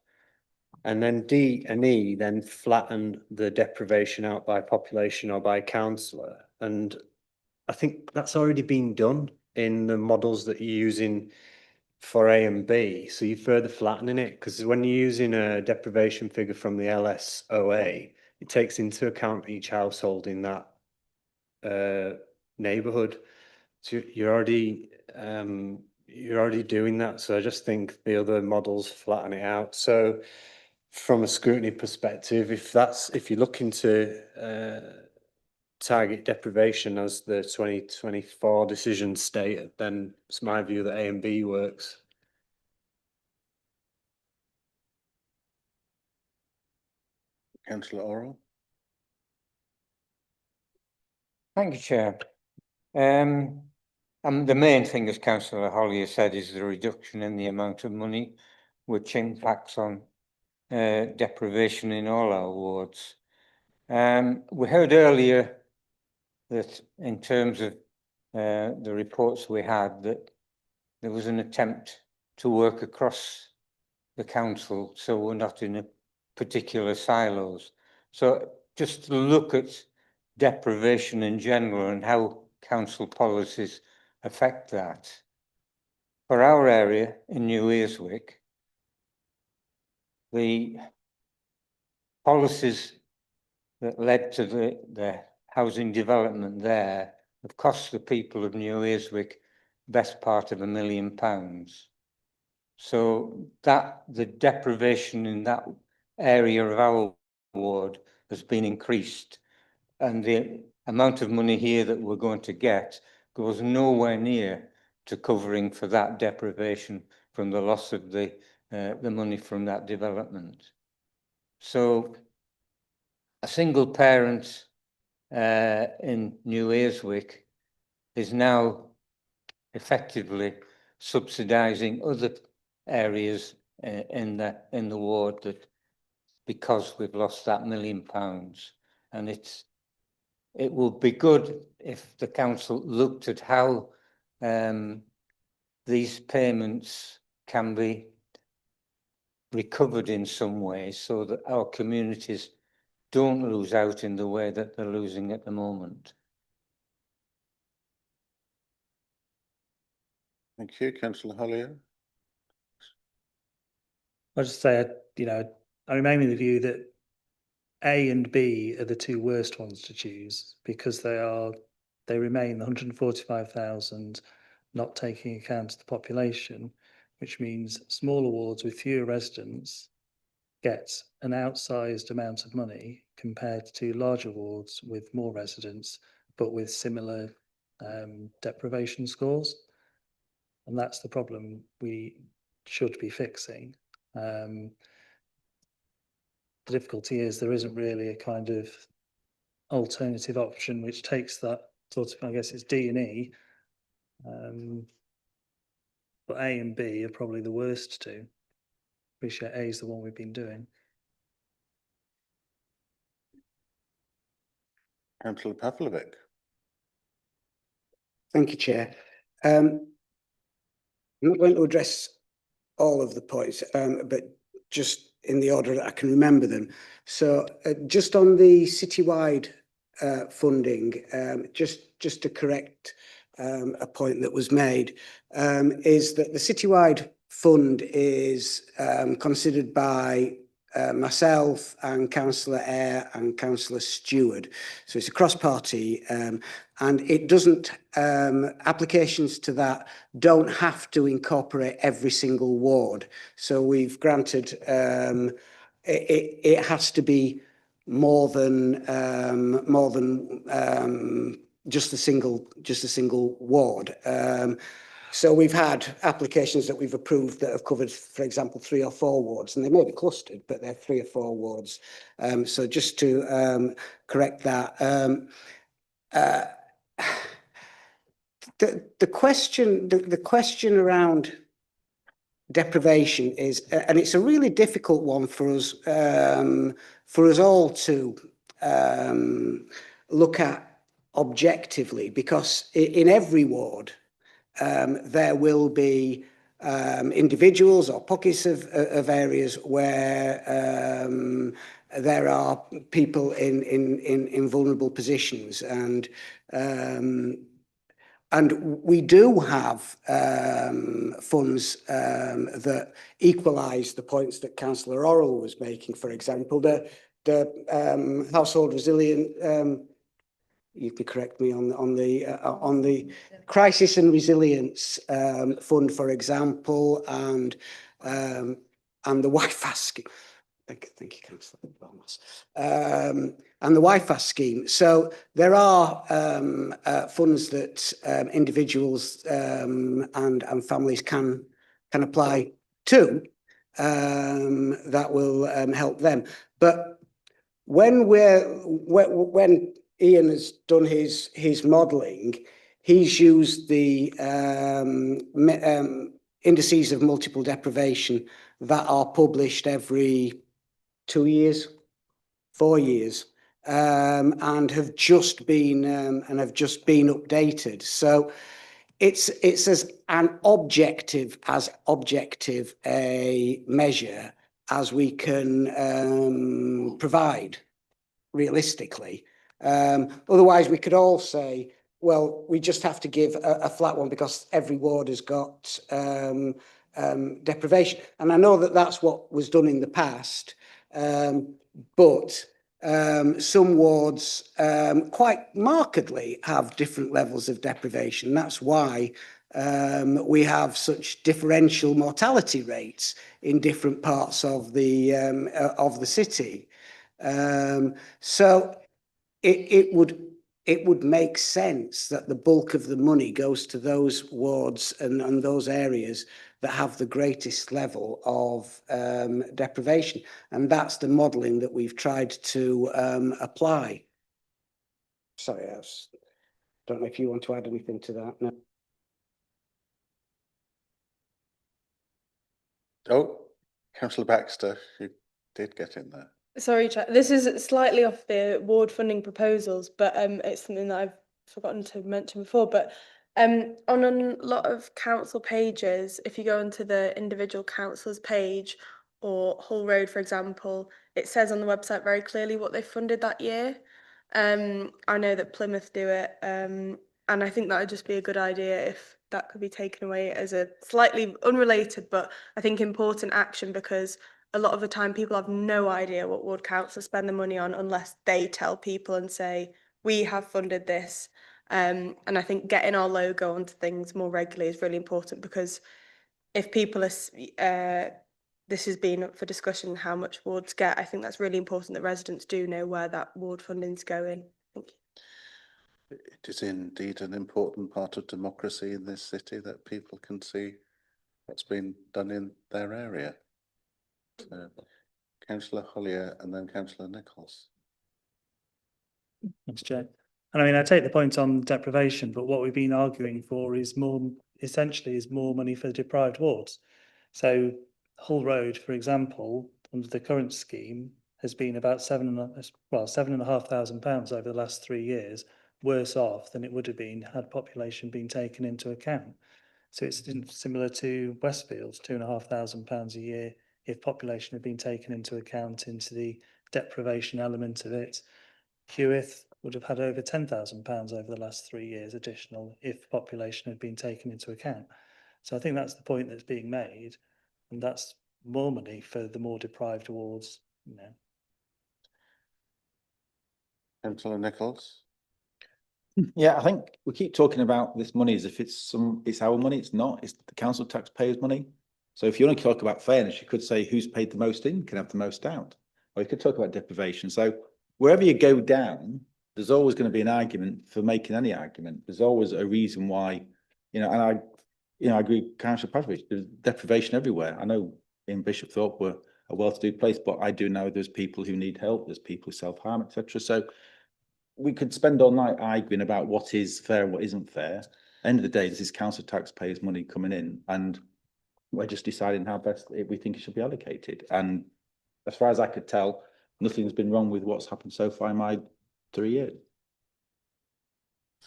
And then D and E then flatten the deprivation out by population or by councillor. And I think that's already been done in the models that you're using for A and B. So you're further flattening it, because when you're using a deprivation figure from the LSOA, it takes into account each household in that neighbourhood. So you're already doing that. So I just think the other models flatten it out. So from a scrutiny perspective, if you're looking to target deprivation as the 2024 decision state, then it's my view that A and B works. Councillor Orrell. Thank you, Chair. The main thing, as Councillor Holly has said, is the reduction in the amount of money, which impacts on deprivation in all our wards. We heard earlier that in terms of the reports we had, that there was an attempt to work across the council, so we're not in a particular silos. So just to look at deprivation in general and how council policies affect that. For our area in New Earswick, the policies that led to the housing development there have cost the people of New Earswick best part of £1 million. So that the deprivation in that area of our ward has been increased, and the amount of money here that we're going to get goes nowhere near to covering for that deprivation from the loss of the money from that development. So a single parent in New Ayswick is now effectively subsidising other areas in the ward that, because we've lost that £1 million, and it would be good if the council looked at how these payments can be recovered in some way so that our communities don't lose out in the way that they're losing at the moment. Thank you, Councillor Hollier. I'll just say, I remain with the view that A and B are the two worst ones to choose because they remain 145,000, not taking account of the population, which means smaller wards with fewer residents get an outsized amount of money compared to larger wards with more residents, but with similar deprivation scores. And that's the problem we should be fixing. The difficulty is there isn't really a kind of alternative option which takes that sort of, I guess it's D and E. But A and B are probably the worst two. Appreciate A is the one we've been doing. Councillor Pavlovic. Thank you, Chair. I'm not going to address all of the points, but just in the order that I can remember them. So just on the citywide funding, just to correct a point that was made, is that the citywide fund is considered by myself and Councillor Eyre and Councillor Stewart. So it's a cross-party, and it doesn't, applications to that don't have to incorporate every single ward. So we've granted, it has to be more than just a single ward. So we've had applications that we've approved that have covered, for example, 3 or 4 wards, and they may be clustered, but they're 3 or 4 wards. So just to correct that. The question around deprivation is, and it's a really difficult one for us all to look at objectively, because in every ward there will be individuals or pockets of areas where there are people in vulnerable positions, and we do have funds that equalise the points that Councillor Orrell was making. For example, the household resilient. You can correct me on the crisis and resilience fund, for example, and the WIFAS scheme. Thank you, Councillor Thomas. And the WIFAS scheme. So there are funds that individuals and families can apply to that will help them. But when Ian has done his modelling, he's used the indices of multiple deprivation that are published every 2 years, 4 years, and have just been updated. So it's as objective a measure as we can provide realistically. Otherwise, we could all say, well, we just have to give a flat one because every ward has got deprivation. And I know that that's what was done in the past, but some wards quite markedly have different levels of deprivation. That's why we have such differential mortality rates in different parts of the city. So it would make sense that the bulk of the money goes to those wards and those areas that have the greatest level of deprivation. And that's the modelling that we've tried to apply. Sorry, don't know if you want to add anything to that. No. Oh, Councillor Baxter, you did get in there. Sorry, Chair. This is slightly off the ward funding proposals, but it's something that I've forgotten to mention before. But on a lot of council pages, if you go onto the individual council's page or Hull Road, for example, it says on the website very clearly what they funded that year. I know that Plymouth do it, and I think that would just be a good idea if that could be taken away as a slightly unrelated, but I think important action, because a lot of the time people have no idea what ward council spend the money on unless they tell people and say, we have funded this. And I think getting our logo onto things more regularly is really important, because if people are, this has been up for discussion, how much wards get, I think that's really important that residents do know where that ward funding's going. Thank you. It is indeed an important part of democracy in this city that people can see what's been done in their area. So, Councillor Hollier and then Councillor Nichols. Thanks, Chair. And I mean, I take the point on deprivation, but what we've been arguing for is essentially more money for the deprived wards. So Hull Road, for example, under the current scheme, has been about £7,500 over the last 3 years, worse off than it would have been had population been taken into account. So it's similar to Westfield's £2,500 a year if population had been taken into account into the deprivation element of it. Hewitt would have had over £10,000 over the last 3 years additional if population had been taken into account. So I think that's the point that's being made, and that's more money for the more deprived wards, you know. Councillor Nichols. Yeah, I think we keep talking about this money as if it's our money. It's not. It's the council taxpayers' money. So if you want to talk about fairness, you could say who's paid the most in can have the most out, or you could talk about deprivation. So wherever you go down, there's always going to be an argument for making any argument. There's always a reason why, and I agree with Councillor Padwick, there's deprivation everywhere. I know in Bishopthorpe we're a well-to-do place, but I do know there's people who need help, there's people who self-harm, etc. So we could spend all night arguing about what is fair and what isn't fair. End of the day, this is council taxpayers' money coming in, and we're just deciding how best we think it should be allocated. And as far as I could tell, nothing's been wrong with what's happened so far in my 3 years.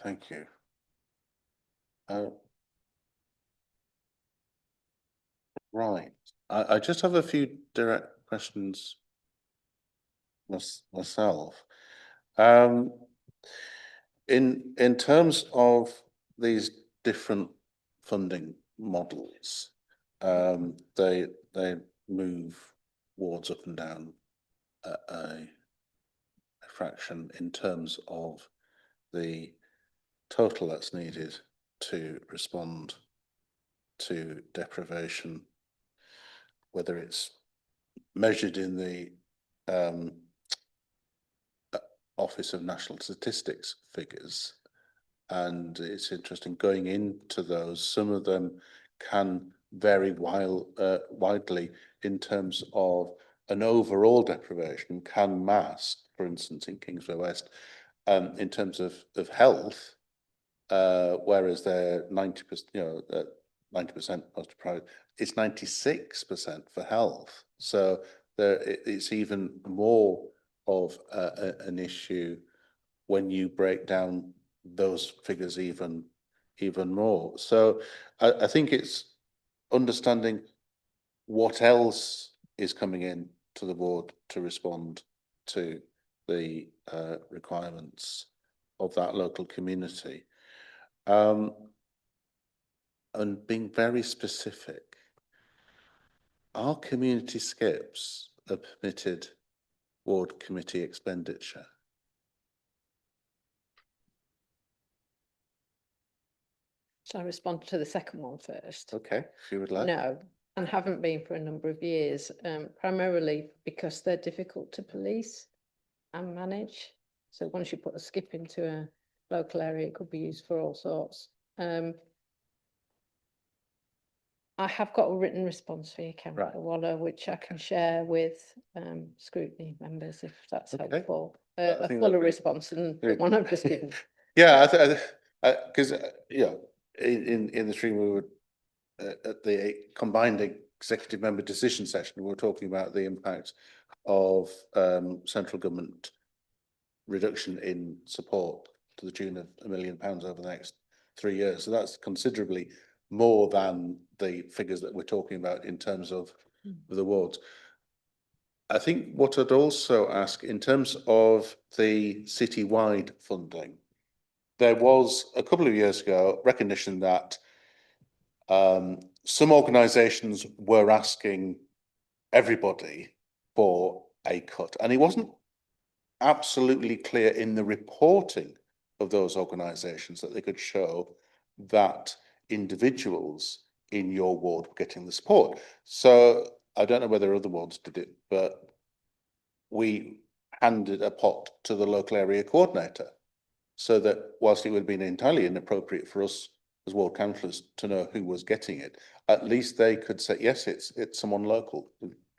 Thank you. Right. I just have a few direct questions myself. In terms of these different funding models, they move wards up and down a fraction in terms of the total that's needed to respond to deprivation, whether it's measured in the Office of National Statistics figures. And it's interesting going into those, some of them can vary widely in terms of an overall deprivation can mask, for instance, in Kingsway West, in terms of health, whereas they're 90%, 90% most deprived, it's 96% for health. So it's even more of an issue when you break down those figures even more. So I think it's understanding what else is coming in to the board to respond to the requirements of that local community, and being very specific. Are community skips a permitted ward committee expenditure? Shall I respond to the second one first? Okay, if you would like. No, and haven't been for a number of years, primarily because they're difficult to police and manage. So once you put a skip into a local area, it could be used for all sorts. I have got a written response for you, Councillor Waller, which I can share with scrutiny members if that's helpful. A fuller response than the one I've just given. Yeah, because in the stream we were at the combined executive member decision session, we were talking about the impact of central government reduction in support to the tune of £1 million over the next 3 years. So that's considerably more than the figures that we're talking about in terms of the wards. I think what I'd also ask in terms of the citywide funding, there was a couple of years ago recognition that some organisations were asking everybody for a cut, and it wasn't absolutely clear in the reporting of those organisations that they could show that individuals in your ward were getting the support. So I don't know whether other wards did it, but we handed a pot to the local area coordinator so that whilst it would have been entirely inappropriate for us as ward councillors to know who was getting it, at least they could say, yes, it's someone local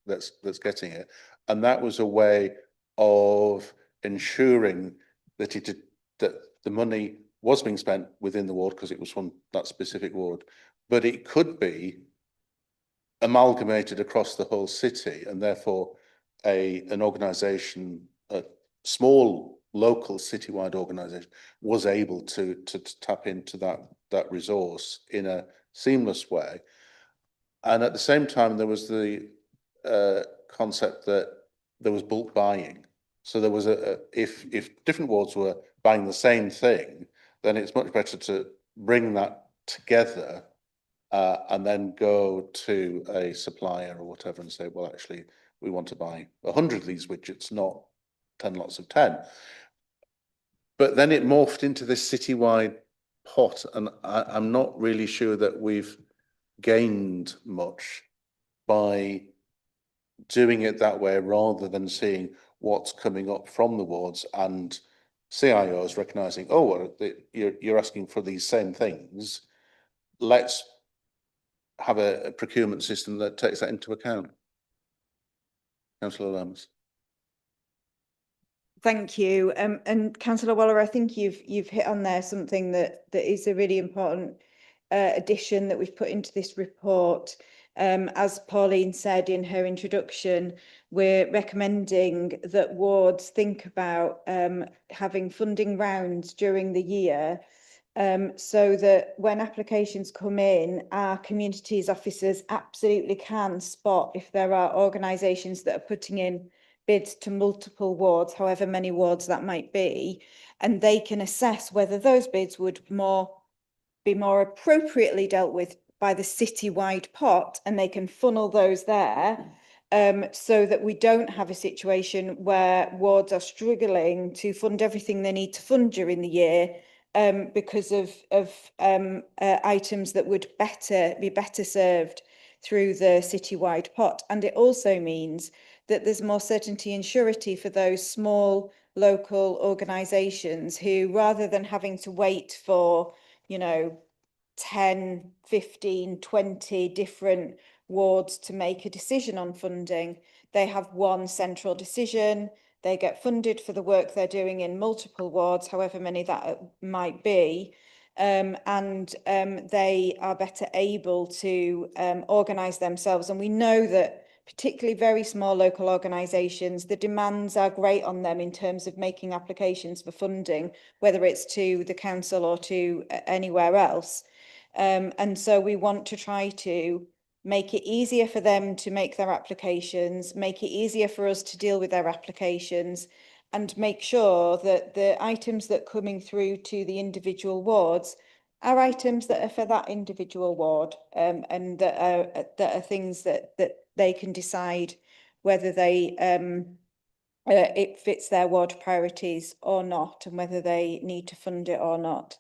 that's getting it. And that was a way of ensuring that that the money was being spent within the ward because it was from that specific ward, but it could be amalgamated across the whole city, and therefore an organisation, a small local citywide organisation, was able to tap into that resource in a seamless way. And at the same time, there was the concept that there was bulk buying. So there was if different wards were buying the same thing, then it's much better to bring that together and then go to a supplier or whatever and say, well, actually, we want to buy 100 of these widgets, not 10 lots of 10. But then it morphed into this citywide pot, and I'm not really sure that we've gained much by doing it that way rather than seeing what's coming up from the wards and CIOs recognising, oh, well, you're asking for these same things. Let's have a procurement system that takes that into account. Councillor Lambs. Thank you. And Councillor Waller, I think you've hit on there something that is a really important addition that we've put into this report. As Pauline said in her introduction, we're recommending that wards think about having funding rounds during the year so that when applications come in, our communities officers absolutely can spot if there are organisations that are putting in bids to multiple wards, however many wards that might be, and they can assess whether those bids would be more appropriately dealt with by the citywide pot, and they can funnel those there so that we don't have a situation where wards are struggling to fund everything they need to fund during the year because of items that would be better served through the citywide pot. And it also means that there's more certainty and surety for those small local organisations who, rather than having to wait for, 10, 15, 20 different wards to make a decision on funding, they have one central decision. They get funded for the work they're doing in multiple wards, however many that might be. And they are better able to organise themselves. And we know that particularly very small local organisations, the demands are great on them in terms of making applications for funding, whether it's to the council or to anywhere else. And so we want to try to make it easier for them to make their applications, make it easier for us to deal with their applications, and make sure that the items that are coming through to the individual wards are items that are for that individual ward, and that are things that they can decide whether they it fits their ward priorities or not, and whether they need to fund it or not.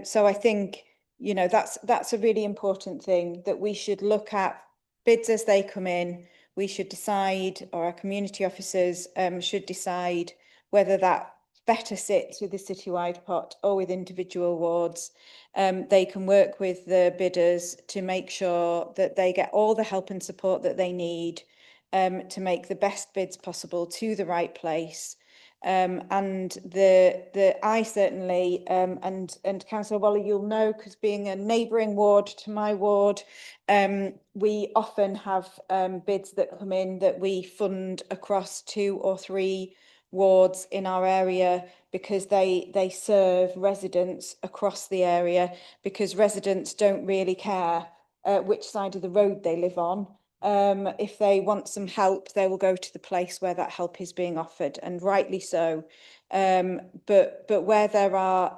So I think that's a really important thing, that we should look at bids as they come in. We should decide, or our community officers should decide, whether that better sit with the citywide pot or with individual wards. They can work with the bidders to make sure that they get all the help and support that they need to make the best bids possible to the right place. And I certainly and Councillor Waller, you'll know, because being a neighbouring ward to my ward, we often have bids that come in that we fund across 2 or 3 wards in our area, because they serve residents across the area, because residents don't really care which side of the road they live on. If they want some help, they will go to the place where that help is being offered, and rightly so. But where there are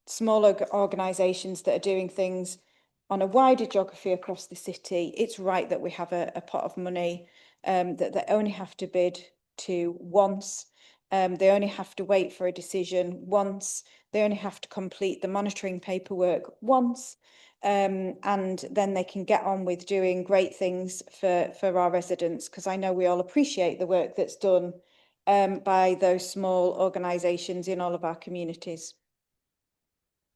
smaller organisations that are doing things on a wider geography across the city, it's right that we have a pot of money that they only have to bid to once. They only have to wait for a decision once. They only have to complete the monitoring paperwork once. And then they can get on with doing great things for our residents, because I know we all appreciate the work that's done by those small organisations in all of our communities.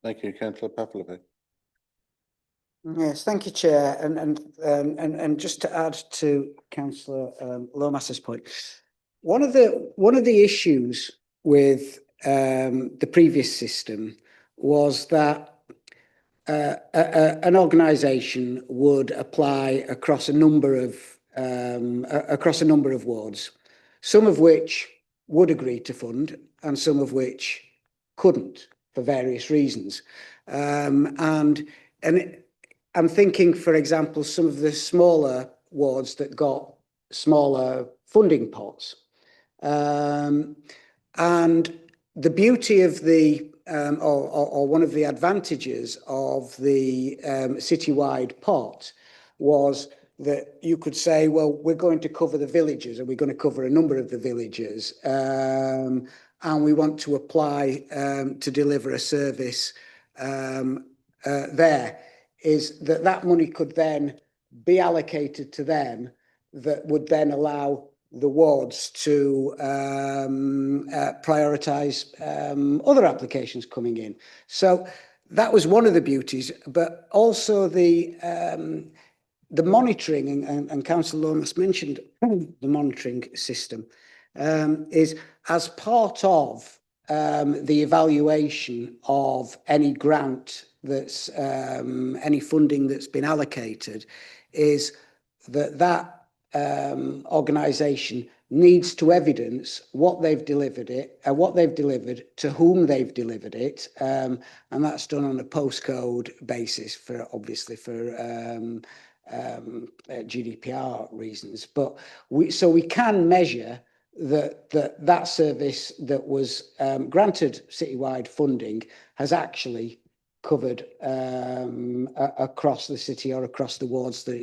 Thank you, Councillor Pavlovic. Yes, thank you, Chair. And just to add to Councillor Lomas's point, one of the issues with the previous system was that an organisation would apply across a number of wards, some of which would agree to fund and some of which couldn't for various reasons. And I'm thinking, for example, some of the smaller wards that got smaller funding pots. And the beauty of the or one of the advantages of the citywide pot was that you could say, well, we're going to cover the villages, and we're going to cover a number of the villages, and we want to apply to deliver a service there. Is that money could then be allocated to them, that would then allow the wards to prioritise other applications coming in. So that was one of the beauties, but also the monitoring, and Councillor Lomas mentioned the monitoring system, is as part of the evaluation of any grant that's any funding that's been allocated, is that organisation needs to evidence what they've delivered to whom they've delivered it, and that's done on a postcode basis for GDPR reasons. But we can measure that service that was granted citywide funding has actually covered across the city or across the wards that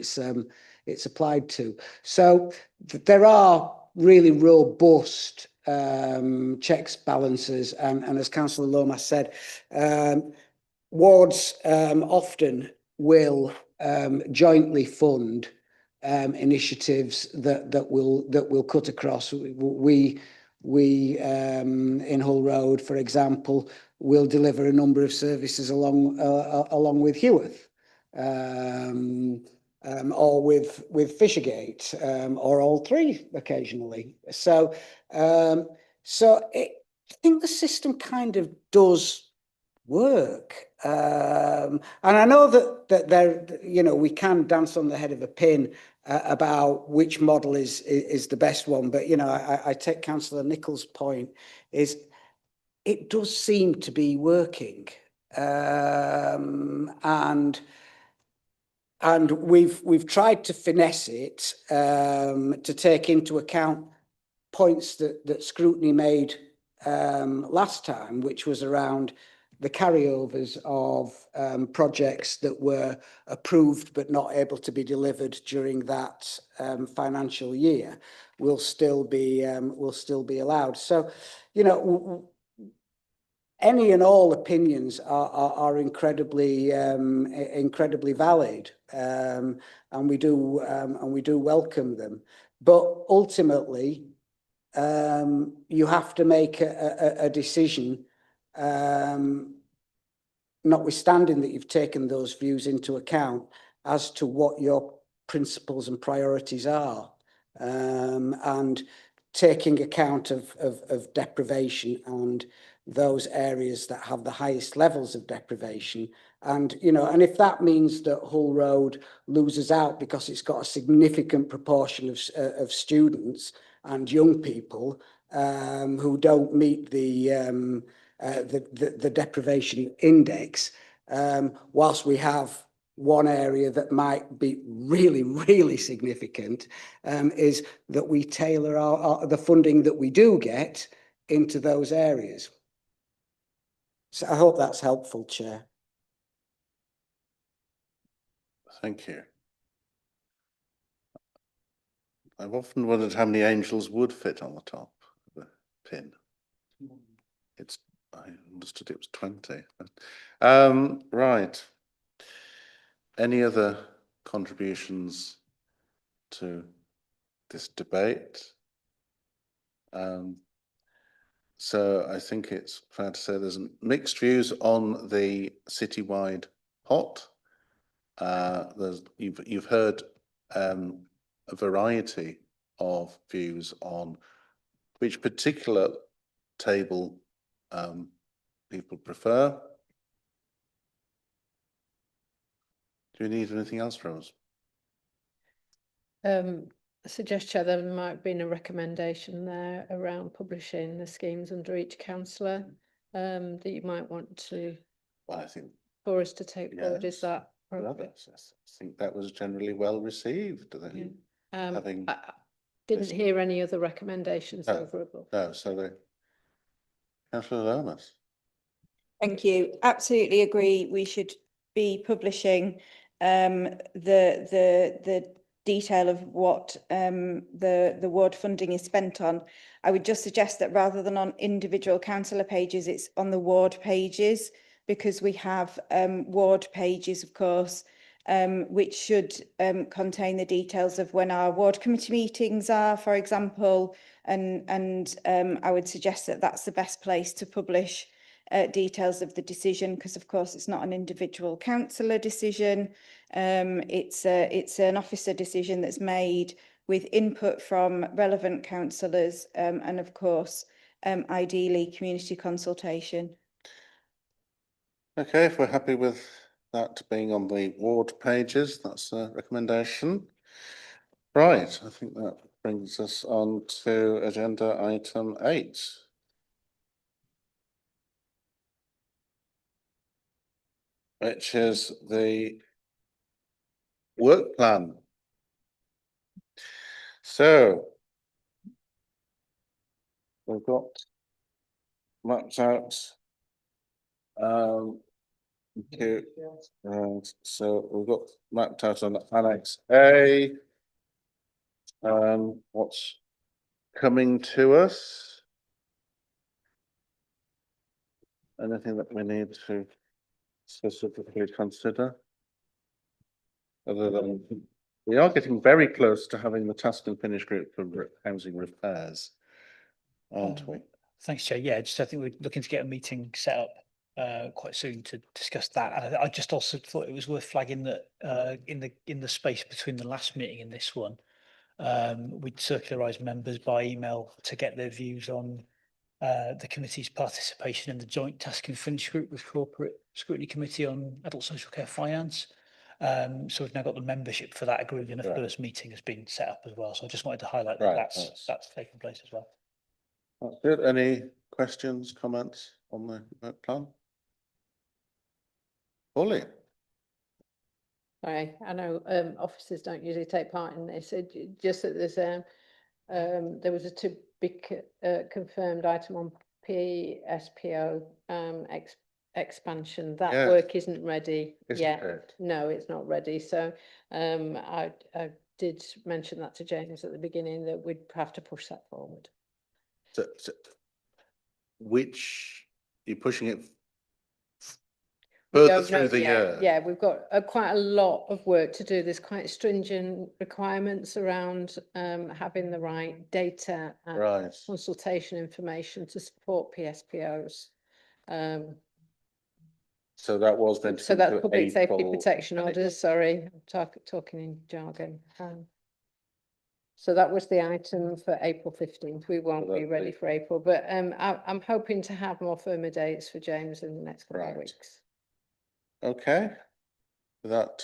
it's applied to. So there are really robust checks, balances, and as Councillor Lomas said, wards often will jointly fund initiatives that will cut across. We in Hull Road, for example, will deliver a number of services along with Heworth, or with Fishergate, or all three occasionally. So I think the system kind of does work, and I know that there, we can dance on the head of a pin about which model is the best one, but I take Councillor Nichols' point, is it does seem to be working, and we've tried to finesse it to take into account points that Scrutiny made last time, which was around the carryovers of projects that were approved but not able to be delivered during that financial year will still be allowed. So, any and all opinions are incredibly valid, and we do welcome them. But ultimately, you have to make a decision, notwithstanding that you've taken those views into account, as to what your principles and priorities are, and taking account of deprivation and those areas that have the highest levels of deprivation. And, you know, and if that means that Hull Road loses out because it's got a significant proportion of students and young people who don't meet the deprivation index, whilst we have one area that might be really, really significant, is that we tailor the funding that we do get into those areas. So I hope that's helpful, Chair. Thank you. I've often wondered how many angels would fit on the top of the pin. I understood it was 20. Right. Any other contributions to this debate? So I think it's fair to say there's mixed views on the citywide pot. You've heard a variety of views on which particular table people prefer. Do you need anything else from us? I suggest, Chair, there might have been a recommendation there around publishing the schemes under each councillor that you might want to, Well, I think, for us to take forward. Is yes, that rather. appropriate? I think that was generally well received. Having I didn't hear any other recommendations No. over above. No, so Councillor Lomas. Thank you. Absolutely agree. We should be publishing the detail of what the ward funding is spent on. I would just suggest that rather than on individual councillor pages, it's on the ward pages, because we have ward pages, of course, which should contain the details of when our ward committee meetings are, for example, and I would suggest that that's the best place to publish details of the decision, because of course it's not an individual councillor decision. It's an officer decision that's made with input from relevant councillors, and of course ideally community consultation. Okay, if we're happy with that being on the ward pages, that's a recommendation. Right, I think that brings us on to agenda item 8. Which is the work plan. So we've got mapped out so we've got mapped out on Annex A what's coming to us. Anything that we need to specifically consider, other than we are getting very close to having the task and finish group for housing repairs, aren't we? Thanks, Chair. Yeah, just I think we're looking to get a meeting set up quite soon to discuss that. And I just also thought it was worth flagging that in the space between the last meeting and this one, we'd circularised members by email to get their views on the committee's participation in the joint task and finish group with Corporate Scrutiny Committee on Adult Social Care Finance. So we've now got the membership for that agreed, and a first meeting has been set up as well. So I just wanted to highlight that that's taken place as well. That's good. Any questions, comments on the work plan? Polly. Sorry, I know officers don't usually take part in this. Just that there's there was a to be confirmed item on PSPO expansion. That work isn't ready yet. No, it's not ready. So I did mention that to James at the beginning, that we'd have to push that forward. So which you're pushing it we Further don't know through the yet. year. Yeah, we've got quite a lot of work to do. There's quite stringent requirements around having the right data and Right. consultation information to support PSPOs. So that was then. So that's public safety April. protection orders, sorry, I'm talking in jargon. So that was the item for April 15th. We won't be ready for April, but I'm hoping to have more firmer dates for James in the next couple of weeks. Okay. That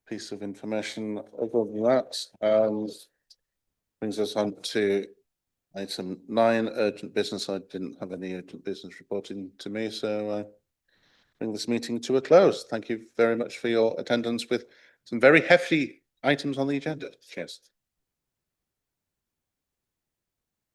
piece of information, other than that, brings us on to item 9, urgent business. I didn't have any urgent business reporting to me, so bring this meeting to a close. Thank you very much for your attendance with some very hefty items on the agenda. Cheers.